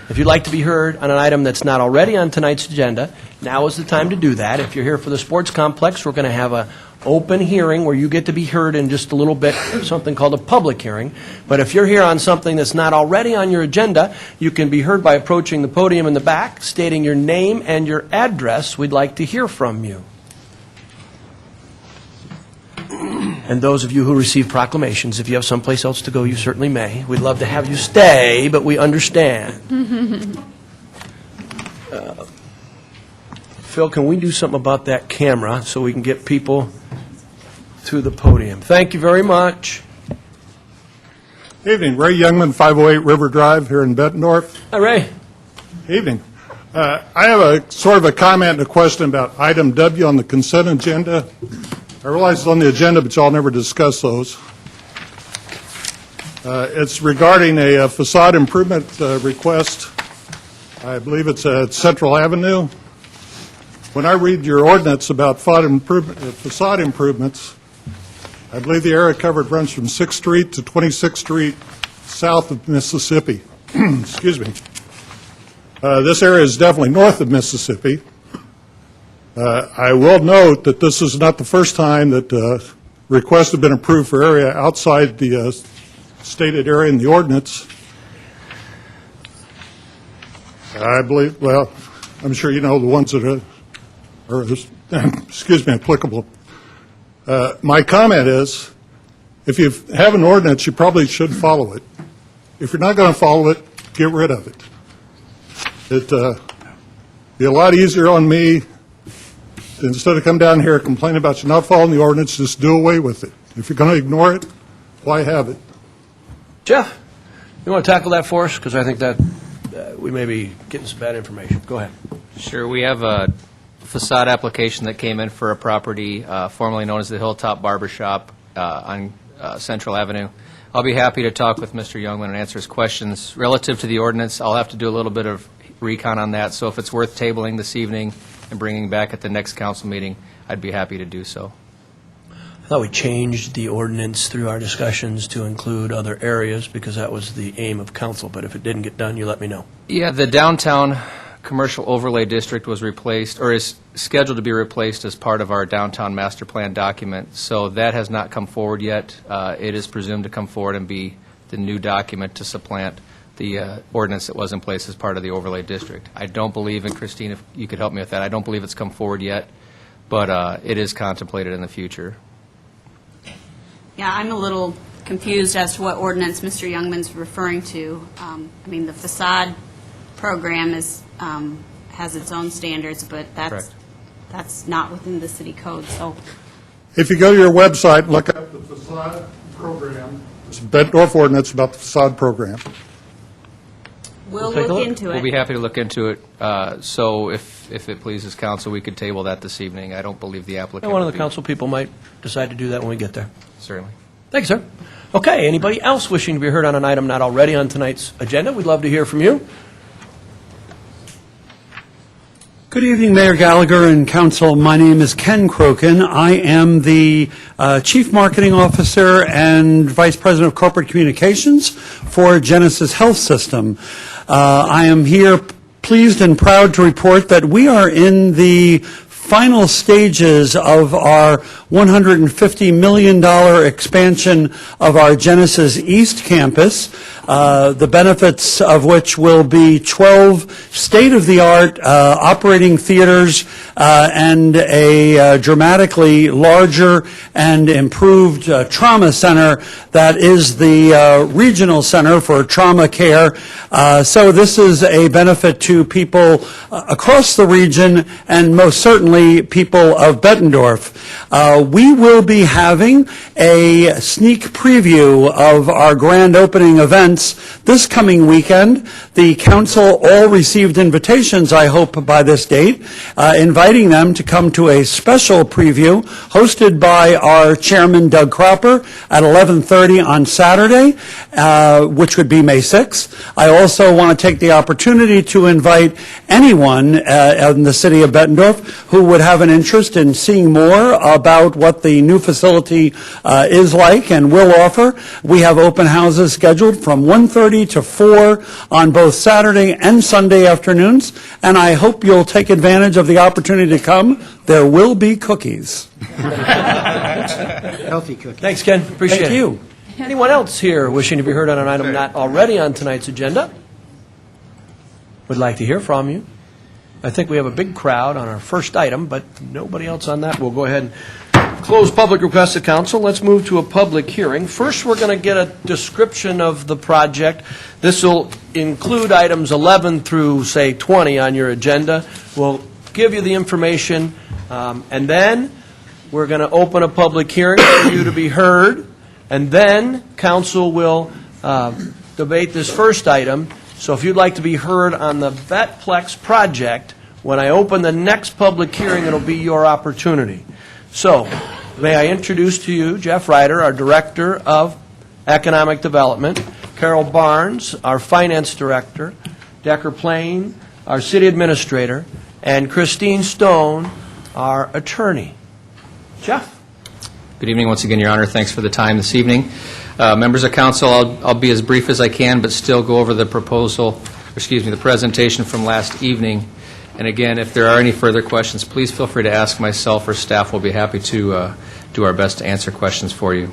If you'd like to be heard on an item that's not already on tonight's agenda, now is the time to do that. If you're here for the sports complex, we're going to have an open hearing where you get to be heard in just a little bit, something called a public hearing. But if you're here on something that's not already on your agenda, you can be heard by approaching the podium in the back, stating your name and your address. We'd like to hear from you. And those of you who receive proclamations, if you have someplace else to go, you certainly may. We'd love to have you stay, but we understand. Phil, can we do something about that camera so we can get people to the podium? Thank you very much. Evening. Ray Youngman, 508 River Drive here in Bettendorf. Hi, Ray. Evening. I have a sort of a comment and a question about item W on the consent agenda. I realize it's on the agenda, but y'all never discuss those. It's regarding a facade improvement request. I believe it's at Central Avenue. When I read your ordinance about facade improvements, I believe the area covered runs from 6th Street to 26th Street south of Mississippi. Excuse me. This area is definitely north of Mississippi. I will note that this is not the first time that requests have been approved for area outside the stated area in the ordinance. I believe, well, I'm sure you know the ones that are excuse me, applicable. My comment is, if you have an ordinance, you probably should follow it. If you're not going to follow it, get rid of it. It'd be a lot easier on me, instead of come down here and complain about you not following the ordinance, just do away with it. If you're going to ignore it, why have it? Jeff, You want to tackle that for us? Because I think that we may be getting some bad information. Go ahead. Sure. We have a facade application that came in for a property formerly known as the Hilltop Barbershop on Central Avenue. I'll be happy to talk with Mr. Youngman and answer his questions. Relative to the ordinance, I'll have to do a little bit of recon on that, so if it's worth tabling this evening and bringing back at the next council meeting, I'd be happy to do so. I thought we changed the ordinance through our discussions to include other areas because that was the aim of council, but if it didn't get done, you let me know. Yeah, the downtown commercial overlay district was replaced, or is scheduled to be replaced as part of our downtown master plan document, so that has not come forward yet. It is presumed to come forward and be the new document to supplant the ordinance that was in place as part of the overlay district. I don't believe, and Christine, if you could help me with that, I don't believe it's come forward yet, but it is contemplated in the future. Yeah, I'm a little confused as to what ordinance Mr. Youngman's referring to. I mean, the facade program is, has its own standards, but that's not within the city code, so. If you go to your website and look up the facade program, it's a Bettendorf ordinance about the facade program. We'll look into it. We'll be happy to look into it. So if it pleases council, we could table that this evening. I don't believe the applicant. And one of the council people might decide to do that when we get there. Certainly. Thanks, sir. Okay, anybody else wishing to be heard on an item not already on tonight's agenda? We'd love to hear from you. Good evening, Mayor Gallagher and Council. My name is Ken Crokin. I am the Chief Marketing Officer and Vice President of Corporate Communications for Genesis Health System. I am here pleased and proud to report that we are in the final stages of our $150 million expansion of our Genesis East campus, the benefits of which will be 12 state-of-the-art operating theaters and a dramatically larger and improved trauma center that is the regional center for trauma care. So this is a benefit to people across the region and most certainly people of Bettendorf. We will be having a sneak preview of our grand opening events this coming weekend. The council all received invitations, I hope, by this date, inviting them to come to a special preview hosted by our chairman, Doug Cropper, at 11:30 on Saturday, which would be May 6th. I also want to take the opportunity to invite anyone in the city of Bettendorf who would have an interest in seeing more about what the new facility is like and will offer. We have open houses scheduled from 1:30 to 4 on both Saturday and Sunday afternoons, and I hope you'll take advantage of the opportunity to come. There will be cookies. Healthy cookies. Thanks, Ken. Appreciate it. Thank you. Anyone else here wishing to be heard on an item not already on tonight's agenda? Would like to hear from you. I think we have a big crowd on our first item, but nobody else on that. We'll go ahead and close public requests to council. Let's move to a public hearing. First, we're going to get a description of the project. This will include items 11 through, say, 20 on your agenda. We'll give you the information, and then we're going to open a public hearing for you to be heard, and then council will debate this first item. So if you'd like to be heard on the Vetplex project, when I open the next public hearing, it'll be your opportunity. So may I introduce to you Jeff Ryder, our Director of Economic Development, Carol Barnes, our Finance Director, Decker Plain, our City Administrator, and Christine Stone, our Attorney. Jeff? Good evening once again, Your Honor. Thanks for the time this evening. Members of council, I'll be as brief as I can, but still go over the the presentation from last evening. And again, if there are any further questions, please feel free to ask myself or staff. We'll be happy to do our best to answer questions for you.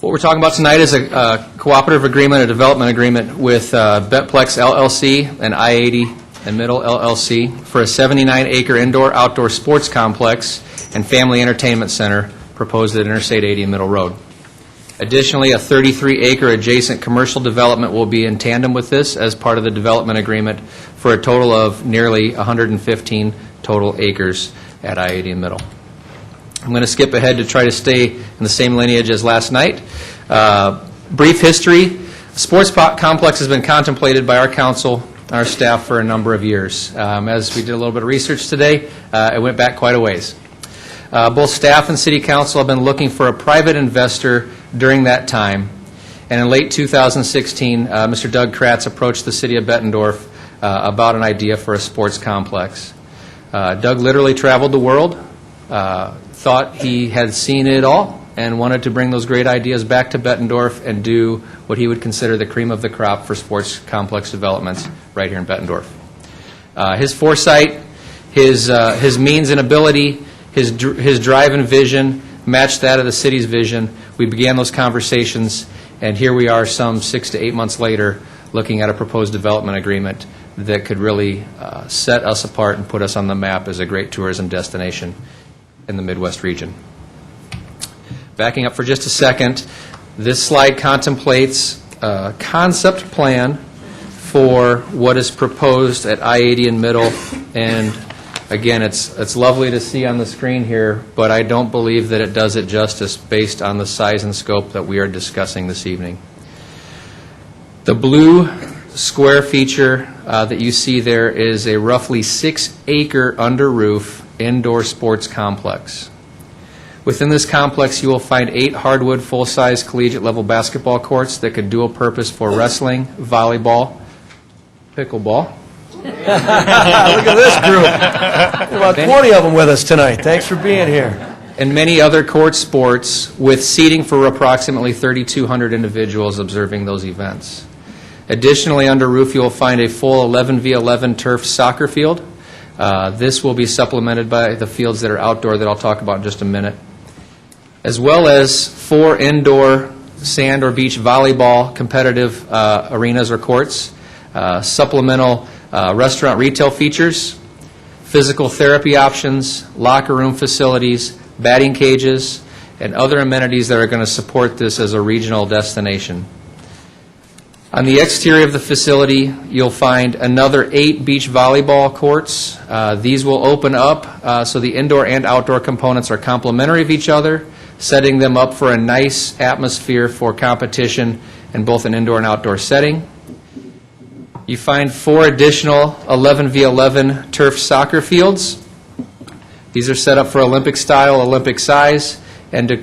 What we're talking about tonight is a cooperative agreement, a development agreement with Vetplex LLC and I-80 and Middle LLC for a 79-acre indoor-outdoor sports complex and family entertainment center proposed at Interstate 80 and Middle Road. Additionally, a 33-acre adjacent commercial development will be in tandem with this as part of the development agreement for a total of nearly 115 total acres at I-80 and Middle. I'm going to skip ahead to try to stay in the same lineage as last night. Brief history. Sports complex has been contemplated by our council, our staff, for a number of years. As we did a little bit of research today, it went back quite a ways. Both staff and city council have been looking for a private investor during that time. And in late 2016, Mr. Doug Kratz approached the city of Bettendorf about an idea for a sports complex. Doug literally traveled the world, thought he had seen it all, and wanted to bring those great ideas back to Bettendorf and do what he would consider the cream of the crop for sports complex developments right here in Bettendorf. His foresight, his means and ability, his drive and vision matched that of the city's vision. We began those conversations, and here we are some 6 to 8 months later looking at a proposed development agreement that could really set us apart and put us on the map as a great tourism destination in the Midwest region. Backing up for just a second, this slide contemplates a concept plan for what is proposed at I-80 and Middle. And again, it's lovely to see on the screen here, but I don't believe that it does it justice based on the size and scope that we are discussing this evening. The blue square feature that you see there is a roughly 6-acre under-roof indoor sports complex. Within this complex, you will find 8 hardwood full-size collegiate-level basketball courts that could dual purpose for wrestling, volleyball, pickleball. Look at this group. About 20 of them with us tonight. Thanks for being here. And many other court sports with seating for approximately 3,200 individuals observing those events. Additionally, under roof, you will find a full 11v11 turf soccer field. This will be supplemented by the fields that are outdoor that I'll talk about in just a minute, as well as 4 indoor sand or beach volleyball competitive arenas or courts, supplemental restaurant retail features, physical therapy options, locker room facilities, batting cages, and other amenities that are going to support this as a regional destination. On the exterior of the facility, you'll find another 8 beach volleyball courts. These will open up so the indoor and outdoor components are complementary of each other, setting them up for a nice atmosphere for competition in both an indoor and outdoor setting. You find 4 additional 11v11 turf soccer fields. These are set up for Olympic style, Olympic size, and to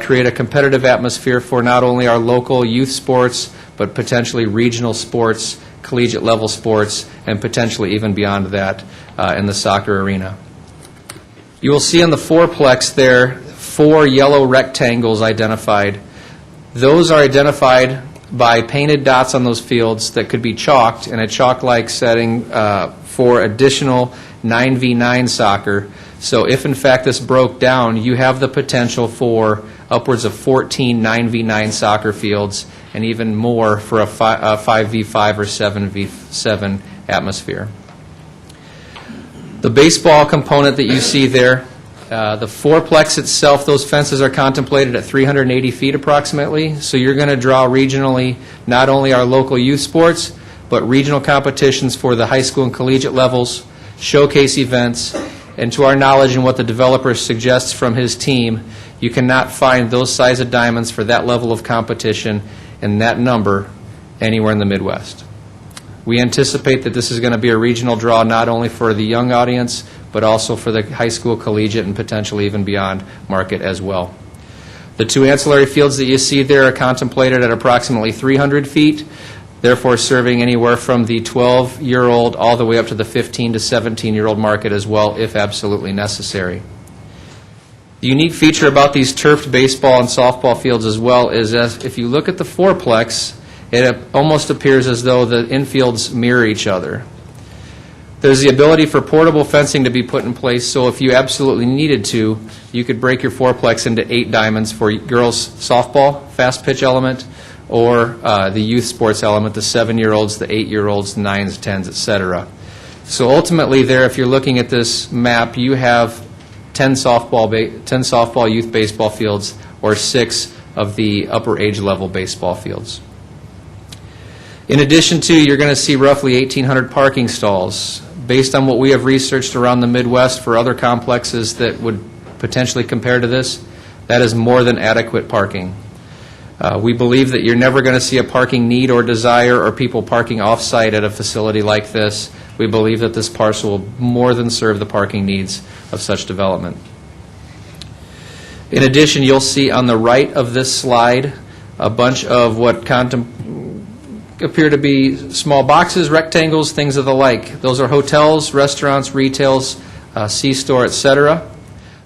create a competitive atmosphere for not only our local youth sports, but potentially regional sports, collegiate level sports, and potentially even beyond that in the soccer arena. You will see on the fourplex there 4 yellow rectangles identified. Those are identified by painted dots on those fields that could be chalked in a chalk-like setting for additional 9v9 soccer. So if in fact this broke down, you have the potential for upwards of 14 9v9 soccer fields and even more for a 5v5 or 7v7 atmosphere. The baseball component that you see there, the fourplex itself, those fences are contemplated at 380 feet approximately, so you're going to draw regionally not only our local youth sports, but regional competitions for the high school and collegiate levels, showcase events, and to our knowledge and what the developer suggests from his team, you cannot find those size of diamonds for that level of competition and that number anywhere in the Midwest. We anticipate that this is going to be a regional draw not only for the young audience, but also for the high school, collegiate, and potentially even beyond market as well. The 2 ancillary fields that you see there are contemplated at approximately 300 feet, therefore serving anywhere from the 12-year-old all the way up to the 15 to 17-year-old market as well, if absolutely necessary. The unique feature about these turfed baseball and softball fields as well is that if you look at the fourplex, it almost appears as though the infields mirror each other. There's the ability for portable fencing to be put in place, so if you absolutely needed to, you could break your fourplex into 8 diamonds for girls softball, fast pitch element, or the youth sports element, the 7-year-olds, the 8-year-olds, 9s, 10s, etc. So ultimately there, if you're looking at this map, you have 10 softball youth baseball fields or 6 of the upper age level baseball fields. In addition to, you're going to see roughly 1,800 parking stalls. Based on what we have researched around the Midwest for other complexes that would potentially compare to this, that is more than adequate parking. We believe that you're never going to see a parking need or desire or people parking off-site at a facility like this. We believe that this parcel will more than serve the parking needs of such development. In addition, you'll see on the right of this slide a bunch of what appear to be small boxes, rectangles, things of the like. Those are hotels, restaurants, retails, C-store, etc.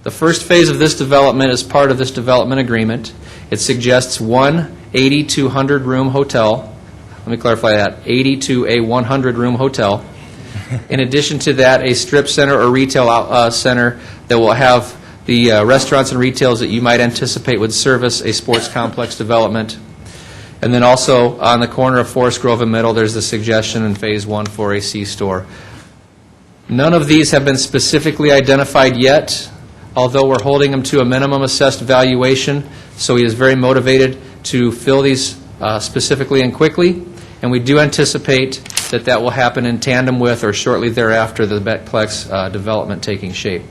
The first phase of this development is part of this development agreement. It suggests one 80 to 100-room hotel. Let me clarify that, 80 to a 100-room hotel. In addition to that, a strip center or retail center that will have the restaurants and retails that you might anticipate would service a sports complex development. And then also on the corner of Forest Grove and Middle, there's the suggestion in Phase 1 for a C-store. None of these have been specifically identified yet, although we're holding them to a minimum assessed valuation, so he is very motivated to fill these specifically and quickly, and we do anticipate that that will happen in tandem with or shortly thereafter the Betplex development taking shape.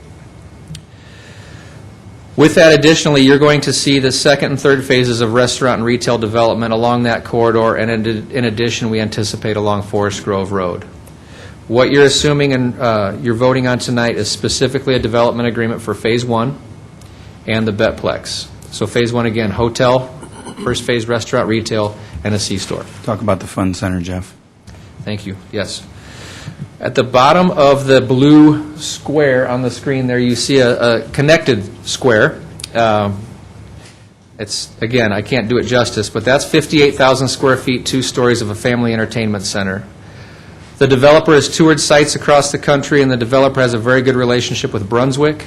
With that, additionally, you're going to see the second and third phases of restaurant and retail development along that corridor, and in addition, we anticipate along Forest Grove Road. What you're assuming and you're voting on tonight is specifically a development agreement for Phase 1 and the Betplex. So Phase 1, again, hotel, first phase restaurant, retail, and a C-store. Talk about the fun center, Jeff. Thank you. Yes. At the bottom of the blue square on the screen there, you see a connected square. It's, again, I can't do it justice, but that's 58,000 square feet, 2 stories of a family entertainment center. The developer has toured sites across the country, and the developer has a very good relationship with Brunswick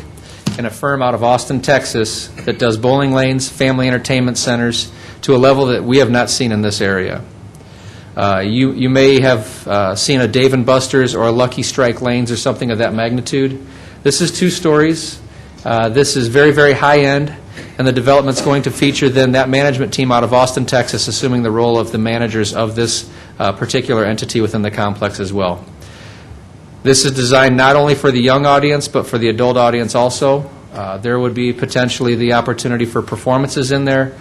and a firm out of Austin, Texas, that does bowling lanes, family entertainment centers, to a level that we have not seen in this area. You may have seen a Dave & Buster's or a Lucky Strike Lanes or something of that magnitude. This is 2 stories. This is very, very high-end, and the development's going to feature then that management team out of Austin, Texas, assuming the role of the managers of this particular entity within the complex as well. This is designed not only for the young audience, but for the adult audience also. There would be potentially the opportunity for performances in there,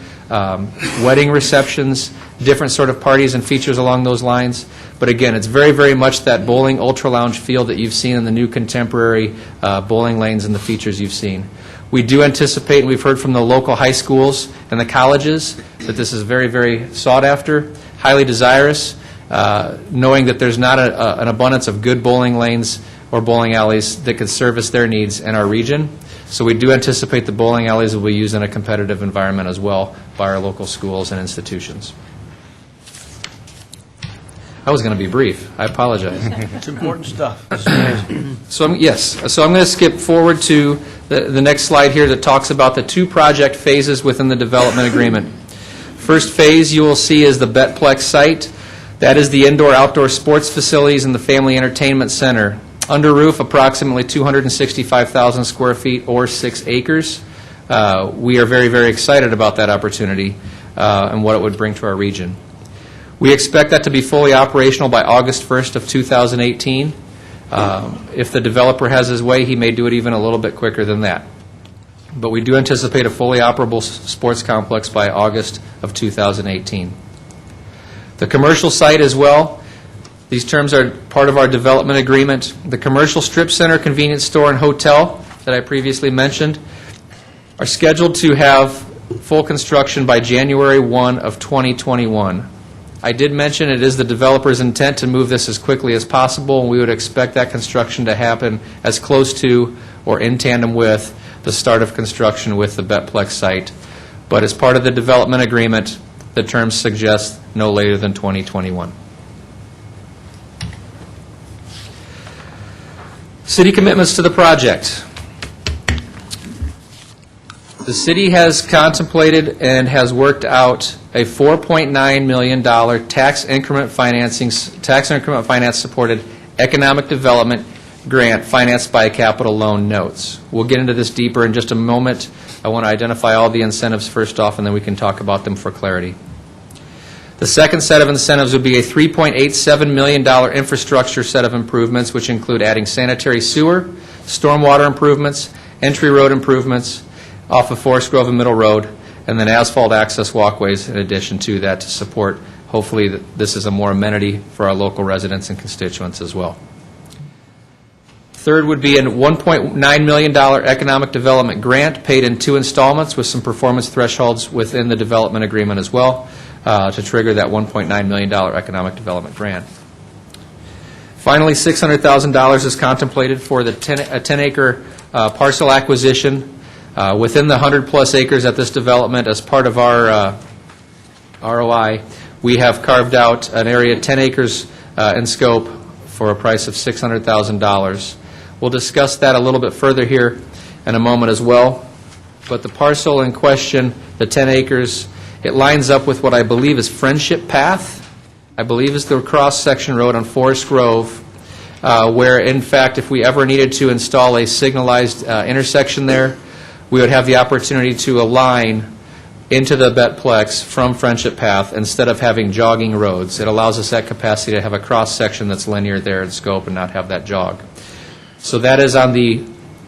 wedding receptions, different sort of parties and features along those lines. But again, it's very, very much that bowling ultra lounge feel that you've seen in the new contemporary bowling lanes and the features you've seen. We do anticipate, and we've heard from the local high schools and the colleges, that this is very, very sought after, highly desirous, knowing that there's not an abundance of good bowling lanes or bowling alleys that could service their needs in our region. So we do anticipate the bowling alleys will be used in a competitive environment as well by our local schools and institutions. I was going to be brief. I apologize. It's important stuff. So I'm going to skip forward to the next slide here that talks about the 2 project phases within the development agreement. First phase you will see is the Betplex site. That is the indoor-outdoor sports facilities and the family entertainment center. Under roof, approximately 265,000 square feet or 6 acres. We are very, very excited about that opportunity and what it would bring to our region. We expect that to be fully operational by August 1st of 2018. If the developer has his way, he may do it even a little bit quicker than that. But we do anticipate a fully operable sports complex by August of 2018. The commercial site as well. These terms are part of our development agreement. The commercial strip center, convenience store, and hotel that I previously mentioned are scheduled to have full construction by January 1 of 2021. I did mention it is the developer's intent to move this as quickly as possible, and we would expect that construction to happen as close to or in tandem with the start of construction with the Betplex site. But as part of the development agreement, the terms suggest no later than 2021. City commitments to the project. The city has contemplated and has worked out a $4.9 million tax increment finance supported economic development grant financed by capital loan notes. We'll get into this deeper in just a moment. I want to identify all the incentives first off, and then we can talk about them for clarity. The second set of incentives would be a $3.87 million infrastructure set of improvements, which include adding sanitary sewer, stormwater improvements, entry road improvements off of Forest Grove and Middle Road, and then asphalt access walkways in addition to that to support, hopefully, that this is a more amenity for our local residents and constituents as well. Third would be a $1.9 million economic development grant paid in 2 installments with some performance thresholds within the development agreement as well to trigger that $1.9 million economic development grant. Finally, $600,000 is contemplated for the 10-acre parcel acquisition within the 100-plus acres at this development. As part of our ROI, we have carved out an area 10 acres in scope for a price of $600,000. We'll discuss that a little bit further here in a moment as well. But the parcel in question, the 10 acres, it lines up with what I believe is Friendship Path. I believe is the cross-section road on Forest Grove, where, in fact, if we ever needed to install a signalized intersection there, we would have the opportunity to align into the Betplex from Friendship Path instead of having jogging roads. It allows us that capacity to have a cross-section that's linear there in scope and not have that jog. So that is on the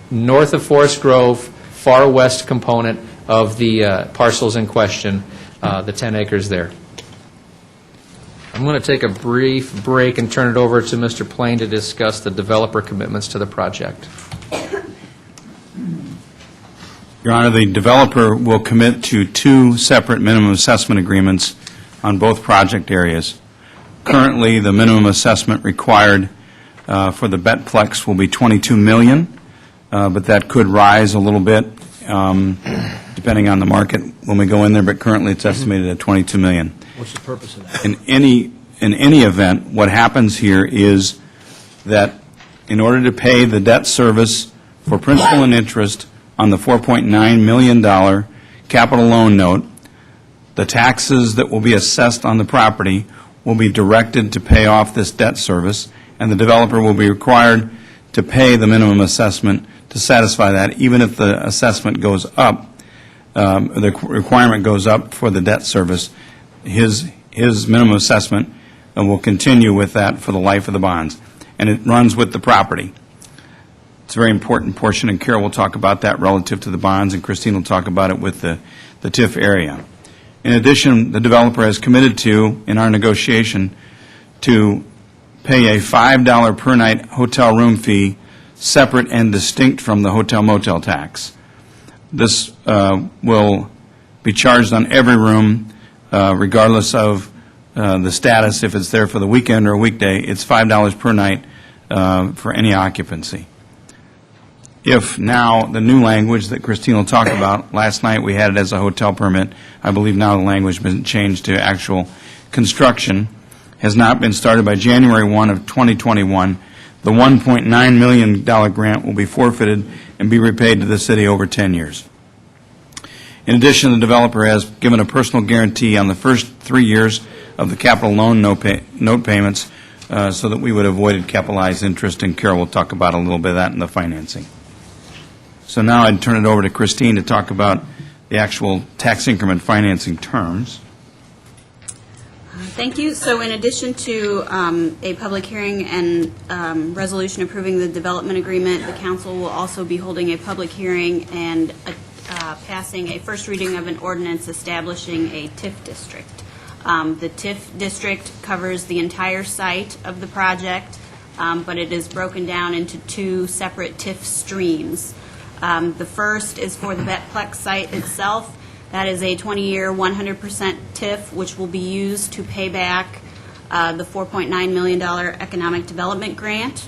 north of Forest Grove, far west component of the parcels in question, the 10 acres there. I'm going to take a brief break and turn it over to Mr. Plain to discuss the developer commitments to the project. Your Honor, the developer will commit to 2 separate minimum assessment agreements on both project areas. Currently, the minimum assessment required for the Betplex will be $22 million, but that could rise a little bit depending on the market when we go in there, but currently it's estimated at $22 million. What's the purpose of that? In any event, what happens here is that in order to pay the debt service for principal and interest on the $4.9 million capital loan note, the taxes that will be assessed on the property will be directed to pay off this debt service, and the developer will be required to pay the minimum assessment to satisfy that, even if the assessment goes up, the requirement goes up for the debt service. His minimum assessment will continue with that for the life of the bonds, and it runs with the property. It's a very important portion, and Carol will talk about that relative to the bonds, and Christine will talk about it with the TIF area. In addition, the developer has committed to, in our negotiation, to pay a $5 per night hotel room fee separate and distinct from the hotel motel tax. This will be charged on every room regardless of the status. If it's there for the weekend or a weekday, it's $5 per night for any occupancy. If now the new language that Christine will talk about, last night we had it as a hotel permit, I believe now the language has been changed to actual construction, has not been started by January 1 of 2021, the $1.9 million grant will be forfeited and be repaid to the city over 10 years. In addition, the developer has given a personal guarantee on the first 3 years of the capital loan note payments so that we would avoid capitalized interest, and Carol will talk about a little bit of that in the financing. So now I'd turn it over to Christine to talk about the actual tax increment financing terms. Thank you. So in addition to a public hearing and resolution approving the development agreement, the council will also be holding a public hearing and passing a first reading of an ordinance establishing a TIF district. The TIF district covers the entire site of the project, but it is broken down into 2 separate TIF streams. The first is for the Betplex site itself. That is a 20-year, 100% TIF, which will be used to pay back the $4.9 million economic development grant.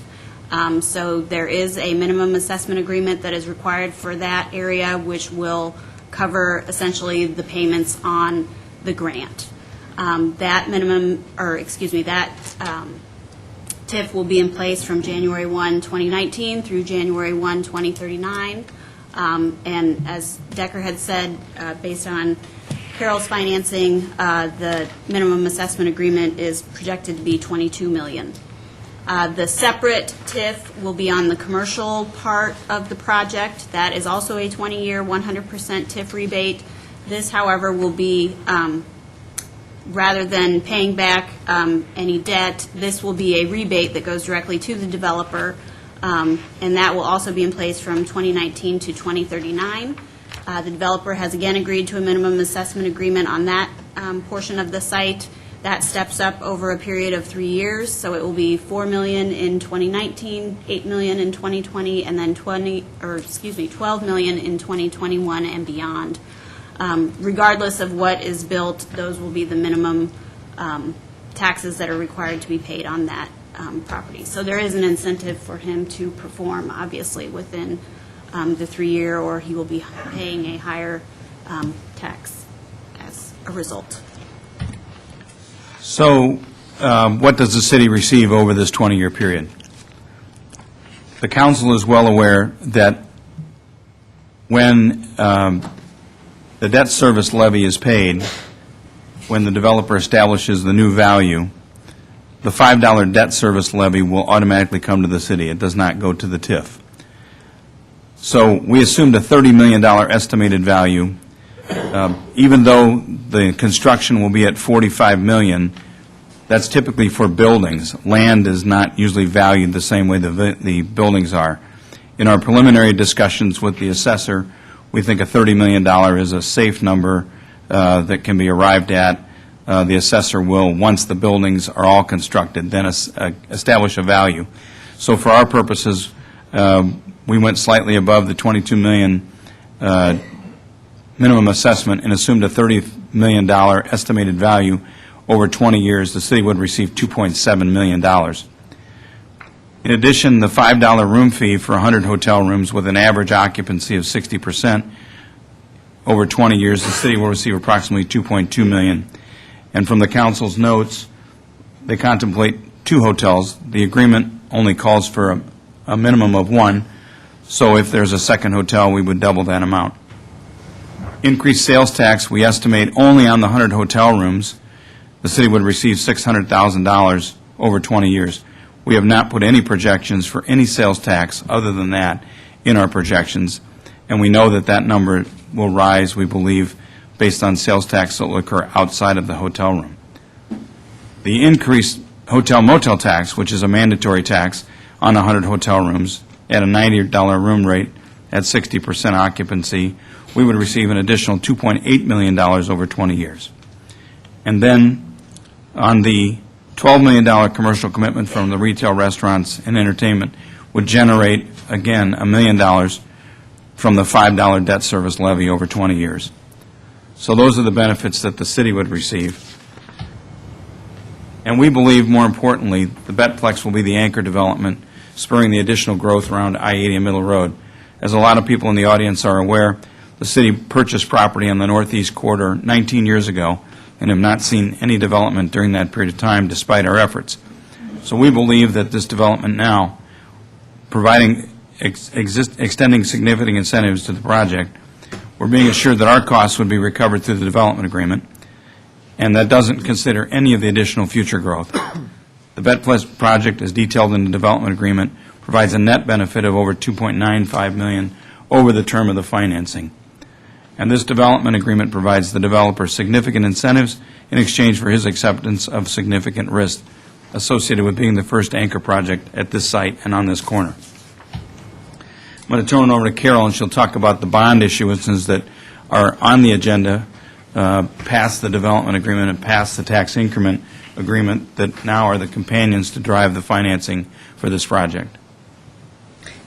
So there is a minimum assessment agreement that is required for that area, which will cover essentially the payments on the grant. That TIF will be in place from January 1, 2019 through January 1, 2039. And as Decker had said, based on Carol's financing, the minimum assessment agreement is projected to be $22 million. The separate TIF will be on the commercial part of the project. That is also a 20-year, 100% TIF rebate. This, however, will be, rather than paying back any debt, this will be a rebate that goes directly to the developer, and that will also be in place from 2019 to 2039. The developer has again agreed to a minimum assessment agreement on that portion of the site. That steps up over a period of 3 years, so it will be $4 million in 2019, $8 million in 2020, and then 12 million in 2021 and beyond. Regardless of what is built, those will be the minimum taxes that are required to be paid on that property. So there is an incentive for him to perform, obviously, within the 3-year, or he will be paying a higher tax as a result. So what does the city receive over this 20-year period? The council is well aware that when the debt service levy is paid, when the developer establishes the new value, the $5 debt service levy will automatically come to the city. It does not go to the TIF. So we assumed a $30 million estimated value. Even though the construction will be at $45 million, that's typically for buildings. Land is not usually valued the same way the buildings are. In our preliminary discussions with the assessor, we think a $30 million is a safe number that can be arrived at. The assessor will, once the buildings are all constructed, then establish a value. So for our purposes, we went slightly above the $22 million minimum assessment and assumed a $30 million estimated value. Over 20 years, the city would receive $2.7 million. In addition, the $5 room fee for 100 hotel rooms with an average occupancy of 60%, over 20 years, the city will receive approximately $2.2 million. And from the council's notes, they contemplate 2 hotels. The agreement only calls for a minimum of 1, so if there's a second hotel, we would double that amount. Increased sales tax, we estimate only on the 100 hotel rooms, the city would receive $600,000 over 20 years. We have not put any projections for any sales tax other than that in our projections, and we know that that number will rise, we believe, based on sales tax that will occur outside of the hotel room. The increased hotel-motel tax, which is a mandatory tax on 100 hotel rooms at a $90 room rate at 60% occupancy, we would receive an additional $2.8 million over 20 years. And then on the $12 million commercial commitment from the retail, restaurants, and entertainment would generate, again, $1 million from the $5 debt service levy over 20 years. So those are the benefits that the city would receive. And we believe, more importantly, the Betplex will be the anchor development, spurring the additional growth around I-80 and Middle Road. As a lot of people in the audience are aware, the city purchased property on the northeast quarter 19 years ago and have not seen any development during that period of time, despite our efforts. So we believe that this development now, providing extending significant incentives to the project, we're being assured that our costs would be recovered through the development agreement, and that doesn't consider any of the additional future growth. The Betplex project, as detailed in the development agreement, provides a net benefit of over $2.95 million over the term of the financing. And this development agreement provides the developer significant incentives in exchange for his acceptance of significant risk associated with being the first anchor project at this site and on this corner. I'm going to turn it over to Carol, and she'll talk about the bond issuances that are on the agenda past the development agreement and past the tax increment agreement that now are the companions to drive the financing for this project.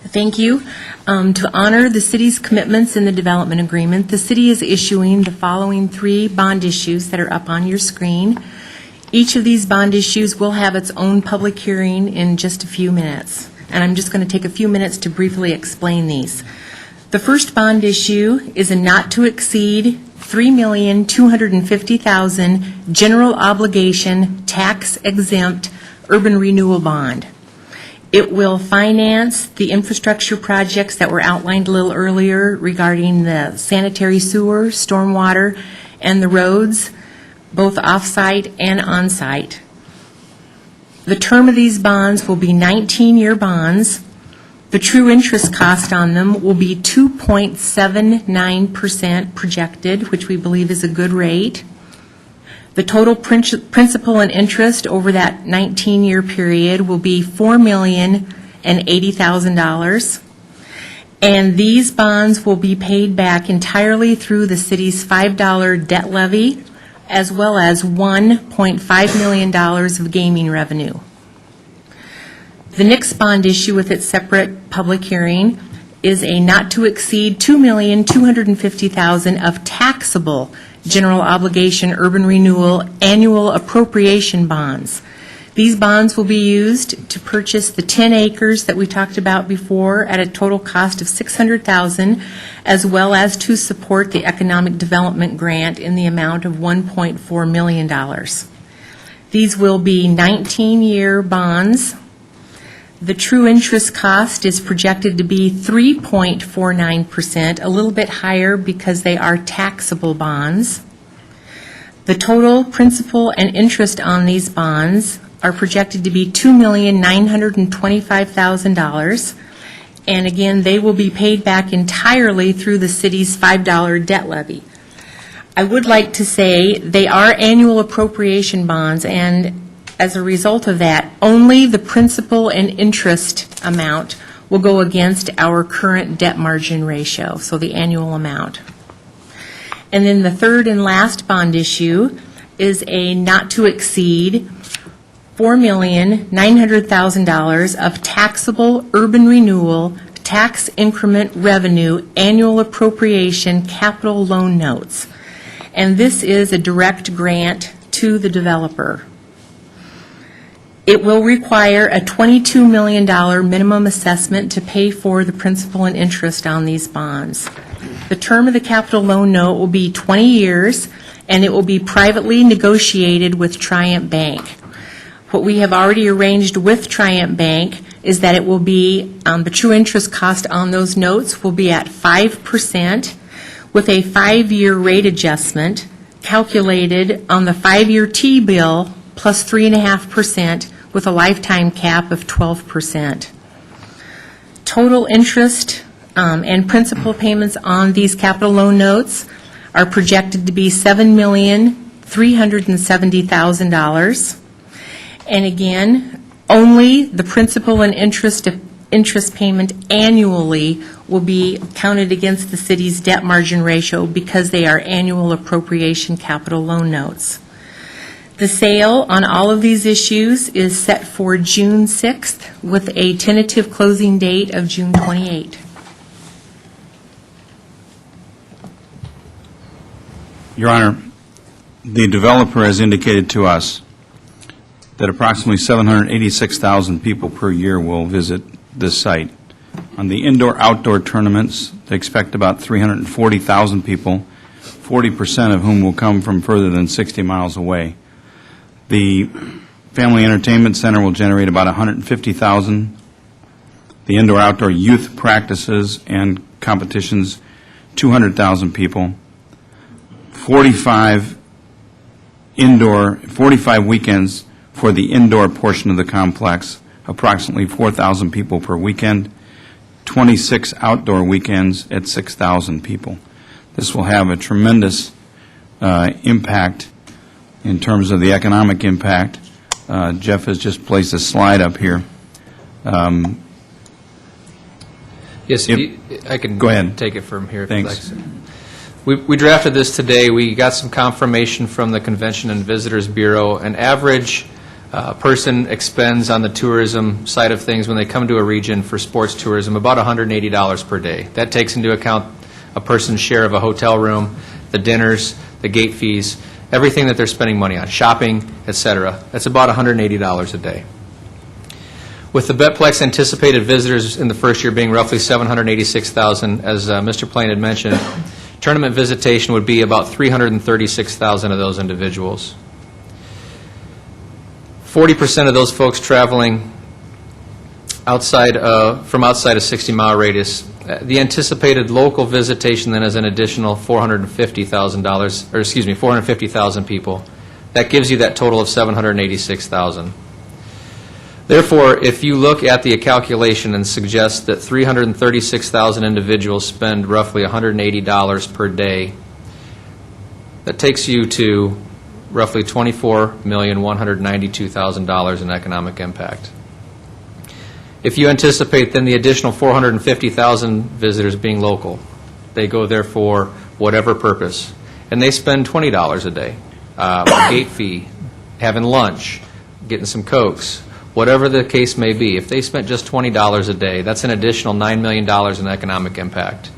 Thank you. To honor the city's commitments in the development agreement, the city is issuing the following 3 bond issues that are up on your screen. Each of these bond issues will have its own public hearing in just a few minutes, and I'm just going to take a few minutes to briefly explain these. The first bond issue is a not-to-exceed $3,250,000 general obligation tax-exempt urban renewal bond. It will finance the infrastructure projects that were outlined a little earlier regarding the sanitary sewer, stormwater, and the roads, both off-site and on-site. The term of these bonds will be 19-year bonds. The true interest cost on them will be 2.79% projected, which we believe is a good rate. The total principal and interest over that 19-year period will be $4,080,000. And these bonds will be paid back entirely through the city's $5 debt levy, as well as $1.5 million of gaming revenue. The next bond issue with its separate public hearing is a not-to-exceed $2,250,000 of taxable general obligation urban renewal annual appropriation bonds. These bonds will be used to purchase the 10 acres that we talked about before at a total cost of $600,000, as well as to support the economic development grant in the amount of $1.4 million. These will be 19-year bonds. The true interest cost is projected to be 3.49%, a little bit higher because they are taxable bonds. The total principal and interest on these bonds are projected to be $2,925,000. And again, they will be paid back entirely through the city's $5 debt levy. I would like to say they are annual appropriation bonds, and as a result of that, only the principal and interest amount will go against our current debt margin ratio, so the annual amount. And then the third and last bond issue is a not-to-exceed $4,900,000 of taxable urban renewal tax increment revenue annual appropriation capital loan notes. And this is a direct grant to the developer. It will require a $22 million minimum assessment to pay for the principal and interest on these bonds. The term of the capital loan note will be 20 years, and it will be privately negotiated with Triumph Bank. What we have already arranged with Triumph Bank is that it will be, the true interest cost on those notes will be at 5% with a 5-year rate adjustment calculated on the 5-year T-bill plus 3.5% with a lifetime cap of 12%. Total interest and principal payments on these capital loan notes are projected to be $7,370,000. And again, only the principal and interest payment annually will be counted against the city's debt margin ratio because they are annual appropriation capital loan notes. The sale on all of these issues is set for June 6th with a tentative closing date of June 28th. Your Honor, the developer has indicated to us that approximately 786,000 people per year will visit this site. On the indoor-outdoor tournaments, they expect about 340,000 people, 40% of whom will come from further than 60 miles away. The Family Entertainment Center will generate about 150,000. The indoor-outdoor youth practices and competitions, 200,000 people. 45 weekends for the indoor portion of the complex, approximately 4,000 people per weekend, 26 outdoor weekends at 6,000 people. This will have a tremendous impact in terms of the economic impact. Jeff has just placed a slide up here. Yes, I can go ahead. Take it from here. Thanks. We drafted this today. We got some confirmation from the Convention and Visitors Bureau. An average person expends on the tourism side of things when they come to a region for sports tourism about $180 per day. That takes into account a person's share of a hotel room, the dinners, the gate fees, everything that they're spending money on, shopping, etc. That's about $180 a day. With the Betplex anticipated visitors in the first year being roughly 786,000, as Mr. Plain had mentioned, tournament visitation would be about 336,000 of those individuals. 40% of those folks traveling from outside a 60-mile radius. The anticipated local visitation then is an additional $450,000 people. That gives you that total of 786,000. Therefore, if you look at the calculation and suggest that 336,000 individuals spend roughly $180 per day, that takes you to roughly $24,192,000 in economic impact. If you anticipate then the additional 450,000 visitors being local, they go there for whatever purpose, and they spend $20 a day, a gate fee, having lunch, getting some Cokes, whatever the case may be. If they spent just $20 a day, that's an additional $9 million in economic impact.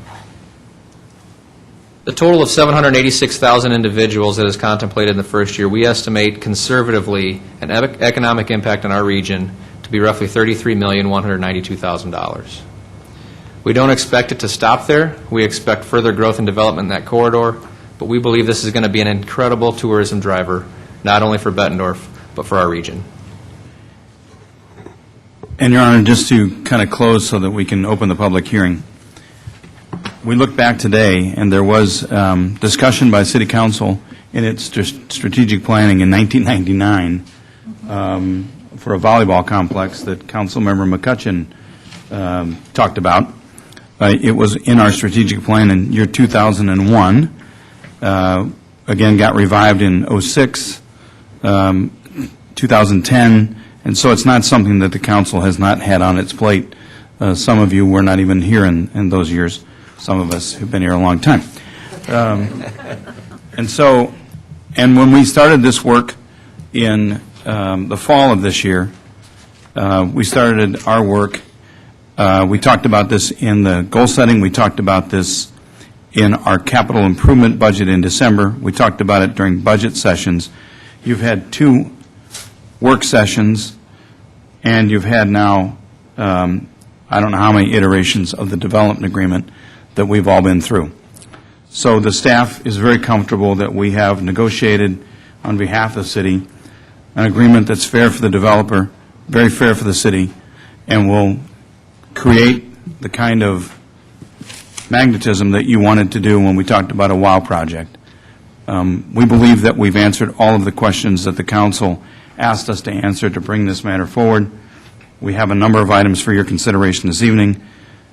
The total of 786,000 individuals that is contemplated in the first year, we estimate conservatively an economic impact on our region to be roughly $33,192,000. We don't expect it to stop there. We expect further growth and development in that corridor, but we believe this is going to be an incredible tourism driver, not only for Bettendorf, but for our region. And, Your Honor, just to kind of close so that we can open the public hearing, we look back today, and there was discussion by City Council in its strategic planning in 1999 for a volleyball complex that Councilmember McCutcheon talked about. It was in our strategic plan in year 2001. Again, got revived in 06, 2010, and so it's not something that the council has not had on its plate. Some of you were not even here in those years. Some of us have been here a long time. And when we started this work in the fall of this year, we started our work. We talked about this in the goal setting. We talked about this in our capital improvement budget in December. We talked about it during budget sessions. You've had 2 work sessions, and you've had now, I don't know how many iterations of the development agreement that we've all been through. So the staff is very comfortable that we have negotiated on behalf of the city an agreement that's fair for the developer, very fair for the city, and will create the kind of magnetism that you wanted to do when we talked about a WOW project. We believe that we've answered all of the questions that the council asked us to answer to bring this matter forward. We have a number of items for your consideration this evening,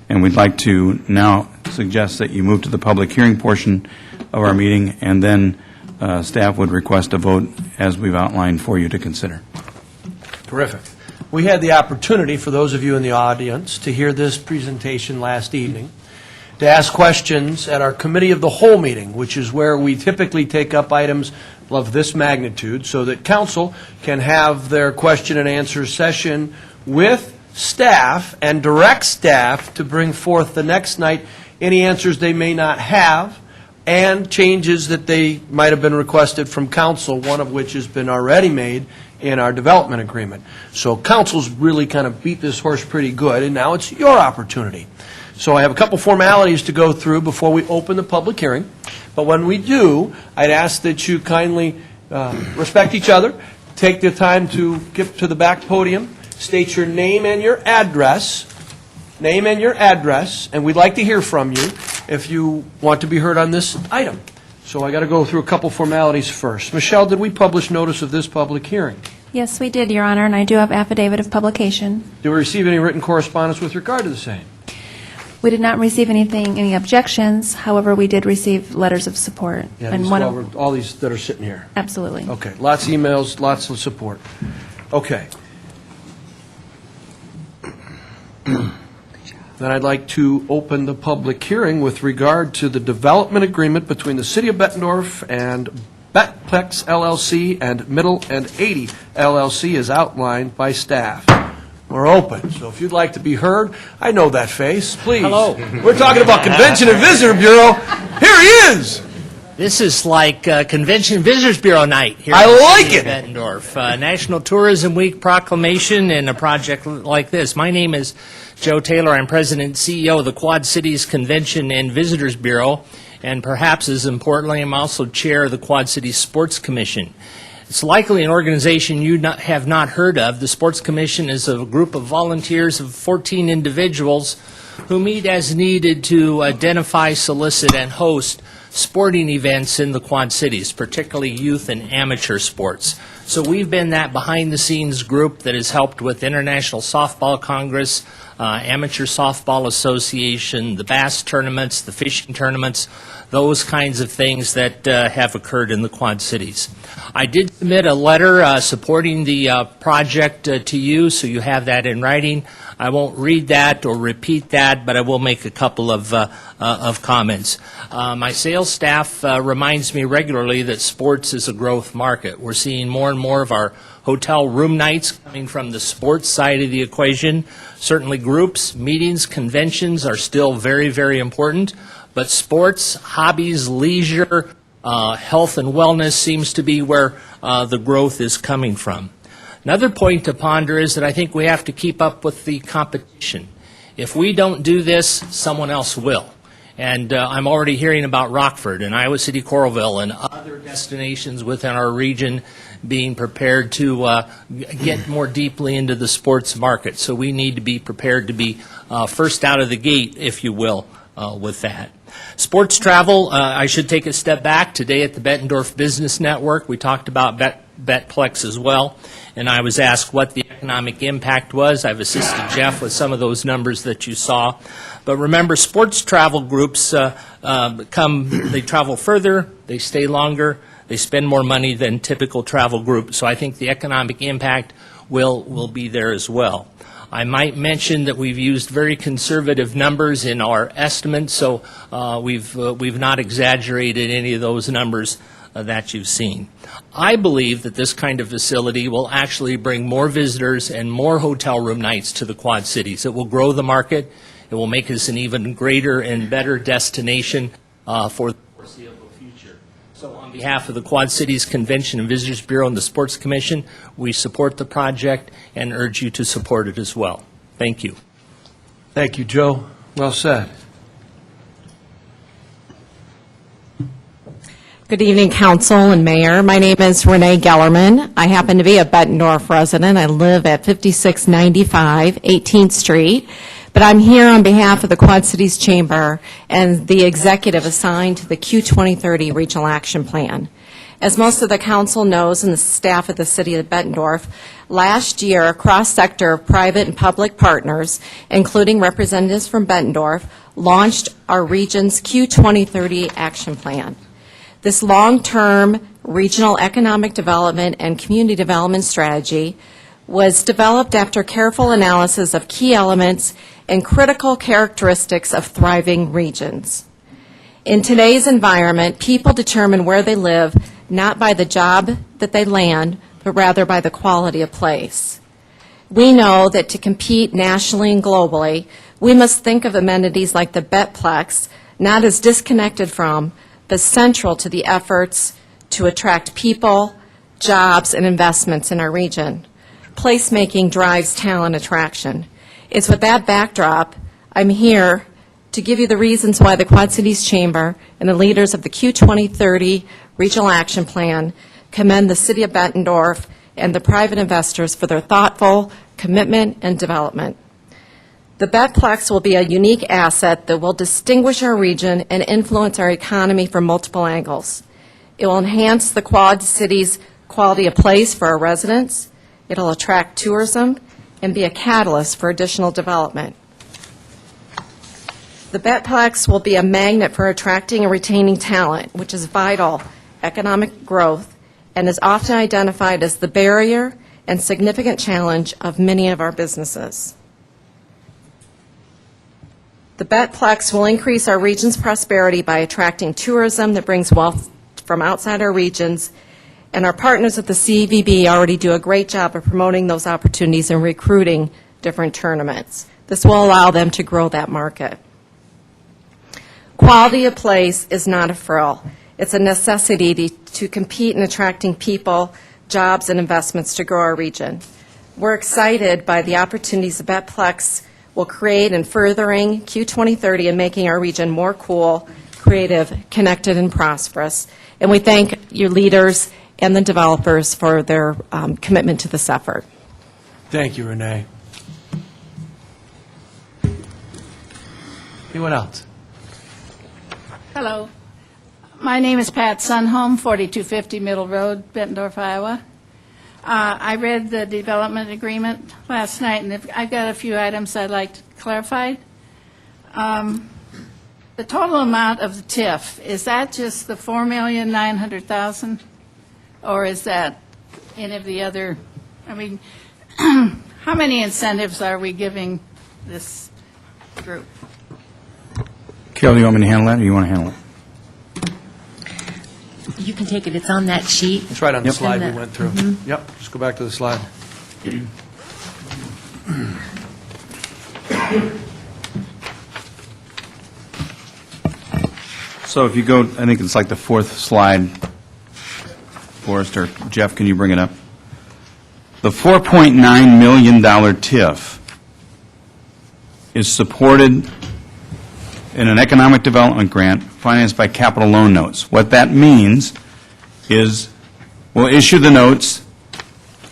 and we'd like to now suggest that you move to the public hearing portion of our meeting, and then staff would request a vote as we've outlined for you to consider. Terrific. We had the opportunity, for those of you in the audience, to hear this presentation last evening, to ask questions at our Committee of the Whole meeting, which is where we typically take up items of this magnitude so that council can have their question and answer session with staff and direct staff to bring forth the next night any answers they may not have and changes that they might have been requested from council, one of which has been already made in our development agreement. So council's really kind of beat this horse pretty good, and now it's your opportunity. So I have a couple formalities to go through before we open the public hearing. But when we do, I'd ask that you kindly respect each other, take the time to get to the back podium, state your name and your address, and we'd like to hear from you if you want to be heard on this item. So I got to go through a couple formalities first. Michelle, did we publish notice of this public hearing? Yes, we did, Your Honor, and I do have affidavit of publication. Did we receive any written correspondence with regard to the same? We did not receive any objections. However, we did receive letters of support. Yeah, and all these that are sitting here. Absolutely. Okay, lots of emails, lots of support. Okay. Then I'd like to open the public hearing with regard to the development agreement between the City of Bettendorf and Betplex LLC and Middle and 80 LLC as outlined by staff. We're open, so if you'd like to be heard, I know that face, please. Hello. We're talking about Convention and Visitor Bureau. Here he is. This is like Convention and Visitors Bureau night here I in the like city it. of Bettendorf. National Tourism Week proclamation and a project like this. My name is Joe Taylor. I'm President and CEO of the Quad Cities Convention and Visitors Bureau, and perhaps as importantly, I'm also chair of the Quad Cities Sports Commission. It's likely an organization you have not heard of. The Sports Commission is a group of volunteers of 14 individuals who meet as needed to identify, solicit, and host sporting events in the Quad Cities, particularly youth and amateur sports. So we've been that behind-the-scenes group that has helped with International Softball Congress, Amateur Softball Association, the bass tournaments, the fishing tournaments, those kinds of things that have occurred in the Quad Cities. I did submit a letter supporting the project to you, so you have that in writing. I won't read that or repeat that, but I will make a couple of comments. My sales staff reminds me regularly that sports is a growth market. We're seeing more and more of our hotel room nights coming from the sports side of the equation. Certainly groups, meetings, conventions are still very, very important, but sports, hobbies, leisure, health and wellness seems to be where the growth is coming from. Another point to ponder is that I think we have to keep up with the competition. If we don't do this, someone else will. And I'm already hearing about Rockford and Iowa City Coralville and other destinations within our region being prepared to get more deeply into the sports market. So we need to be prepared to be first out of the gate, if you will, with that. Sports travel, I should take a step back. Today at the Bettendorf Business Network, we talked about Betplex as well, and I was asked what the economic impact was. I've assisted Jeff with some of those numbers that you saw. But remember, sports travel groups they travel further, they stay longer, they spend more money than typical travel groups. So I think the economic impact will be there as well. I might mention that we've used very conservative numbers in our estimates, so we've not exaggerated any of those numbers that you've seen. I believe that this kind of facility will actually bring more visitors and more hotel room nights to the Quad Cities. It will grow the market. It will make us an even greater and better destination for the foreseeable future. So on behalf of the Quad Cities Convention and Visitors Bureau and the Sports Commission, we support the project and urge you to support it as well. Thank you. Thank you, Joe. Well said. Good evening, Council and Mayor. My name is Renee Gellerman. I happen to be a Bettendorf resident. I live at 5695 18th Street. But I'm here on behalf of the Quad Cities Chamber and the executive assigned to the Q2030 Regional Action Plan. As most of the council knows and the staff at the City of Bettendorf, last year a cross-sector of private and public partners, including representatives from Bettendorf, launched our region's Q2030 Action Plan. This long-term regional economic development and community development strategy was developed after careful analysis of key elements and critical characteristics of thriving regions. In today's environment, people determine where they live not by the job that they land, but rather by the quality of place. We know that to compete nationally and globally, we must think of amenities like the Betplex not as disconnected from, but central to the efforts to attract people, jobs, and investments in our region. Placemaking drives talent attraction. It's with that backdrop, I'm here to give you the reasons why the Quad Cities Chamber and the leaders of the Q2030 Regional Action Plan commend the City of Bettendorf and the private investors for their thoughtful commitment and development. The Betplex will be a unique asset that will distinguish our region and influence our economy from multiple angles. It will enhance the Quad Cities' quality of place for our residents. It will attract tourism and be a catalyst for additional development. The Betplex will be a magnet for attracting and retaining talent, which is vital economic growth and is often identified as the barrier and significant challenge of many of our businesses. The Betplex will increase our region's prosperity by attracting tourism that brings wealth from outside our regions, and our partners at the CVB already do a great job of promoting those opportunities and recruiting different tournaments. This will allow them to grow that market. Quality of place is not a frill. It's a necessity to compete in attracting people, jobs, and investments to grow our region. We're excited by the opportunities the Betplex will create in furthering Q2030 and making our region more cool, creative, connected, and prosperous. And we thank your leaders and the developers for their commitment to this effort. Thank you, Renee. Anyone else? Hello. My name is Pat Sunholm, 4250 Middle Road, Bettendorf, Iowa. I read the development agreement last night, and I've got a few items I'd like to clarify. The total amount of the TIF, is that just the $4,900,000, or is that any of the other, I mean, how many incentives are we giving this group? Carol, do you want me to handle that, or you want to handle it? You can take it, it's on that sheet. It's right on the Yep. slide we And the- went through. Yep, just go back to the slide. So if you go, I think it's like the fourth slide, Forrest, or Jeff, can you bring it up? The $4.9 million TIF is supported in an economic development grant financed by capital loan notes. What that means is we'll issue the notes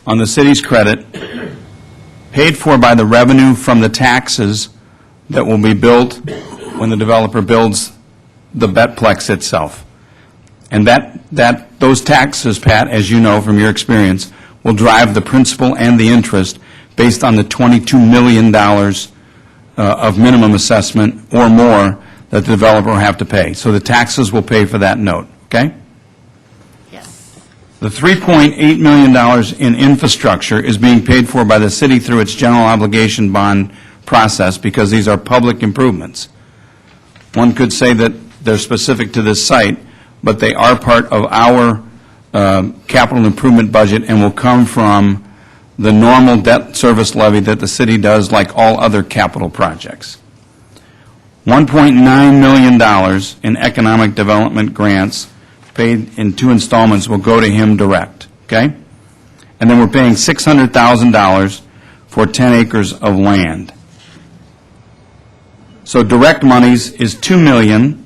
on the city's credit, paid for by the revenue from the taxes that will be built when the developer builds the Betplex itself. And those taxes, Pat, as you know from your experience, will drive the principal and the interest based on the $22 million of minimum assessment or more that the developer will have to pay. So the taxes will pay for that note, okay? Yes. The $3.8 million in infrastructure is being paid for by the city through its general obligation bond process because these are public improvements. One could say that they're specific to this site, but they are part of our capital improvement budget and will come from the normal debt service levy that the city does like all other capital projects. $1.9 million in economic development grants paid in 2 installments will go to him direct, okay? And then we're paying $600,000 for 10 acres of land. So direct monies is $2 million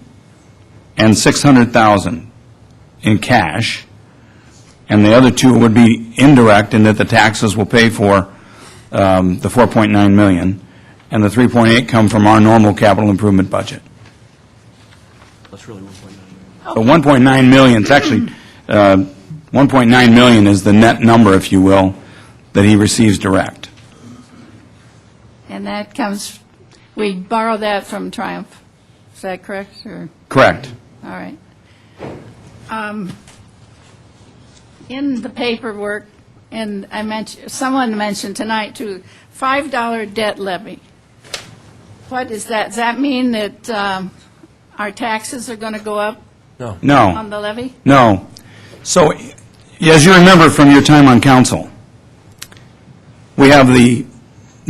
and $600,000 in cash, and the other two would be indirect in that the taxes will pay for the $4.9 million, and the $3.8 come from our normal capital improvement budget. That's really 1.9 million. So 1.9 million, it's actually, 1.9 million is the net number, if you will, that he receives direct. And that comes, we borrow that from Triumph. Is that correct, or? Correct. All right. In the paperwork, and someone mentioned tonight too, $5 debt levy. What is that? Does that mean that our taxes are going to go up No. No. on the levy? No. So, as you remember from your time on council, we have the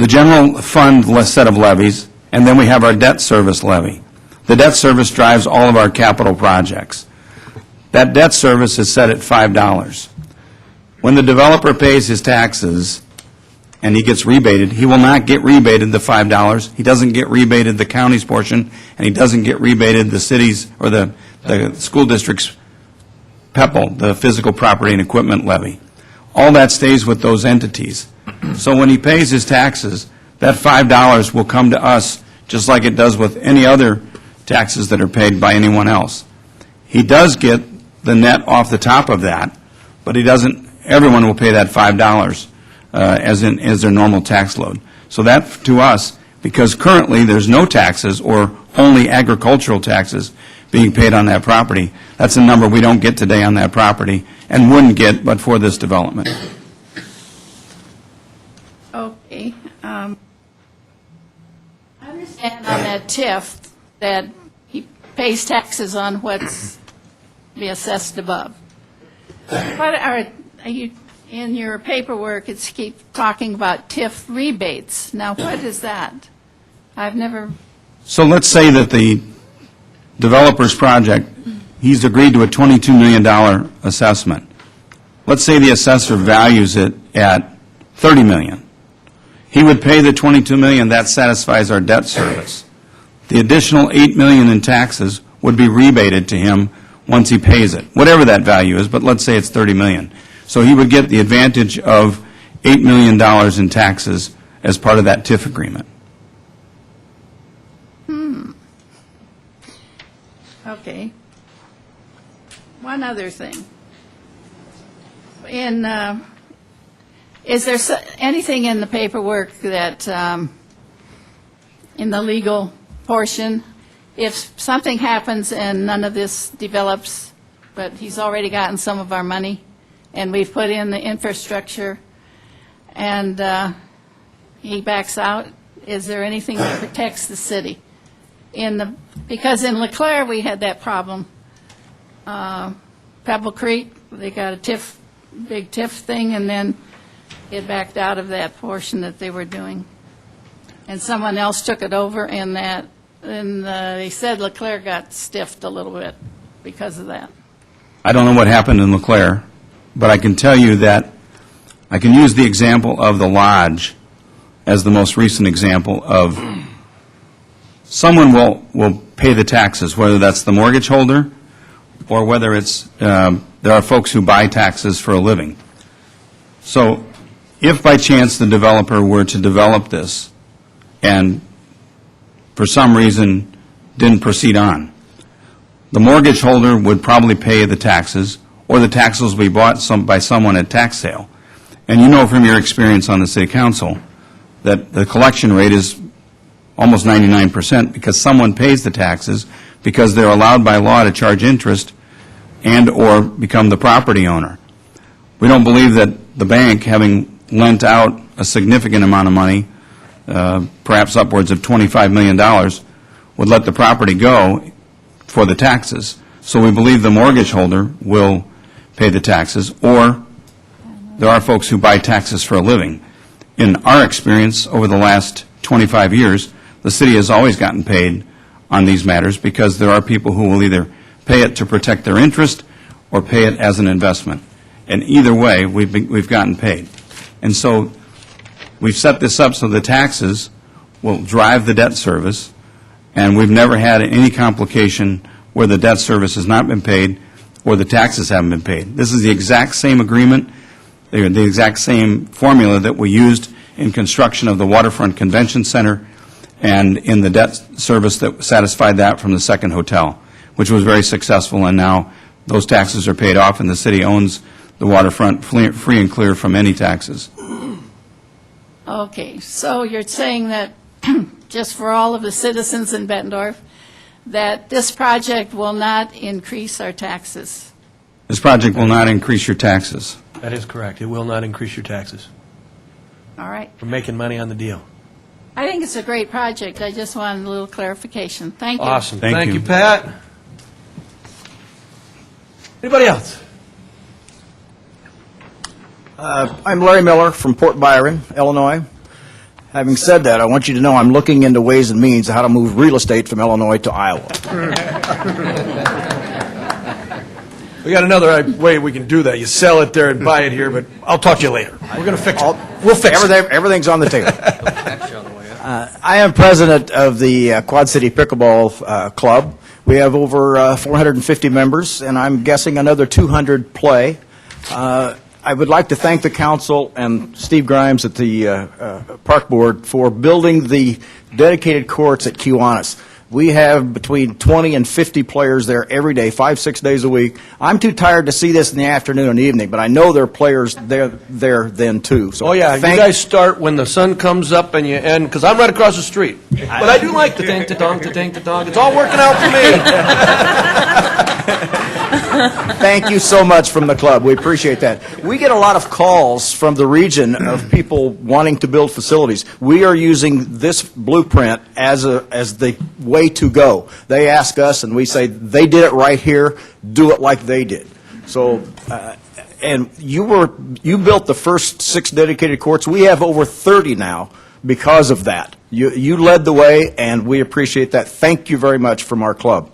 general fund set of levies, and then we have our debt service levy. The debt service drives all of our capital projects. That debt service is set at $5. When the developer pays his taxes and he gets rebated, he will not get rebated the $5. He doesn't get rebated the county's portion, and he doesn't get rebated the city's or the school district's PEPL, the physical property and equipment levy. All that stays with those entities. So when he pays his taxes, that $5 will come to us just like it does with any other taxes that are paid by anyone else. He does get the net off the top of that, but he doesn't, everyone will pay that $5 as their normal tax load. So that, to us, because currently there's no taxes or only agricultural taxes being paid on that property, that's a number we don't get today on that property and wouldn't get but for this development. Okay. I understand on that TIF that he pays taxes on what's be assessed above. What are you, in your paperwork, it's keep talking about TIF rebates. Now, what is that? I've never, So let's say that the developer's project, he's agreed to a $22 million assessment. Let's say the assessor values it at $30 million. He would pay the $22 million, that satisfies our debt service. The additional $8 million in taxes would be rebated to him once he pays it, whatever that value is, but let's say it's $30 million. So he would get the advantage of $8 million in taxes as part of that TIF agreement. okay. One other thing. Is there anything in the paperwork that, in the legal portion, if something happens and none of this develops, but he's already gotten some of our money, and we've put in the infrastructure, and he backs out. Is there anything that protects the city? Because in LeClaire, we had that problem. Pebble Creek, they got a big TIF thing, and then it backed out of that portion that they were doing. And someone else took it over, and they said LeClaire got stiffed a little bit because of that. I don't know what happened in LeClaire, but I can tell you that I can use the example of the lodge as the most recent example of someone will pay the taxes, whether that's the mortgage holder or whether it's, there are folks who buy taxes for a living. So if by chance the developer were to develop this and for some reason didn't proceed on, the mortgage holder would probably pay the taxes, or the taxes would be bought by someone at tax sale. And you know from your experience on the city council that the collection rate is almost 99% because someone pays the taxes because they're allowed by law to charge interest and or become the property owner. We don't believe that the bank, having lent out a significant amount of money, perhaps upwards of $25 million, would let the property go for the taxes. So we believe the mortgage holder will pay the taxes, or there are folks who buy taxes for a living. In our experience over the last 25 years, the city has always gotten paid on these matters because there are people who will either pay it to protect their interest or pay it as an investment. And either way, we've gotten paid. And so we've set this up so the taxes will drive the debt service, and we've never had any complication where the debt service has not been paid or the taxes haven't been paid. This is the exact same agreement, the exact same formula that we used in construction of the Waterfront Convention Center and in the debt service that satisfied that from the second hotel, which was very successful, and now those taxes are paid off and the city owns the waterfront free and clear from any taxes. Okay, so you're saying that just for all of the citizens in Bettendorf, that this project will not increase our taxes? This project will not increase your taxes. That is correct. It will not increase your taxes. All right. We're making money on the deal. I think it's a great project. I just wanted a little clarification. Thank you. Awesome. Thank you. Pat. Anybody else? I'm Larry Miller from Port Byron, Illinois. Having said that, I want you to know I'm looking into ways and means of how to move real estate from Illinois to Iowa. We got another way we can do that. You sell it there and buy it here, but I'll talk to you later. We're going to fix it. We'll fix it. Everything's on the table. I am president of the Quad City Pickleball Club. We have over 450 members, and I'm guessing another 200 play. I would like to thank the council and Steve Grimes at the Park Board for building the dedicated courts at Kiwanis. We have between 20 and 50 players there every day, 5-6 days a week. I'm too tired to see this in the afternoon and evening, but I know there are players there then too. So you guys start when the sun comes up and you end, because I'm right across the street. But I do like the tank-ta-dong, ta-tank-ta-dong. It's all working out for me. Thank you so much from the club. We appreciate that. We get a lot of calls from the region of people wanting to build facilities. We are using this blueprint as the way to go. They ask us, and we say, they did it right here, do it like they did. So, and you built the first 6 dedicated courts. We have over 30 now because of that. You led the way, and we appreciate that. Thank you very much from our club.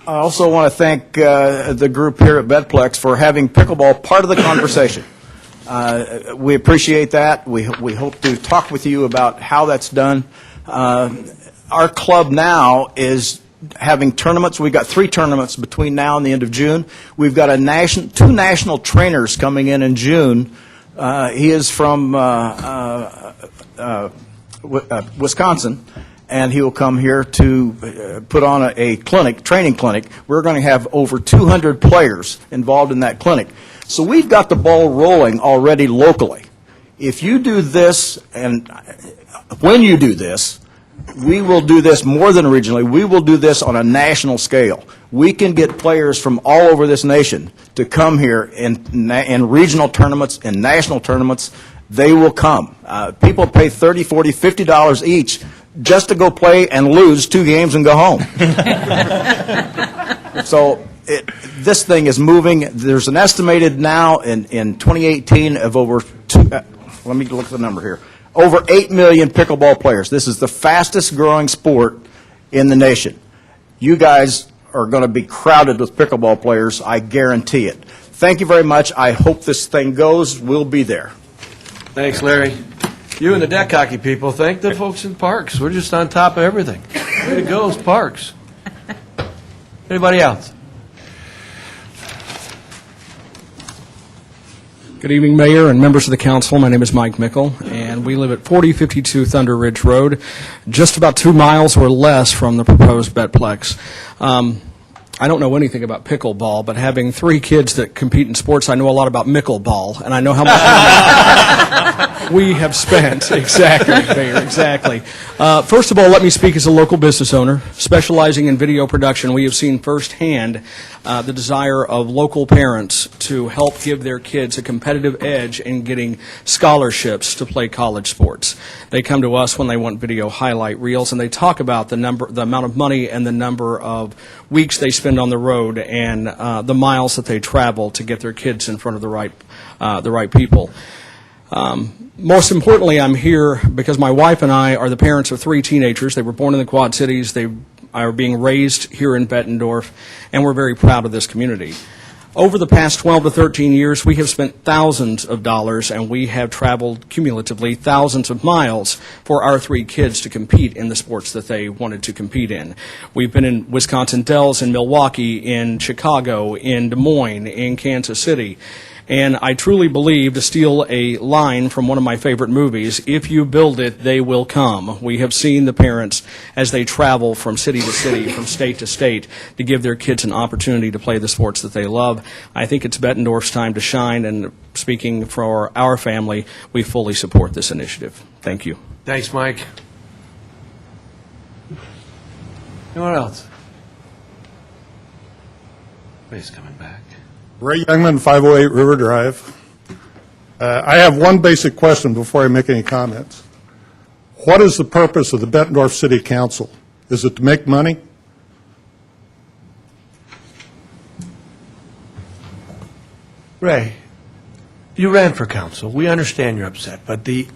I also want to thank the group here at Bedplex for having pickleball part of the conversation. We appreciate that. We hope to talk with you about how that's done. Our club now is having tournaments. We've got 3 tournaments between now and the end of June. We've got 2 national trainers coming in June. He is from Wisconsin, and he will come here to put on a training clinic. We're going to have over 200 players involved in that clinic. So we've got the ball rolling already locally. If you do this, and when you do this, we will do this more than regionally. We will do this on a national scale. We can get players from all over this nation to come here in regional tournaments, in national tournaments. They will come. People pay $30, $40, $50 each just to go play and lose 2 games and go home. So this thing is moving. There's an estimated now in 2018 of over let me look at the number here. Over 8 million pickleball players. This is the fastest growing sport in the nation. You guys are going to be crowded with pickleball players, I guarantee it. Thank you very much. I hope this thing goes. We'll be there. Thanks, Larry. You and the deck hockey people, thank the folks in Parks. We're just on top of everything. Way to go, Parks. Anybody else? Good evening, Mayor and members of the council. My name is Mike Mickle, and we live at 4052 Thunder Ridge Road, just about 2 miles or less from the proposed Betplex. I don't know anything about pickleball, but having 3 kids that compete in sports, I know a lot about Mickleball, and I know how much money we have spent. Exactly, Mayor, exactly. First of all, let me speak as a local business owner. Specializing in video production, we have seen firsthand the desire of local parents to help give their kids a competitive edge in getting scholarships to play college sports. They come to us when they want video highlight reels, and they talk about the amount of money and the number of weeks they spend on the road and the miles that they travel to get their kids in front of the right people. Most importantly, I'm here because my wife and I are the parents of 3 teenagers. They were born in the Quad Cities. They are being raised here in Bettendorf, and we're very proud of this community. Over the past 12 to 13 years, we have spent thousands of dollars, and we have traveled cumulatively thousands of miles for our 3 kids to compete in the sports that they wanted to compete in. We've been in Wisconsin Dells, in Milwaukee, in Chicago, in Des Moines, in Kansas City. And I truly believe, to steal a line from one of my favorite movies, if you build it, they will come. We have seen the parents as they travel from city to city, from state to state, to give their kids an opportunity to play the sports that they love. I think it's Bettendorf's time to shine, and speaking for our family, we fully support this initiative. Thank you. Thanks, Mike. Anyone else? He's coming back. Ray Youngman, 508 River Drive. I have one basic question before I make any comments. What is the purpose of the Bettendorf City Council? Is it to make money? Ray, you ran for council. We understand you're upset, but the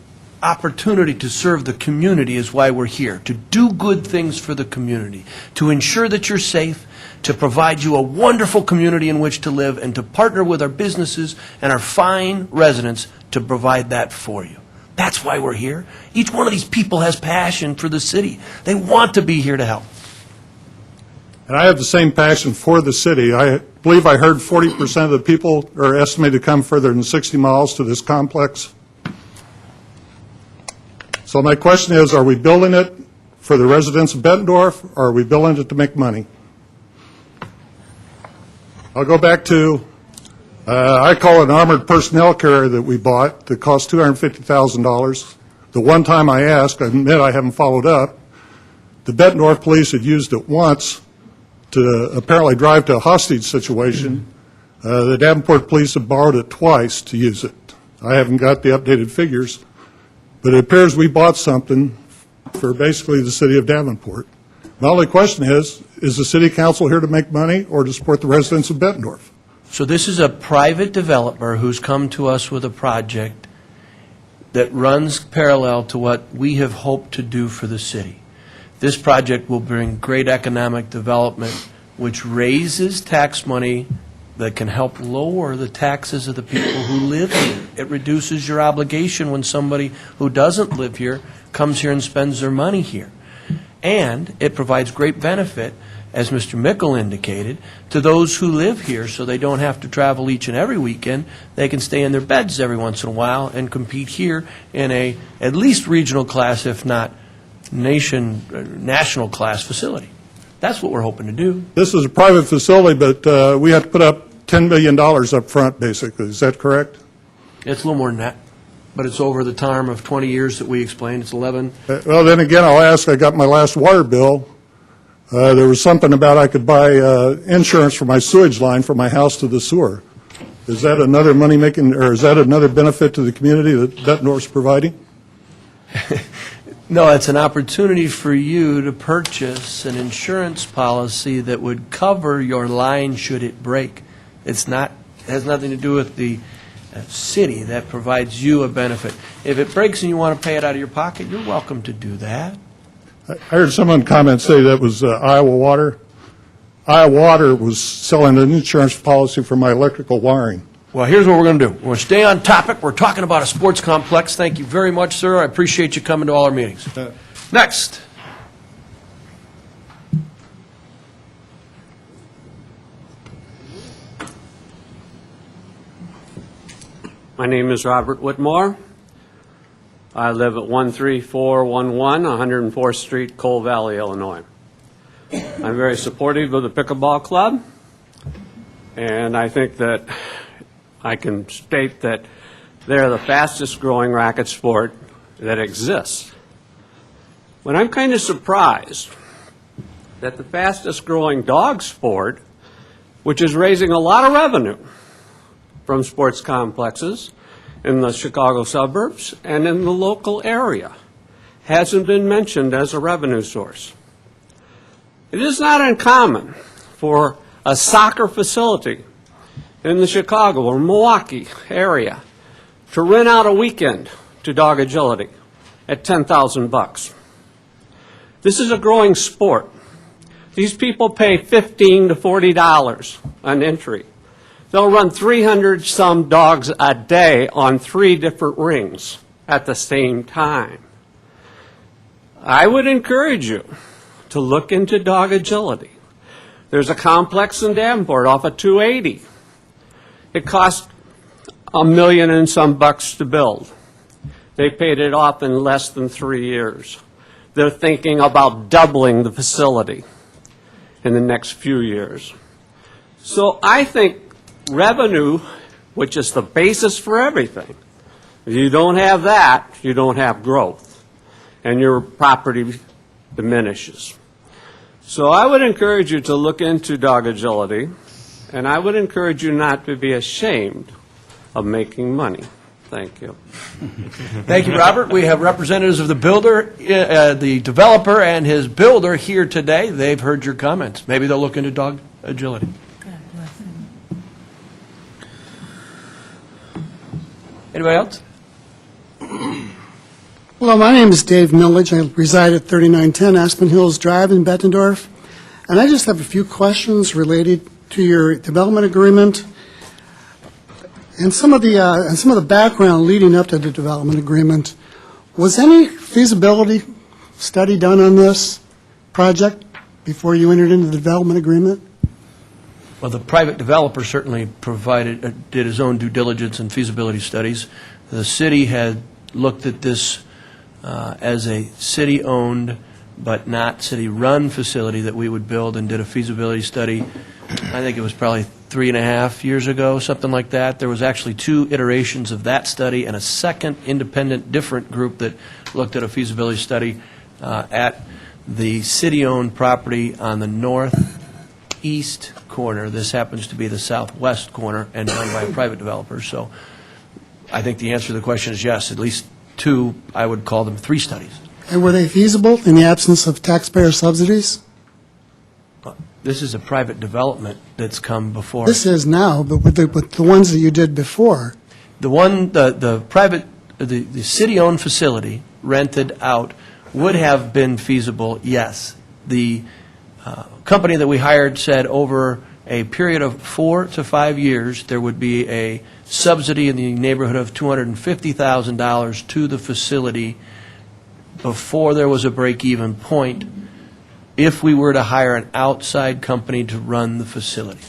opportunity to serve the community is why we're here, to do good things for the community, to ensure that you're safe, to provide you a wonderful community in which to live, and to partner with our businesses and our fine residents to provide that for you. That's why we're here. Each one of these people has passion for the city. They want to be here to help. And I have the same passion for the city. I believe I heard 40% of the people are estimated to come further than 60 miles to this complex. So my question is, are we building it for the residents of Bettendorf, or are we building it to make money? I'll go back to, I call it an armored personnel carrier that we bought that cost $250,000. The one time I asked, I admit I haven't followed up, the Bettendorf police had used it once to apparently drive to a hostage situation. The Davenport police have borrowed it twice to use it. I haven't got the updated figures, but it appears we bought something for basically the city of Davenport. My only question is the city council here to make money or to support the residents of Bettendorf? So this is a private developer who's come to us with a project that runs parallel to what we have hoped to do for the city. This project will bring great economic development, which raises tax money that can help lower the taxes of the people who live here. It reduces your obligation when somebody who doesn't live here comes here and spends their money here. And it provides great benefit, as Mr. Mickle indicated, to those who live here, so they don't have to travel each and every weekend. They can stay in their beds every once in a while and compete here in a at least regional class, if not national class facility. That's what we're hoping to do. This is a private facility, but we have to put up $10 million up front, basically. Is that correct? It's a little more than that. but it's over the term of 20 years that we explained. It's 11. Well, then again, I'll ask, I got my last water bill. There was something about I could buy insurance for my sewage line from my house to the sewer. Is that another money-making, or is that another benefit to the community that Bettendorf's providing? No, it's an opportunity for you to purchase an insurance policy that would cover your line should it break. It has nothing to do with the city. That provides you a benefit. If it breaks and you want to pay it out of your pocket, you're welcome to do that. I heard someone comment say that was Iowa Water. Iowa Water was selling an insurance policy for my electrical wiring. Well, here's what we're going to do. We're going to stay on topic. We're talking about a sports complex. Thank you very much, sir. I appreciate you coming to all our meetings. Next. My name is Robert Whitmore. I live at 13411 104th Street, Coal Valley, Illinois. I'm very supportive of the pickleball club, and I think that I can state that they're the fastest growing racket sport that exists. But I'm kind of surprised that the fastest growing dog sport, which is raising a lot of revenue from sports complexes in the Chicago suburbs and in the local area, hasn't been mentioned as a revenue source. It is not uncommon for a soccer facility in the Chicago or Milwaukee area to rent out a weekend to dog agility at $10,000. This is a growing sport. These people pay $15 to $40 an entry. They'll run 300-some dogs a day on 3 different rings at the same time. I would encourage you to look into dog agility. There's a complex in Davenport off of 280. It cost $1 million and some bucks to build. They paid it off in less than 3 years. They're thinking about doubling the facility in the next few years. So I think revenue, which is the basis for everything, if you don't have that, you don't have growth, and your property diminishes. So I would encourage you to look into dog agility, and I would encourage you not to be ashamed of making money. Thank you. Thank you, Robert. We have representatives of the builder, the developer, and his builder here today. They've heard your comments. Maybe they'll look into dog agility. Anybody else? Hello, my name is Dave Millage. I reside at 3910 Aspen Hills Drive in Bettendorf. And I just have a few questions related to your development agreement and some of the background leading up to the development agreement. Was any feasibility study done on this project before you entered into the development agreement? Well, the private developer certainly did his own due diligence and feasibility studies. The city had looked at this as a city-owned but not city-run facility that we would build, and did a feasibility study. I think it was probably 3.5 years ago, something like that. There was actually 2 iterations of that study and a second independent, different group that looked at a feasibility study at the city-owned property on the northeast corner. This happens to be the southwest corner and done by a private developer. So I think the answer to the question is yes, at least 2, I would call them 3 studies. And were they feasible in the absence of taxpayer subsidies? This is a private development that's come before. This is now, but with the ones that you did before. The city-owned facility rented out would have been feasible, yes. The company that we hired said over a period of 4 to 5 years, there would be a subsidy in the neighborhood of $250,000 to the facility before there was a break-even point if we were to hire an outside company to run the facility.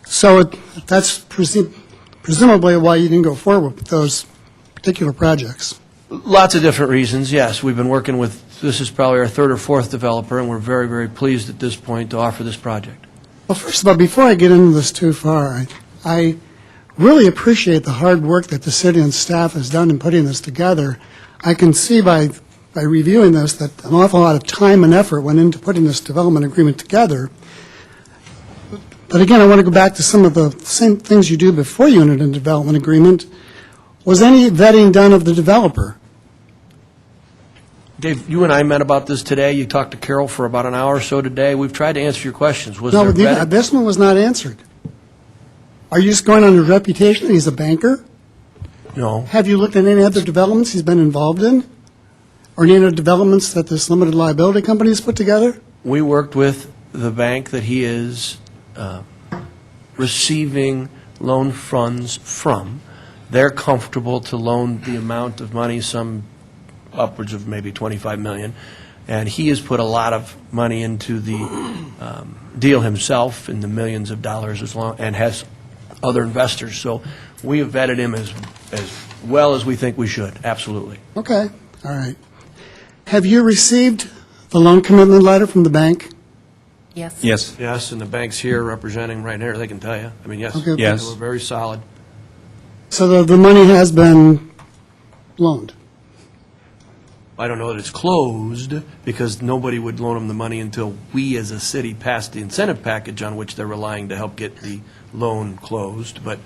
So that's presumably why you didn't go forward with those particular projects. Lots of different reasons, yes. We've been working with, this is probably our 3rd or 4th developer, and we're very, very pleased at this point to offer this project. Well, first of all, before I get into this too far, I really appreciate the hard work that the city and staff has done in putting this together. I can see by reviewing this that an awful lot of time and effort went into putting this development agreement together. But again, I want to go back to some of the same things you do before you entered into a development agreement. Was any vetting done of the developer? Dave, you and I met about this today. You talked to Carol for about an hour or so today. We've tried to answer your questions. Was No, there vetting? this one was not answered. Are you just going on his reputation? He's a banker? No. Have you looked at any other developments he's been involved in? Or any other developments that this limited liability company has put together? We worked with the bank that he is receiving loan funds from. They're comfortable to loan the amount of money, some upwards of maybe $25 million, and he has put a lot of money into the deal himself in the millions of dollars and has other investors. So we have vetted him as well as we think we should, absolutely. Okay, all right. Have you received the loan commitment letter from the bank? Yes. Yes. Yes, and the bank's here representing right here, they can tell you. I mean, yes. Okay. Yes. They were very solid. So the money has been loaned? I don't know that it's closed, because nobody would loan them the money until we as a city passed the incentive package on which they're relying to help get the loan closed, but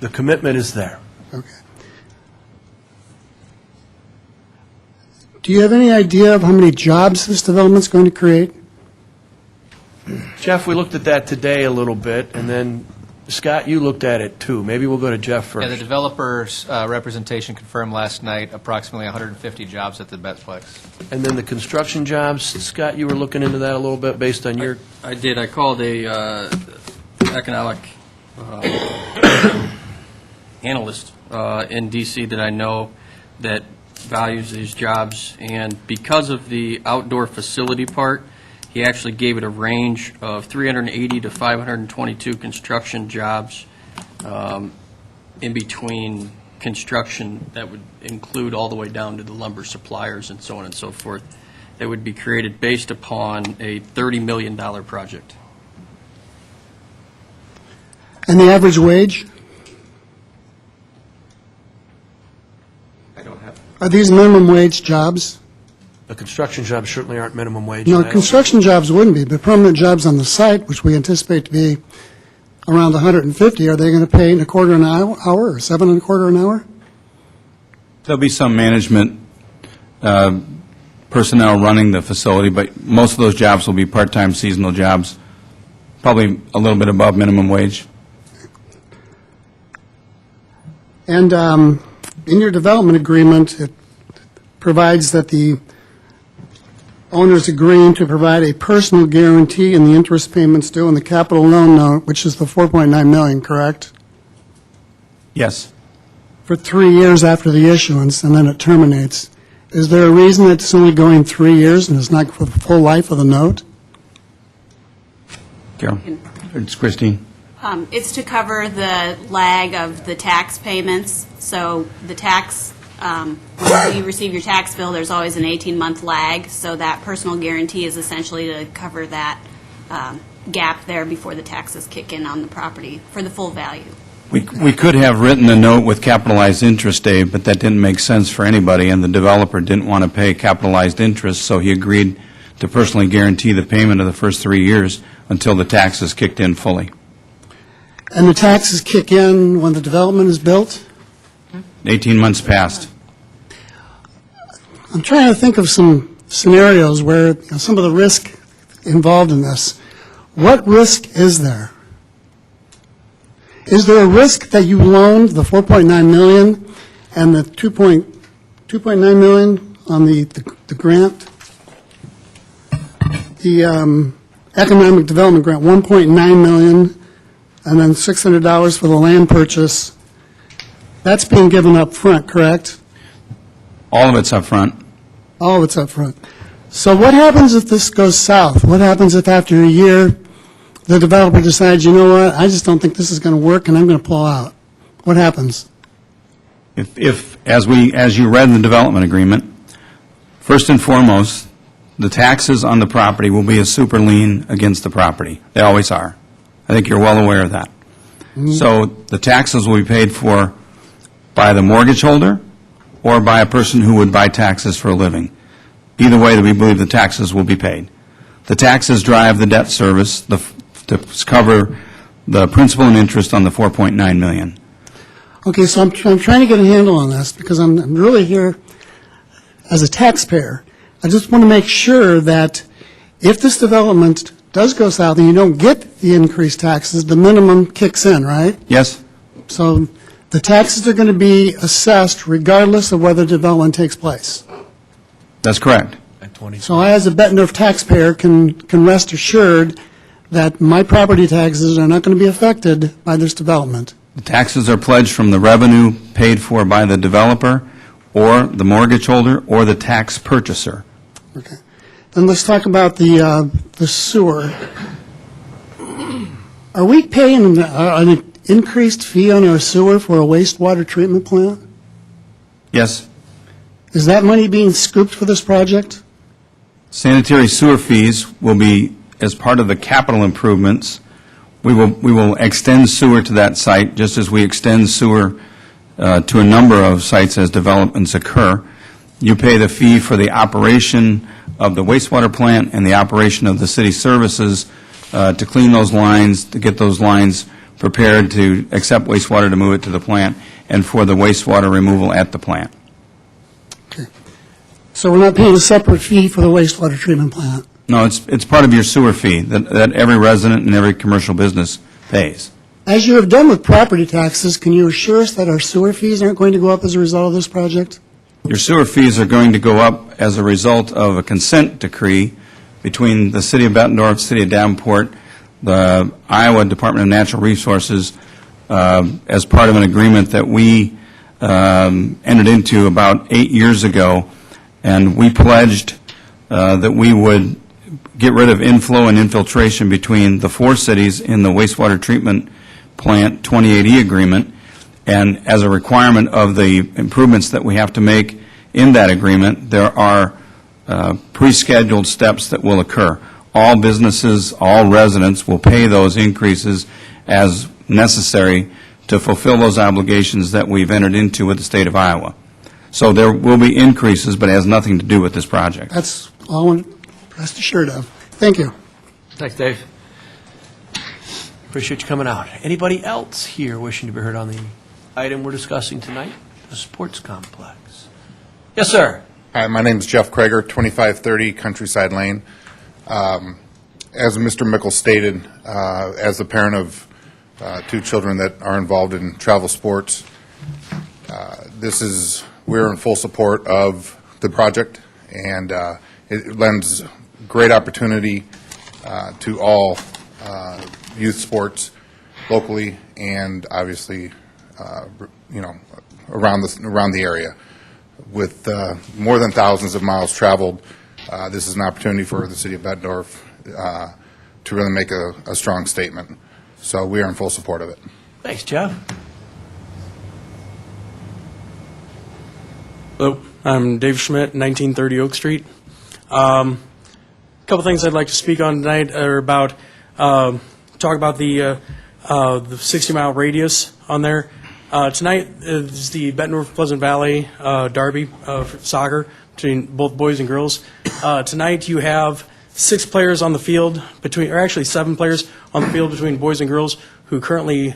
the commitment is there. Okay. Do you have any idea of how many jobs this development's going to create? Jeff, we looked at that today a little bit, and then, Scott, you looked at it too. Maybe we'll go to Jeff first. Yeah, the developer's representation confirmed last night approximately 150 jobs at the Betplex. And then the construction jobs, Scott, you were looking into that a little bit based on your... I did. I called a economic analyst in D.C. that I know that values these jobs, and because of the outdoor facility part, he actually gave it a range of 380 to 522 construction jobs in between construction that would include all the way down to the lumber suppliers and so on and so forth, that would be created based upon a $30 million project. And the average wage? I don't have. Are these minimum wage jobs? The construction jobs certainly aren't minimum wage. No, and I don't- construction jobs wouldn't be, but permanent jobs on the site, which we anticipate to be around 150, are they going to pay $1.25 an hour or $7.25 an hour? There'll be some management personnel running the facility, but most of those jobs will be part-time seasonal jobs, probably a little bit above minimum wage. And in your development agreement, it provides that the owner's agreeing to provide a personal guarantee in the interest payments due on the capital loan note, which is the $4.9 million, correct? Yes. For 3 years after the issuance, and then it terminates. Is there a reason that it's only going 3 years and it's not for the full life of the note? Carol? It's Christine. It's to cover the lag of the tax payments. So the tax, when you receive your tax bill, there's always an 18-month lag. So that personal guarantee is essentially to cover that gap there before the taxes kick in on the property for the full value. We could have written a note with capitalized interest, Dave, but that didn't make sense for anybody, and the developer didn't want to pay capitalized interest, so he agreed to personally guarantee the payment of the first 3 years until the taxes kicked in fully. And the taxes kick in when the development is built? 18 months passed. I'm trying to think of some scenarios where some of the risk involved in this. What risk is there? Is there a risk that you loaned the $4.9 million and the $2.9 million on the grant? The economic development grant, $1.9 million, and then $600 for the land purchase. That's being given up front, correct? All of it's up front. All of it's up front. So what happens if this goes south? What happens if after a year the developer decides, you know what, I just don't think this is going to work and I'm going to pull out? What happens? If as you read in the development agreement, first and foremost, the taxes on the property will be a super lien against the property. They always are. I think you're well aware of that. So the taxes will be paid for by the mortgage holder or by a person who would buy taxes for a living. Either way, we believe the taxes will be paid. The taxes drive the debt service to cover the principal and interest on the $4.9 million. Okay, so I'm trying to get a handle on this because I'm really here as a taxpayer. I just want to make sure that if this development does go south and you don't get the increased taxes, the minimum kicks in, right? Yes? So the taxes are going to be assessed regardless of whether development takes place. That's correct. So I, as a Bettendorf taxpayer, can rest assured that my property taxes are not going to be affected by this development. The taxes are pledged from the revenue paid for by the developer or the mortgage holder or the tax purchaser. Okay. Then let's talk about the sewer. Are we paying an increased fee on our sewer for a wastewater treatment plant? Yes. Is that money being scooped for this project? Sanitary sewer fees will be as part of the capital improvements. We will extend sewer to that site, just as we extend sewer to a number of sites as developments occur. You pay the fee for the operation of the wastewater plant and the operation of the city services to clean those lines, to get those lines prepared to accept wastewater to move it to the plant, and for the wastewater removal at the plant. So we're not paying a separate fee for the wastewater treatment plant? No, it's part of your sewer fee that every resident and every commercial business pays. As you have done with property taxes, can you assure us that our sewer fees aren't going to go up as a result of this project? Your sewer fees are going to go up as a result of a consent decree between the City of Bettendorf, City of Davenport, the Iowa Department of Natural Resources, as part of an agreement that we entered into about 8 years ago, and we pledged that we would get rid of inflow and infiltration between the four cities in the wastewater treatment plant 28E agreement, and as a requirement of the improvements that we have to make in that agreement, there are pre-scheduled steps that will occur. All businesses, all residents will pay those increases as necessary to fulfill those obligations that we've entered into with the state of Iowa. So there will be increases, but it has nothing to do with this project. That's all I want to rest assured of. Thank you. Thanks, Dave. Appreciate you coming out. Anybody else here wishing to be heard on the item we're discussing tonight, the sports complex? Yes, sir. Hi, my name is Jeff Krager, 2530 Countryside Lane. As Mr. Mickle stated, as the parent of two children that are involved in travel sports, we're in full support of the project, and it lends great opportunity to all youth sports locally and obviously, around the area. With more than thousands of miles traveled, this is an opportunity for the City of Bettendorf to really make a strong statement. So we are in full support of it. Thanks, Jeff. Hello, I'm Dave Schmidt, 1930 Oak Street. A couple things I'd like to speak on tonight are about talk about the 60-mile radius on there. Tonight is the Bettendorf Pleasant Valley Derby for soccer between both boys and girls. Tonight you have 6 players on the field or actually 7 players on the field between boys and girls who currently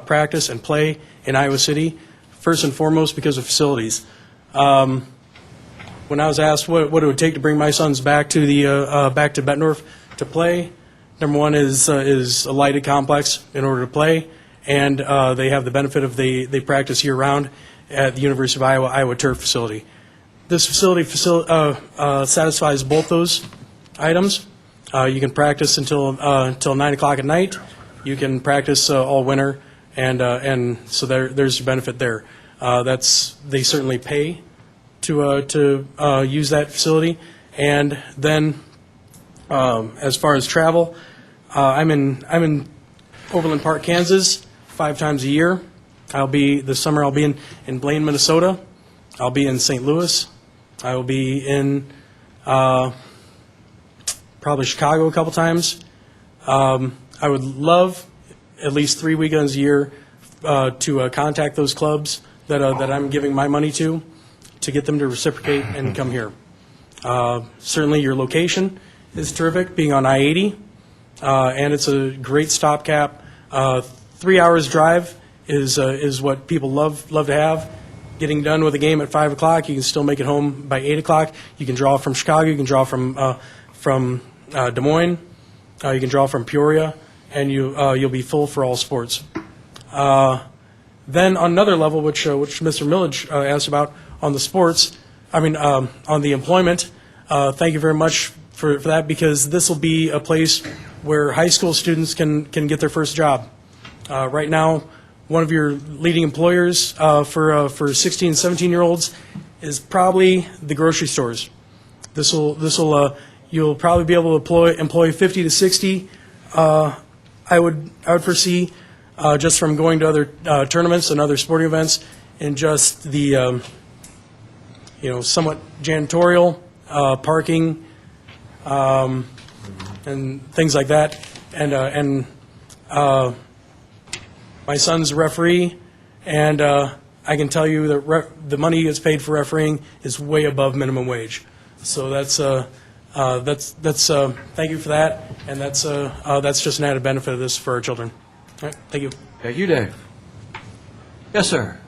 practice and play in Iowa City. First and foremost, because of facilities. When I was asked what it would take to bring my sons back to back to Bettendorf to play, number one is a lighted complex in order to play, and they have the benefit of they practice year round at the University of Iowa Turf facility. This facility satisfies both those items. You can practice until 9 o'clock at night. You can practice all winter, and so there's a benefit there. They certainly pay to use that facility, and then as far as travel, I'm in Overland Park, Kansas, 5 times a year. This summer I'll be in Blaine, Minnesota. I'll be in St. Louis. I will be in probably Chicago a couple times. I would love at least 3 weekends a year to contact those clubs that I'm giving my money to get them to reciprocate and come here. Certainly, your location is terrific, being on I-80, and it's a great stopgap. 3 hours drive is what people love to have. Getting done with a game at 5 o'clock, you can still make it home by 8 o'clock. You can draw from Chicago, you can draw from Des Moines, you can draw from Peoria, and you'll be full for all sports. Then on another level, which Mr. Millage asked about, on the sports, on the employment, thank you very much for that, because this will be a place where high school students can get their first job. Right now, one of your leading employers for 16 and 17-year-olds is probably the grocery stores. You'll probably be able to employ 50 to 60. I would foresee just from going to other tournaments and other sporting events, and just the somewhat janitorial, parking, and things like that, and my son's a referee, and I can tell you that the money he gets paid for refereeing is way above minimum wage. So that's thank you for that, and that's just an added benefit of this for our children. All right, thank you. Thank you, Dave. Yes, sir.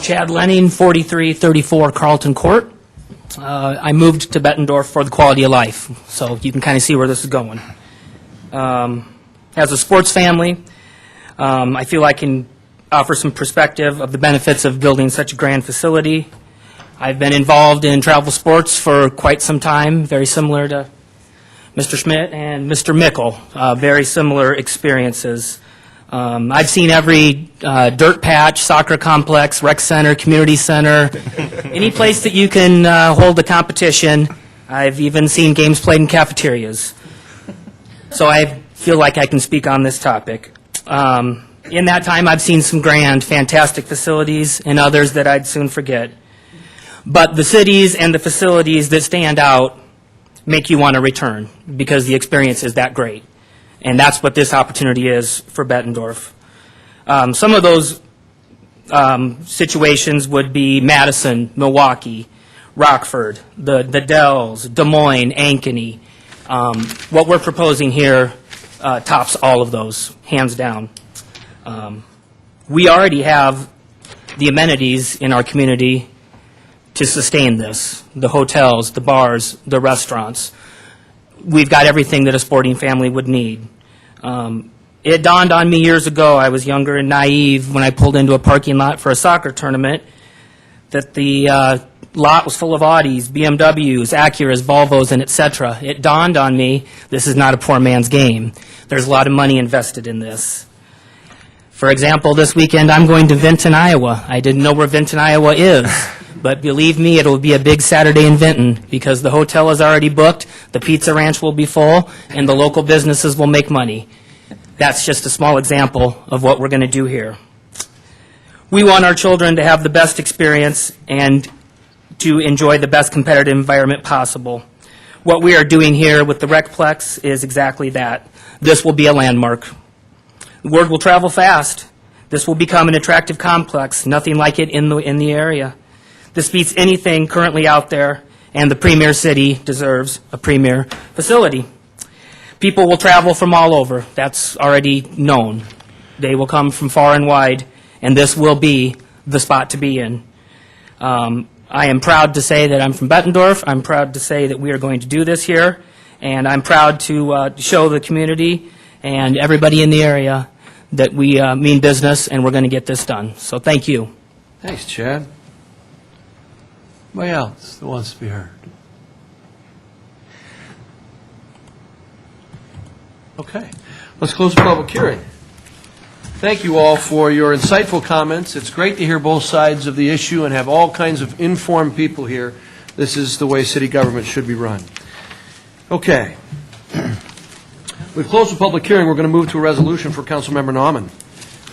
Chad Lenning, 4334 Carlton Court. I moved to Bettendorf for the quality of life, so you can kind of see where this is going. As a sports family, I feel I can offer some perspective of the benefits of building such a grand facility. I've been involved in travel sports for quite some time, very similar to Mr. Schmidt and Mr. Mickle, very similar experiences. I've seen every dirt patch, soccer complex, rec center, community center, any place that you can hold a competition. I've even seen games played in cafeterias. So I feel like I can speak on this topic. In that time, I've seen some grand, fantastic facilities and others that I'd soon forget. But the cities and the facilities that stand out make you want to return because the experience is that great. And that's what this opportunity is for Bettendorf. Some of those situations would be Madison, Milwaukee, Rockford, the Dells, Des Moines, Ankeny. What we're proposing here tops all of those, hands down. We already have the amenities in our community to sustain this, the hotels, the bars, the restaurants. We've got everything that a sporting family would need. It dawned on me years ago, I was younger and naive, when I pulled into a parking lot for a soccer tournament, that the lot was full of Audis, BMWs, Acuras, Volvos, and et cetera. It dawned on me, this is not a poor man's game. There's a lot of money invested in this. For example, this weekend I'm going to Vinton, Iowa. I didn't know where Vinton, Iowa is. But believe me, it will be a big Saturday in Vinton because the hotel is already booked, the pizza ranch will be full, and the local businesses will make money. That's just a small example of what we're going to do here. We want our children to have the best experience and to enjoy the best competitive environment possible. What we are doing here with the Recplex is exactly that. This will be a landmark. The word will travel fast. This will become an attractive complex, nothing like it in the area. This beats anything currently out there, and the premier city deserves a premier facility. People will travel from all over. That's already known. They will come from far and wide, and this will be the spot to be in. I am proud to say that I'm from Bettendorf. I'm proud to say that we are going to do this here, and I'm proud to show the community and everybody in the area that we mean business, and we're going to get this done. So thank you. Thanks, Chad. Anybody else that wants to be heard? Okay. Let's close the public hearing. Thank you all for your insightful comments. It's great to hear both sides of the issue and have all kinds of informed people here. This is the way city government should be run. Okay. We've closed the public hearing. We're going to move to a resolution for Councilmember Nauman.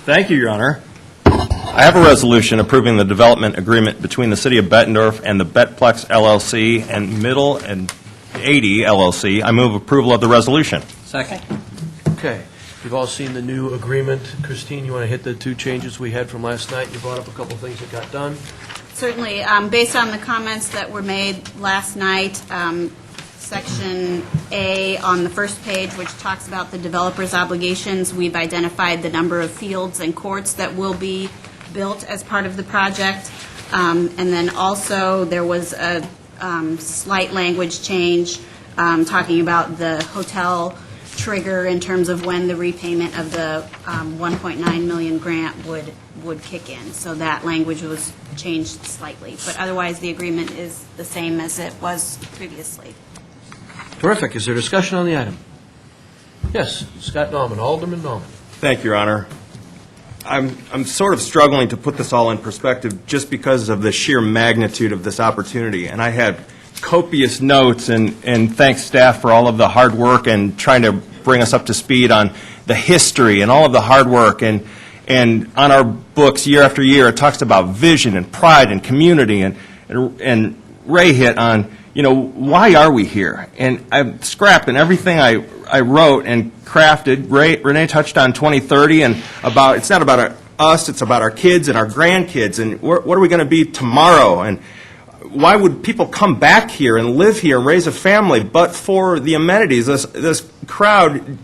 Thank you, Your Honor. I have a resolution approving the development agreement between the City of Bettendorf and the Bettplex LLC and Middle and 80 LLC. I move approval of the resolution. Second. Okay. You've all seen the new agreement. Christine, you want to hit the two changes we had from last night? You brought up a couple things that got done. Certainly. Based on the comments that were made last night, Section A on the first page, which talks about the developer's obligations, we've identified the number of fields and courts that will be built as part of the project. And then also, there was a slight language change talking about the hotel trigger in terms of when the repayment of the 1.9 million grant would kick in. So that language was changed slightly. But otherwise, the agreement is the same as it was previously. Terrific. Is there discussion on the item? Yes, Scott Nauman, Alderman Nauman. Thank you, Your Honor. I'm sort of struggling to put this all in perspective just because of the sheer magnitude of this opportunity. And I had copious notes and thanks staff for all of the hard work and trying to bring us up to speed on the history and all of the hard work. And on our books year after year, it talks about vision and pride and community. And Ray hit on, why are we here? And I'm scrapping everything I wrote and crafted. Renee touched on 2030 and it's not about us, it's about our kids and our grandkids and what are we going to be tomorrow? And why would people come back here and live here and raise a family but for the amenities? This crowd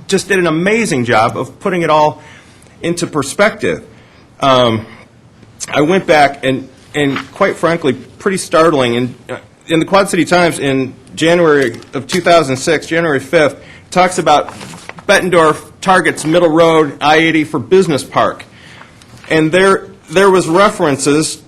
just did an amazing job of putting it all into perspective. I went back and quite frankly, pretty startling. In the Quad City Times in January of 2006, January 5th, it talks about Bettendorf targets Middle Road, I-80 for business park. And there was references.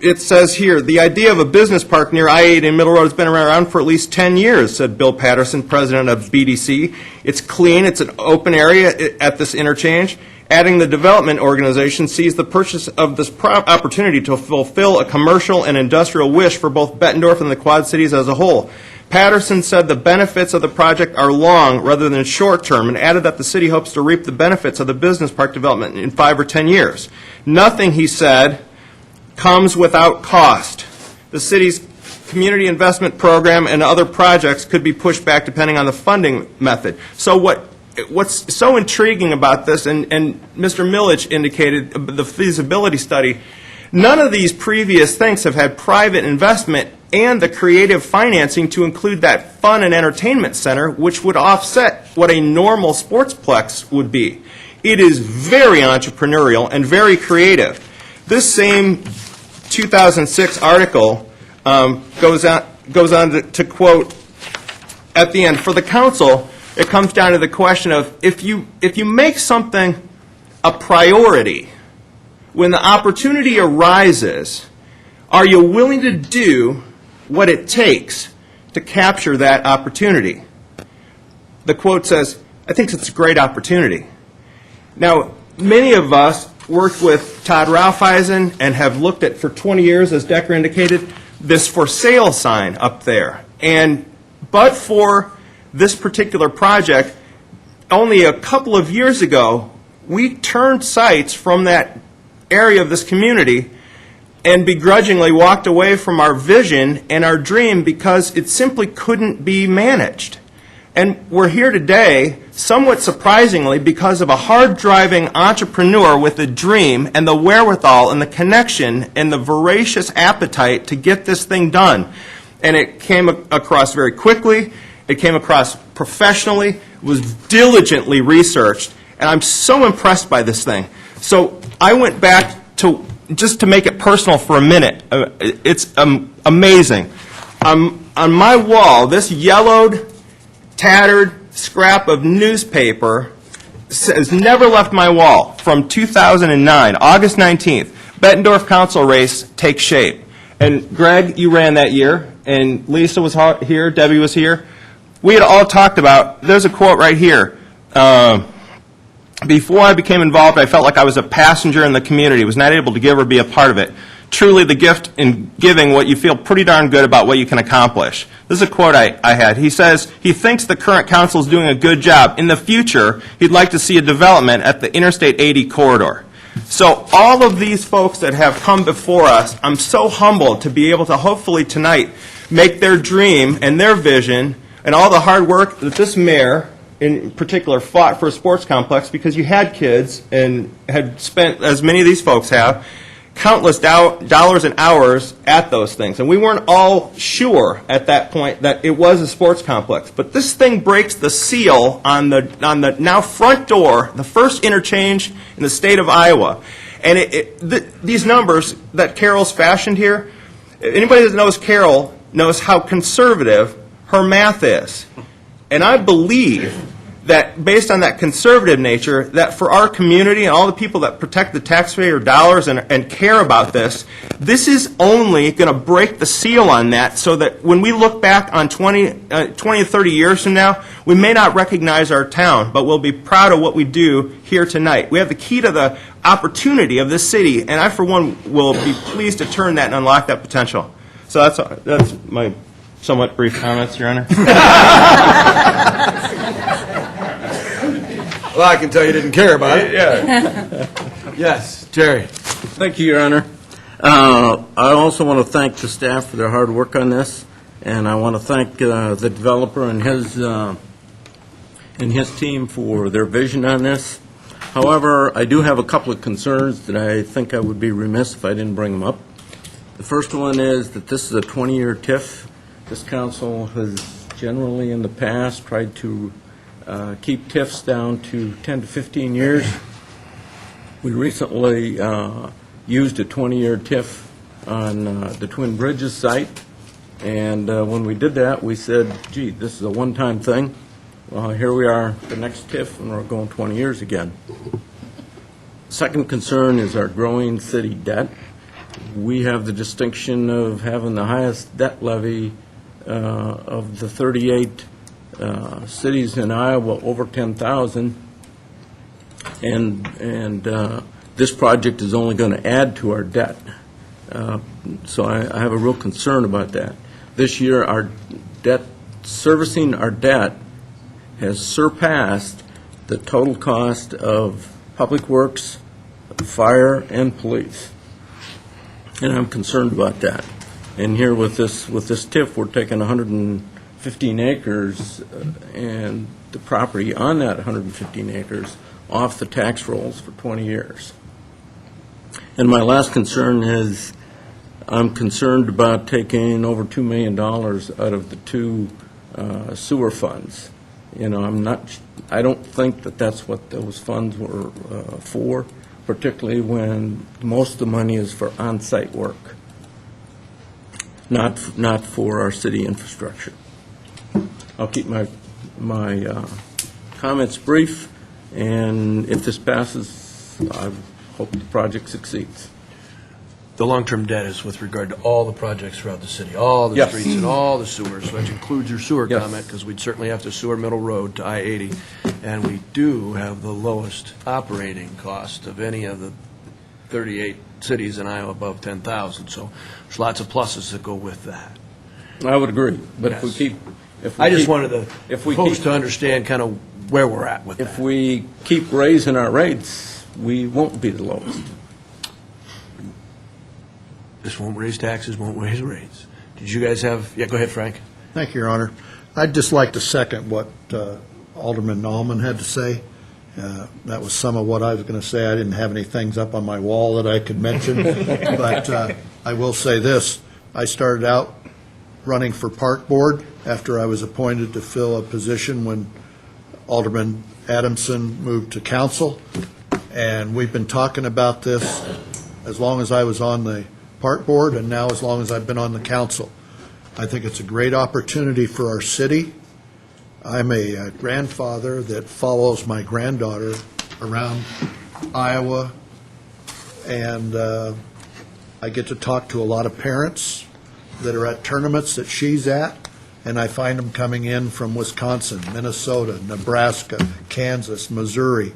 It says here, the idea of a business park near I-80 and Middle Road has been around for at least 10 years, said Bill Patterson, president of BDC. It's clean. It's an open area at this interchange. Adding the development organization sees the purchase of this opportunity to fulfill a commercial and industrial wish for both Bettendorf and the Quad Cities as a whole. Patterson said the benefits of the project are long rather than short term and added that the city hopes to reap the benefits of the business park development in 5 or 10 years. Nothing, he said, comes without cost. The city's community investment program and other projects could be pushed back depending on the funding method. So what's so intriguing about this, and Mr. Millich indicated the feasibility study, none of these previous things have had private investment and the creative financing to include that fun and entertainment center, which would offset what a normal sportsplex would be. It is very entrepreneurial and very creative. This same 2006 article goes on to quote at the end, for the council, it comes down to the question of if you make something a priority, when the opportunity arises, are you willing to do what it takes to capture that opportunity? The quote says, I think it's a great opportunity. Now, many of us worked with Todd Ralpheisen and have looked at, for 20 years, as Decker indicated, this for sale sign up there. But for this particular project, only a couple of years ago, we turned sites from that area of this community and begrudgingly walked away from our vision and our dream because it simply couldn't be managed. And we're here today, somewhat surprisingly, because of a hard-driving entrepreneur with a dream and the wherewithal and the connection and the voracious appetite to get this thing done. And it came across very quickly. It came across professionally, was diligently researched, and I'm so impressed by this thing. So I went back to, just to make it personal for a minute, it's amazing. On my wall, this yellowed, tattered scrap of newspaper has never left my wall from 2009, August 19th. Bettendorf Council race takes shape. And Greg, you ran that year, and Lisa was here, Debbie was here. We had all talked about, there's a quote right here. Before I became involved, I felt like I was a passenger in the community, was not able to give or be a part of it. Truly the gift in giving what you feel pretty darn good about what you can accomplish. This is a quote I had. He says, he thinks the current council is doing a good job. In the future, he'd like to see a development at the Interstate 80 corridor. So all of these folks that have come before us, I'm so humbled to be able to hopefully tonight make their dream and their vision and all the hard work that this mayor in particular fought for a sports complex, because you had kids and had spent, as many of these folks have, countless dollars and hours at those things. And we weren't all sure at that point that it was a sports complex. But this thing breaks the seal on the now front door, the first interchange in the state of Iowa. And these numbers that Carol's fashioned here, anybody that knows Carol knows how conservative her math is. And I believe that based on that conservative nature, that for our community and all the people that protect the taxpayer dollars and care about this, this is only going to break the seal on that, so that when we look back on 20 or 30 years from now, we may not recognize our town, but we'll be proud of what we do here tonight. We have the key to the opportunity of this city, and I, for one, will be pleased to turn that and unlock that potential. So that's my somewhat brief comments, Your Honor. Well, I can tell you didn't care about it. Yeah. Yes, Jerry. Thank you, Your Honor. I also want to thank the staff for their hard work on this, and I want to thank the developer and his team for their vision on this. However, I do have a couple of concerns that I think I would be remiss if I didn't bring them up. The first one is that this is a 20-year TIF. This council has generally in the past tried to keep TIFs down to 10 to 15 years. We recently used a 20-year TIF on the Twin Bridges site, and when we did that, we said, gee, this is a one-time thing. Well, here we are, the next TIF, and we're going 20 years again. Second concern is our growing city debt. We have the distinction of having the highest debt levy of the 38 cities in Iowa, over 10,000, and this project is only going to add to our debt. So I have a real concern about that. This year, our debt, servicing our debt, has surpassed the total cost of public works, fire, and police, and I'm concerned about that. And here with this TIF, we're taking 115 acres and the property on that 115 acres off the tax rolls for 20 years. And my last concern is I'm concerned about taking over $2 million out of the two sewer funds. You know, I don't think that that's what those funds were for, particularly when most of the money is for on-site work, not for our city infrastructure. I'll keep my comments brief, and if this passes, I hope the project succeeds. The long-term debt is with regard to all the projects throughout the city, all the Yes. streets and all the sewers, which includes your sewer Yes. comment, because we'd certainly have to sewer Middle Road to I-80. And we do have the lowest operating cost of any of the 38 cities in Iowa above 10,000. So there's lots of pluses that go with that. I would agree, but Yes. if we keep... I just wanted the folks to understand kind of where we're at with that. If we keep raising our rates, we won't be the lowest. This won't raise taxes, won't raise rates. Did you guys have, yeah, go ahead, Frank. Thank you, Your Honor. I'd just like to second what Alderman Nallman had to say. That was some of what I was going to say. I didn't have any things up on my wall that I could mention, but I will say this. I started out running for Park Board after I was appointed to fill a position when Alderman Adamson moved to council, and we've been talking about this as long as I was on the Park Board and now as long as I've been on the council. I think it's a great opportunity for our city. I'm a grandfather that follows my granddaughter around Iowa, and I get to talk to a lot of parents that are at tournaments that she's at, and I find them coming in from Wisconsin, Minnesota, Nebraska, Kansas, Missouri.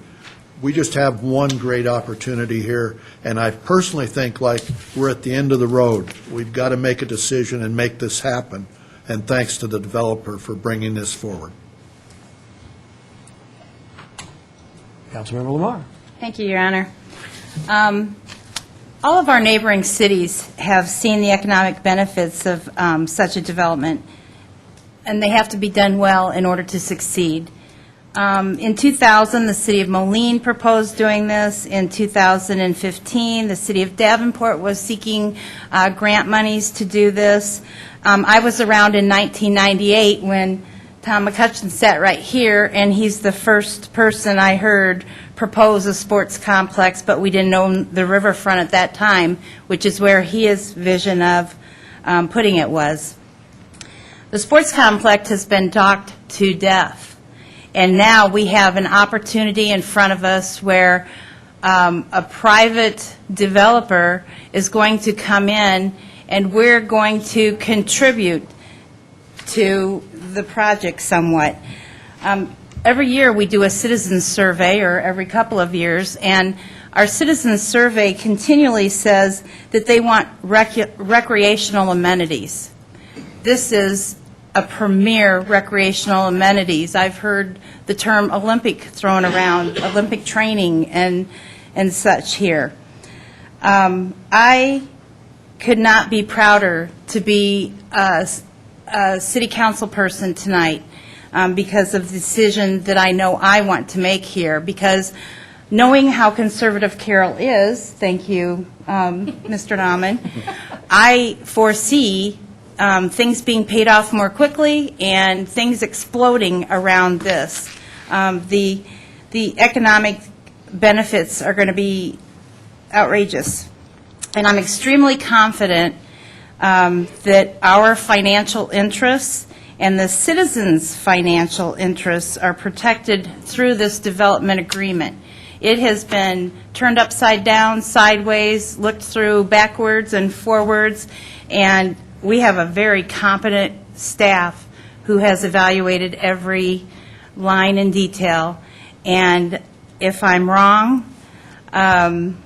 We just have one great opportunity here, and I personally think like we're at the end of the road. We've got to make a decision and make this happen, and thanks to the developer for bringing this forward. Councilmember Lamar. Thank you, Your Honor. All of our neighboring cities have seen the economic benefits of such a development, and they have to be done well in order to succeed. In 2000, the city of Moline proposed doing this. In 2015, the city of Davenport was seeking grant monies to do this. I was around in 1998 when Tom McCutcheon sat right here, and he's the first person I heard propose a sports complex, but we didn't own the riverfront at that time, which is where his vision of putting it was. The sports complex has been talked to death, and now we have an opportunity in front of us where a private developer is going to come in, and we're going to contribute to the project somewhat. Every year we do a citizens survey, or every couple of years, and our citizens survey continually says that they want recreational amenities. This is a premier recreational amenities. I've heard the term Olympic thrown around, Olympic training and such here. I could not be prouder to be a city council person tonight because of the decision that I know I want to make here, because knowing how conservative Carroll is, thank you, Mr. Nauman, I foresee things being paid off more quickly and things exploding around this. The economic benefits are going to be outrageous. And I'm extremely confident that our financial interests and the citizens' financial interests are protected through this development agreement. It has been turned upside down, sideways, looked through backwards and forwards, and we have a very competent staff who has evaluated every line in detail. And if I'm wrong, I'm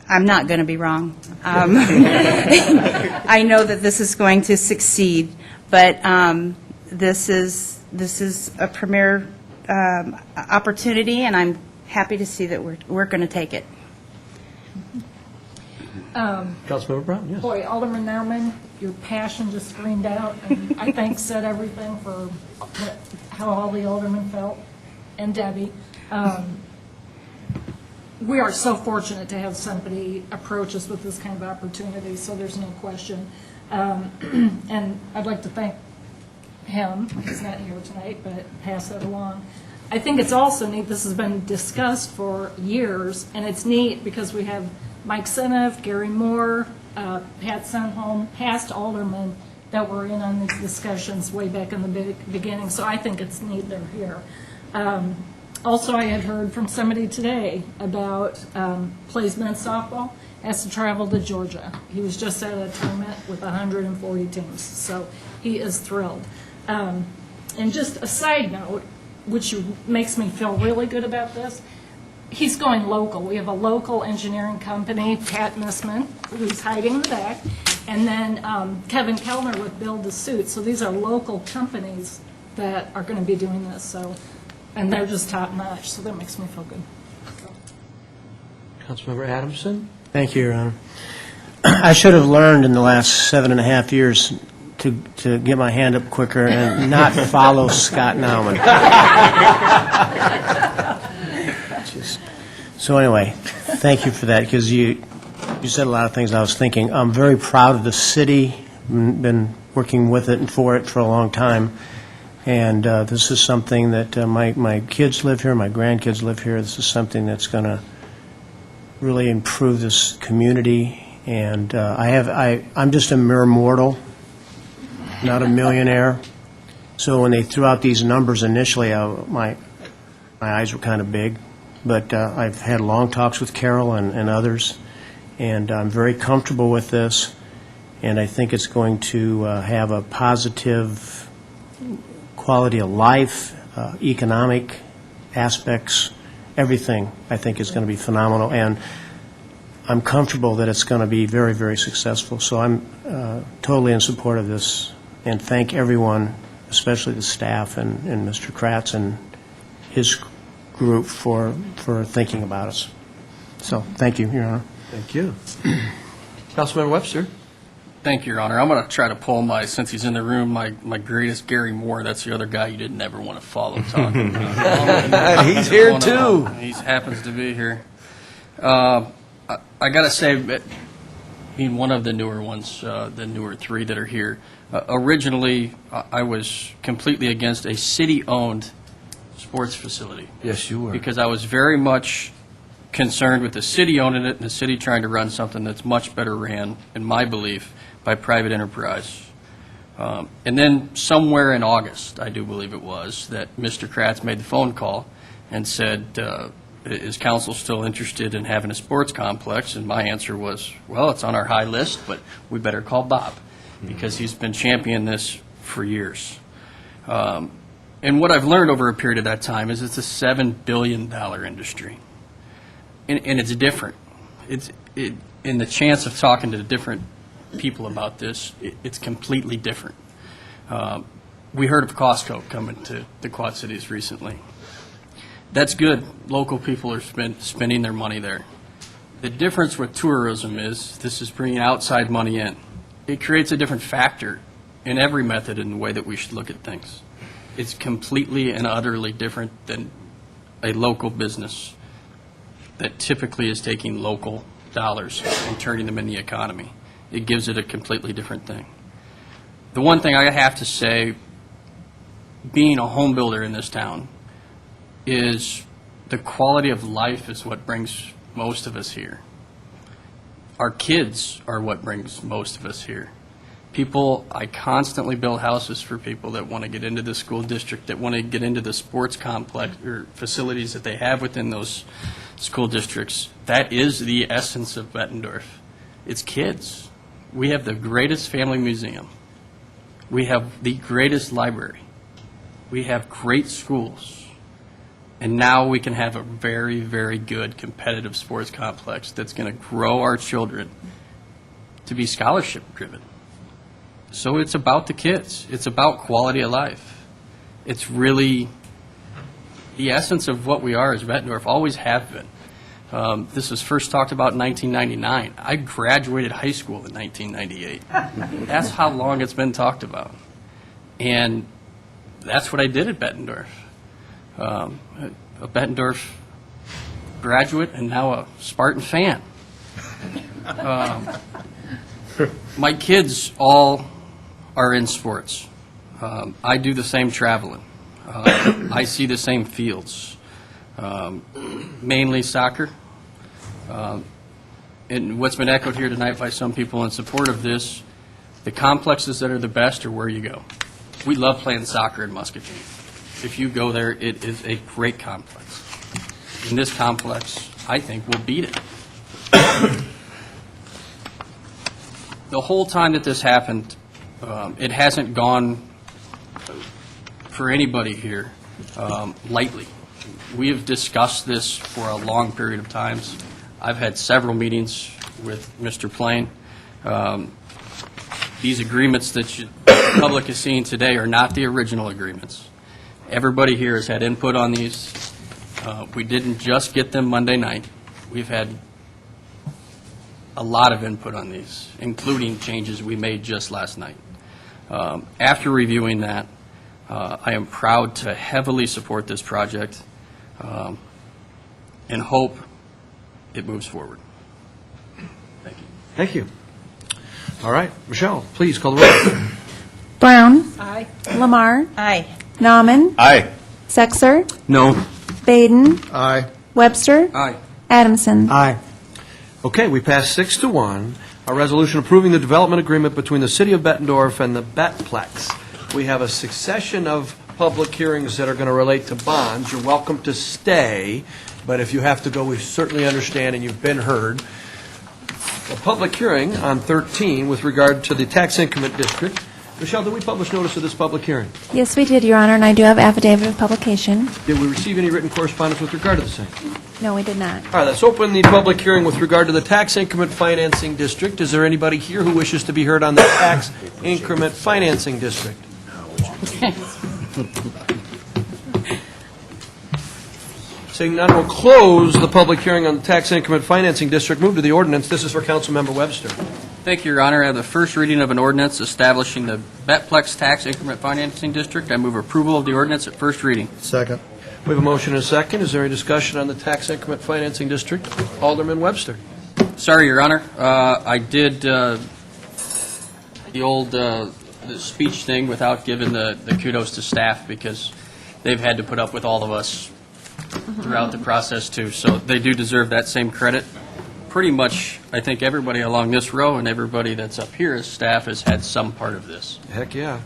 not going to be wrong. I know that this is going to succeed, but this is a premier opportunity, and I'm happy to see that we're going to take it. Councilmember Brown, yes. Boy, Alderman Nauman, your passion just screamed out, and I think said everything for how all the aldermen felt, and Debbie. We are so fortunate to have somebody approach us with this kind of opportunity, so there's no question. And I'd like to thank him. He's not here tonight, but pass that along. I think it's also neat, this has been discussed for years, and it's neat because we have Mike Seneff, Gary Moore, Pat Sunholm, past aldermen that were in on these discussions way back in the beginning, so I think it's neat they're here. Also, I had heard from somebody today about plays men's softball, has to travel to Georgia. He was just at a tournament with 140 teams, so he is thrilled. And just a side note, which makes me feel really good about this, he's going local. We have a local engineering company, Pat Missman, who's hiding in the back, and then Kevin Kellner with Build the Suit. So these are local companies that are going to be doing this, so, and they're just top notch, so that makes me feel good. Councilmember Adamson? Thank you, Your Honor. I should have learned in the last 7.5 years to get my hand up quicker and not follow Scott Nauman. So anyway, thank you for that, because you said a lot of things I was thinking. I'm very proud of the city, been working with it and for it for a long time, and this is something that my kids live here, my grandkids live here. This is something that's going to really improve this community, and I'm just a mere mortal, not a millionaire. So when they threw out these numbers initially, my eyes were kind of big. But I've had long talks with Carol and others, and I'm very comfortable with this, and I think it's going to have a positive quality of life, economic aspects, everything I think is going to be phenomenal, and I'm comfortable that it's going to be very, very successful. So I'm totally in support of this, and thank everyone, especially the staff and Mr. Kratz and his group for thinking about us. So thank you, Your Honor. Thank you. Councilmember Webster. Thank you, Your Honor. I'm going to try to pull since he's in the room, my greatest Gary Moore. That's the other guy you didn't ever want to follow talking. He's here too. He happens to be here. I got to say, being one of the newer ones, the newer three that are here, originally I was completely against a city-owned sports facility. Yes, you were. Because I was very much concerned with the city owning it and the city trying to run something that's much better ran, in my belief, by private enterprise. And then somewhere in August, I do believe it was, that Mr. Kratz made the phone call and said, is council still interested in having a sports complex? And my answer was, well, it's on our high list, but we better call Bob, because he's been championing this for years. And what I've learned over a period of that time is it's a $7 billion industry. And it's different. In the chance of talking to different people about this, it's completely different. We heard of Costco coming to the Quad Cities recently. That's good. Local people are spending their money there. The difference with tourism is this is bringing outside money in. It creates a different factor in every method in the way that we should look at things. It's completely and utterly different than a local business that typically is taking local dollars and turning them in the economy. It gives it a completely different thing. The one thing I have to say, being a home builder in this town, is the quality of life is what brings most of us here. Our kids are what brings most of us here. I constantly build houses for people that want to get into the school district, that want to get into the sports complex or facilities that they have within those school districts. That is the essence of Bettendorf. It's kids. We have the greatest family museum. We have the greatest library. We have great schools. And now we can have a very, very good competitive sports complex that's going to grow our children to be scholarship-driven. So it's about the kids. It's about quality of life. It's really the essence of what we are as Bettendorf, always have been. This was first talked about in 1999. I graduated high school in 1998. That's how long it's been talked about. And that's what I did at Bettendorf. A Bettendorf graduate and now a Spartan fan. My kids all are in sports. I do the same traveling. I see the same fields. Mainly soccer. And what's been echoed here tonight by some people in support of this, the complexes that are the best are where you go. We love playing soccer in Muscatine. If you go there, it is a great complex. And this complex, I think, will beat it. The whole time that this happened, it hasn't gone for anybody here lightly. We have discussed this for a long period of times. I've had several meetings with Mr. Plain. These agreements that the public is seeing today are not the original agreements. Everybody here has had input on these. We didn't just get them Monday night. We've had a lot of input on these, including changes we made just last night. After reviewing that, I am proud to heavily support this project and hope it moves forward. Thank you. Thank you. All right, Michelle, please call the roll. Brown. Aye. Lamar. Aye. Nauman. Aye. Sexer. No. Baden. Aye. Webster. Aye. Adamson. Aye. Okay, we passed 6-1, a resolution approving the development agreement between the City of Bettendorf and the Bettplex. We have a succession of public hearings that are going to relate to bonds. You're welcome to stay, but if you have to go, we certainly understand and you've been heard. A public hearing on 13 with regard to the tax increment district. Michelle, did we publish notice of this public hearing? Yes, we did, Your Honor, and I do have affidavit of publication. Did we receive any written correspondence with regard to the same? No, we did not. All right, let's open the public hearing with regard to the tax increment financing district. Is there anybody here who wishes to be heard on the tax increment financing district? Seeing none, we'll close the public hearing on the tax increment financing district. Move to the ordinance. This is for Councilmember Webster. Thank you, Your Honor. I have the first reading of an ordinance establishing the Betplex Tax Increment Financing District. I move approval of the ordinance at first reading. Second. We have a motion and a second. Is there any discussion on the tax increment financing district? Alderman Webster. Sorry, Your Honor. I did the old the speech thing without giving the kudos to staff because they've had to put up with all of us throughout the process, too. So they do deserve that same credit. Pretty much, I think everybody along this row and everybody that's up here as staff has had some part of this. Heck, yeah.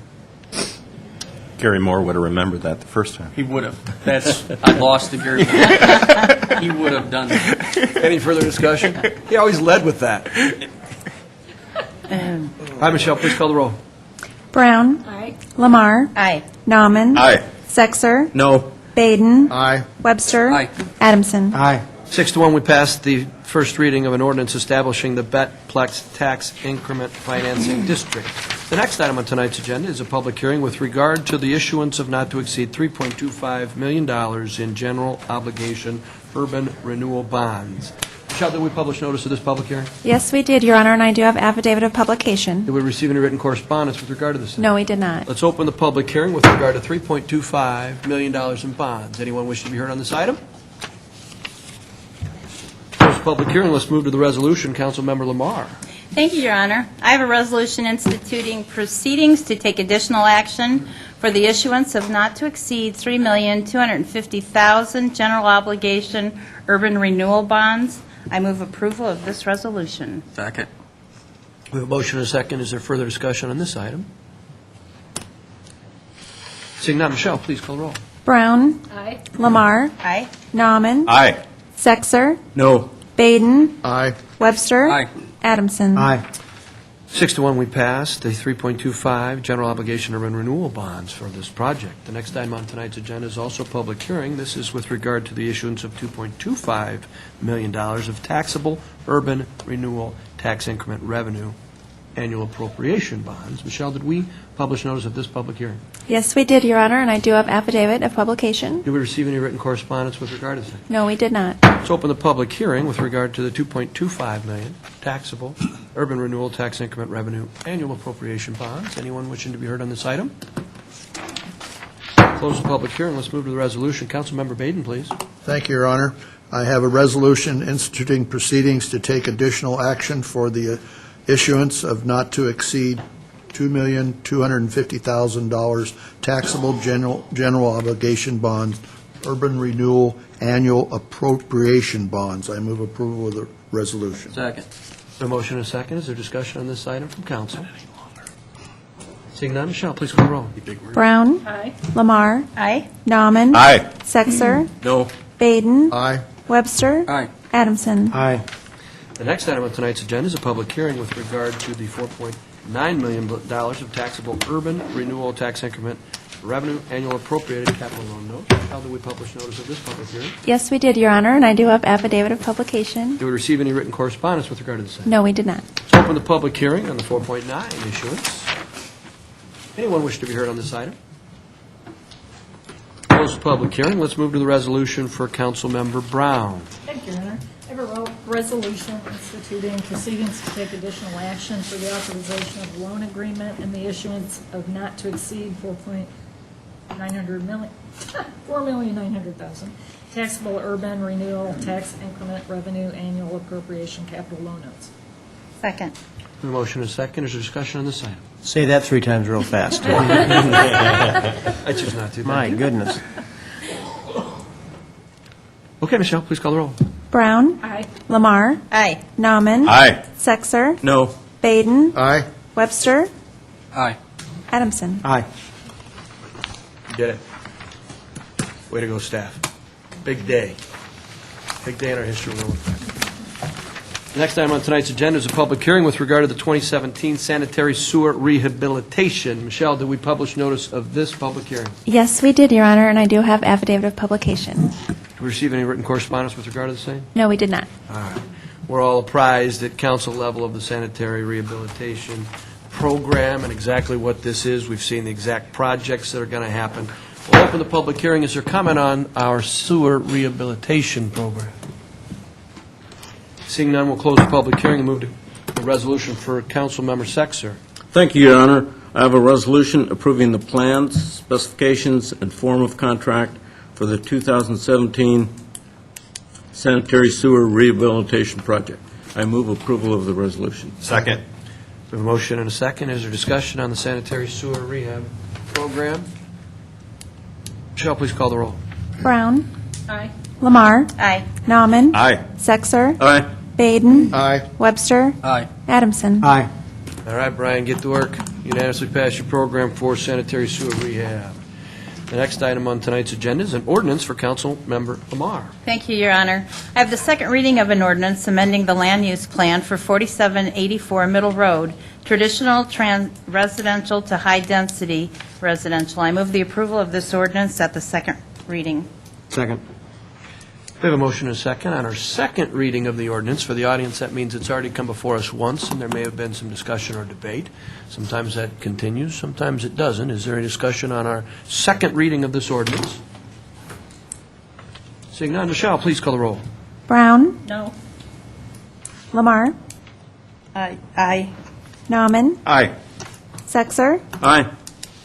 Gary Moore would have remembered that the first time. He would have. I lost to Gary. He would have done that. Any further discussion? He always led with that. Hi, Michelle, please call the roll. Brown. Aye. Lamar. Aye. Nauman. Aye. Sexer. No. Baden. Aye. Webster. Aye. Adamson. Aye. 6-1, we passed the first reading of an ordinance establishing the Betplex Tax Increment Financing District. The next item on tonight's agenda is a public hearing with regard to the issuance of not to exceed $3.25 million in general obligation urban renewal bonds. Michelle, did we publish notice of this public hearing? Yes, we did, Your Honor, and I do have affidavit of publication. Did we receive any written correspondence with regard to this? No, we did not. Let's open the public hearing with regard to $3.25 million in bonds. Anyone wish to be heard on this item? Close the public hearing. Let's move to the resolution. Councilmember Lamar. Thank you, Your Honor. I have a resolution instituting proceedings to take additional action for the issuance of not to exceed $3,250,000 general obligation urban renewal bonds. I move approval of this resolution. Second. We have a motion and a second. Is there further discussion on this item? Seeing none, Michelle, please call the roll. Brown. Aye. Lamar. Aye. Nauman. Aye. Sexer. No. Baden. Aye. Webster. Aye. Adamson. Aye. 6-1, we passed the 3.25 general obligation urban renewal bonds for this project. The next item on tonight's agenda is also a public hearing. This is with regard to the issuance of $2.25 million of taxable urban renewal tax increment revenue annual appropriation bonds. Michelle, did we publish notice of this public hearing? Yes, we did, Your Honor, and I do have affidavit of publication. Did we receive any written correspondence with regard to this? No, we did not. Let's open the public hearing with regard to the $2.25 million taxable urban renewal tax increment revenue annual appropriation bonds. Anyone wishing to be heard on this item? Close the public hearing. Let's move to the resolution. Councilmember Baden, please. Thank you, Your Honor. I have a resolution instituting proceedings to take additional action for the issuance of not to exceed $2,250,000 taxable general obligation bonds, urban renewal annual appropriation bonds. I move approval of the resolution. Second. A motion and a second. Is there discussion on this item from council? Seeing none, Michelle, please call the roll. Brown. Aye. Lamar. Aye. Nauman. Aye. Sexer. No. Baden. Aye. Webster. Aye. Adamson. Aye. The next item on tonight's agenda is a public hearing with regard to the $4.9 million of taxable urban renewal tax increment revenue annual appropriated capital loan note. How do we publish notice of this public hearing? Yes, we did, Your Honor, and I do have affidavit of publication. Did we receive any written correspondence with regard to this? No, we did not. Let's open the public hearing on the 4.9 issuance. Anyone wish to be heard on this item? Close the public hearing. Let's move to the resolution for Councilmember Brown. Thank you, Your Honor. I have a resolution instituting proceedings to take additional action for the authorization of loan agreement and the issuance of not to exceed $4,900,000 taxable urban renewal tax increment revenue annual appropriation capital loan notes. Second. A motion and a second. Is there discussion on this item? Say that 3 times real fast. I choose not to. My goodness. Okay, Michelle, please call the roll. Brown. Aye. Lamar. Aye. Nauman. Aye. Sexer. No. Baden. Aye. Webster. Aye. Adamson. Aye. You did it. Way to go, staff. Big day. Big day in our history. The next item on tonight's agenda is a public hearing with regard to the 2017 sanitary sewer rehabilitation. Michelle, did we publish notice of this public hearing? Yes, we did, Your Honor, and I do have affidavit of publication. Did we receive any written correspondence with regard to the same? No, we did not. All right. We're all apprised at council level of the sanitary rehabilitation program and exactly what this is. We've seen the exact projects that are going to happen. We'll open the public hearing. Is there comment on our sewer rehabilitation program? Seeing none, we'll close the public hearing and move to A resolution for Councilmember Sexer. Thank you, Your Honor. I have a resolution approving the plans, specifications, and form of contract for the 2017 sanitary sewer rehabilitation project. I move approval of the resolution. Second. We have a motion and a second. Is there discussion on the sanitary sewer rehab program? Michelle, please call the roll. Brown. Aye. Lamar. Aye. Nauman. Aye. Sexer. Aye. Baden. Aye. Webster. Aye. Adamson. Aye. All right, Brian, get to work. Unanimously pass your program for sanitary sewer rehab. The next item on tonight's agenda is an ordinance for Councilmember Lamar. Thank you, Your Honor. I have the second reading of an ordinance amending the land use plan for 4784 Middle Road, traditional residential to high-density residential. I move the approval of this ordinance at the second reading. Second. We have a motion and a second on our second reading of the ordinance. For the audience, that means it's already come before us once, and there may have been some discussion or debate. Sometimes that continues, sometimes it doesn't. Is there any discussion on our second reading of this ordinance? Seeing none, Michelle, please call the roll. Brown. No. Lamar. Aye. Aye. Nauman. Aye. Sexer. Aye.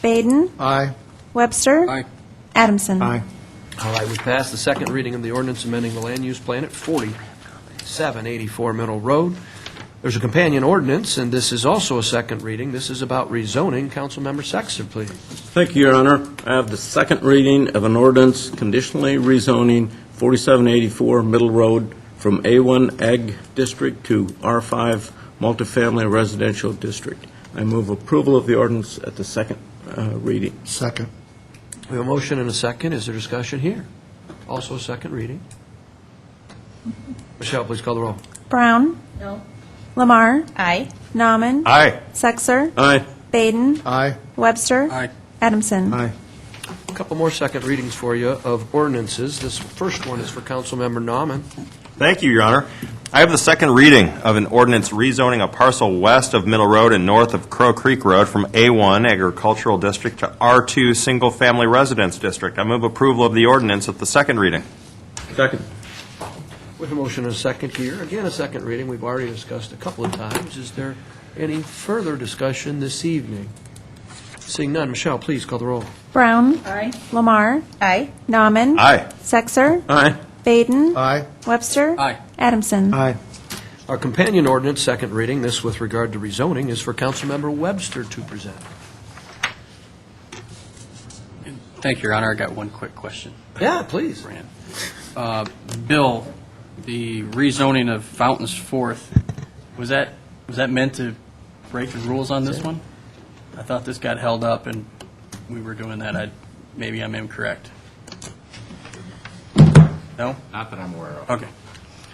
Baden. Aye. Webster. Aye. Adamson. Aye. All right, we passed the second reading of the ordinance amending the land use plan at 4784 Middle Road. There's a companion ordinance, and this is also a second reading. This is about rezoning. Councilmember Sexer, please. Thank you, Your Honor. I have the second reading of an ordinance conditionally rezoning 4784 Middle Road from A1 Ag District to R5 Multifamily Residential District. I move approval of the ordinance at the second reading. Second. We have a motion and a second. Is there discussion here? Also a second reading. Michelle, please call the roll. Brown. No. Lamar. Aye. Nauman. Aye. Sexer. Aye. Baden. Aye. Webster. Aye. Adamson. Aye. A couple more second readings for you of ordinances. This first one is for Councilmember Nauman. Thank you, Your Honor. I have the second reading of an ordinance rezoning a parcel west of Middle Road and north of Crow Creek Road from A1 Agricultural District to R2 Single Family Residence District. I move approval of the ordinance at the second reading. Second. With a motion and a second here, again, a second reading we've already discussed a couple of times. Is there any further discussion this evening? Seeing none, Michelle, please call the roll. Brown. Aye. Lamar. Aye. Nauman. Aye. Sexer. Aye. Baden. Aye. Webster. Aye. Adamson. Aye. Our companion ordinance, second reading, this with regard to rezoning, is for Councilmember Webster to present. Thank you, Your Honor. I got one quick question. Yeah, please. Bill, the rezoning of Fountains Fourth, was that meant to break the rules on this one? I thought this got held up and we were doing that. Maybe I'm incorrect. No? Not that I'm aware of. Okay.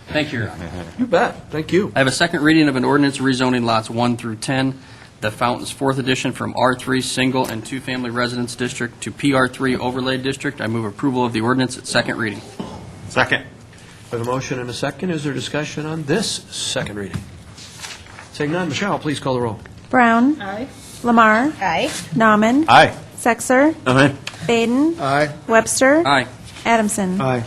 Thank you, Your Honor. You bet. Thank you. I have a second reading of an ordinance rezoning lots 1 through 10, the Fountains Fourth Edition, from R3 Single and Two Family Residence District to PR3 Overlay District. I move approval of the ordinance at second reading. Second. We have a motion and a second. Is there discussion on this second reading? Seeing none, Michelle, please call the roll. Brown. Aye. Lamar. Aye. Nauman. Aye. Sexer. Aye. Baden. Aye. Webster. Aye. Adamson. Aye.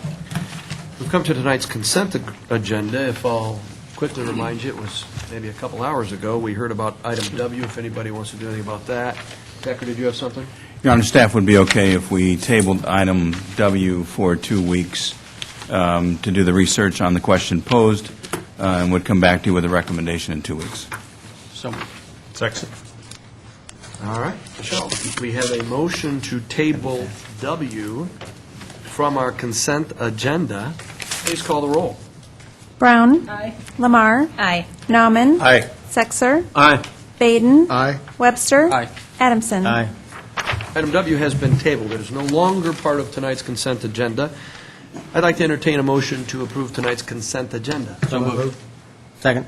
We've come to tonight's consent agenda. If I'll quickly remind you, it was maybe a couple hours ago, we heard about item W, if anybody wants to do anything about that. Decker, did you have something? Your Honor, staff would be okay if we tabled item W for 2 weeks to do the research on the question posed, and would come back to you with a recommendation in 2 weeks. So Second. All right. Michelle, we have a motion to table W from our consent agenda. Please call the roll. Brown. Aye. Lamar. Aye. Nauman. Aye. Sexer. Aye. Baden. Aye. Webster. Aye. Adamson. Aye. Item W has been tabled. It is no longer part of tonight's consent agenda. I'd like to entertain a motion to approve tonight's consent agenda. So moved. Second.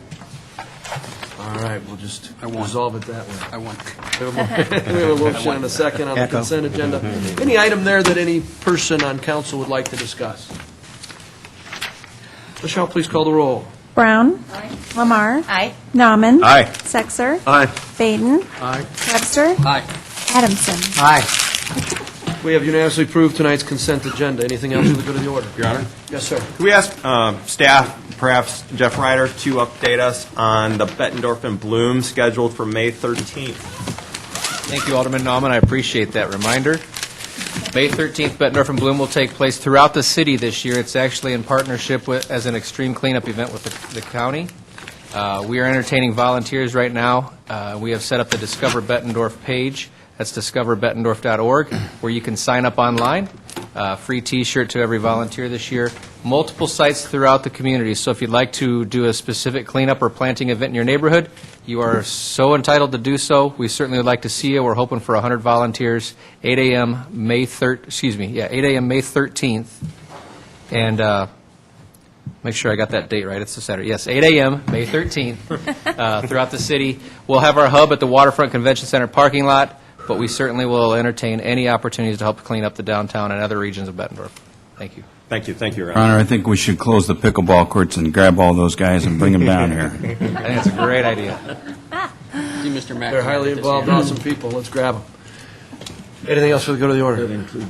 All right, we'll just I won. resolve it that way. I won. We have a motion and a second on the Echo. consent agenda. Any item there that any person on council would like to discuss? Michelle, please call the roll. Brown. Aye. Lamar. Aye. Nauman. Aye. Sexer. Aye. Baden. Aye. Webster. Aye. Adamson. Aye. We have unanimously approved tonight's consent agenda. Anything else for the good of the order? Your Honor? Yes, sir. Could we ask staff, perhaps Jeff Ryder, to update us on the Bettendorf and Bloom scheduled for May 13th? Thank you, Alderman Nauman. I appreciate that reminder. May 13th, Bettendorf and Bloom will take place throughout the city this year. It's actually in partnership with, as an extreme cleanup event with the county. We are entertaining volunteers right now. We have set up the Discover Bettendorf page. That's discoverbettendorf.org, where you can sign up online. Free T-shirt to every volunteer this year. Multiple sites throughout the community. So if you'd like to do a specific cleanup or planting event in your neighborhood, you are so entitled to do so. We certainly would like to see you. We're hoping for 100 volunteers. 8 a.m. May 13th. And make sure I got that date right. It's a Saturday. Yes, 8 a.m., May 13th, throughout the city. We'll have our hub at the Waterfront Convention Center parking lot, but we certainly will entertain any opportunities to help clean up the downtown and other regions of Bettendorf. Thank you. Thank you, Your Your Honor, I think we should close the pickleball courts and grab all those guys and bring them down here. I think it's a great idea. See Mr. Mack. They're highly involved, awesome people. Let's grab them. Anything else for the good of the order?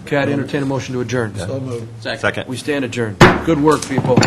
Okay, I'd entertain a motion to adjourn. So moved. Second. We stand adjourned. Good work, people.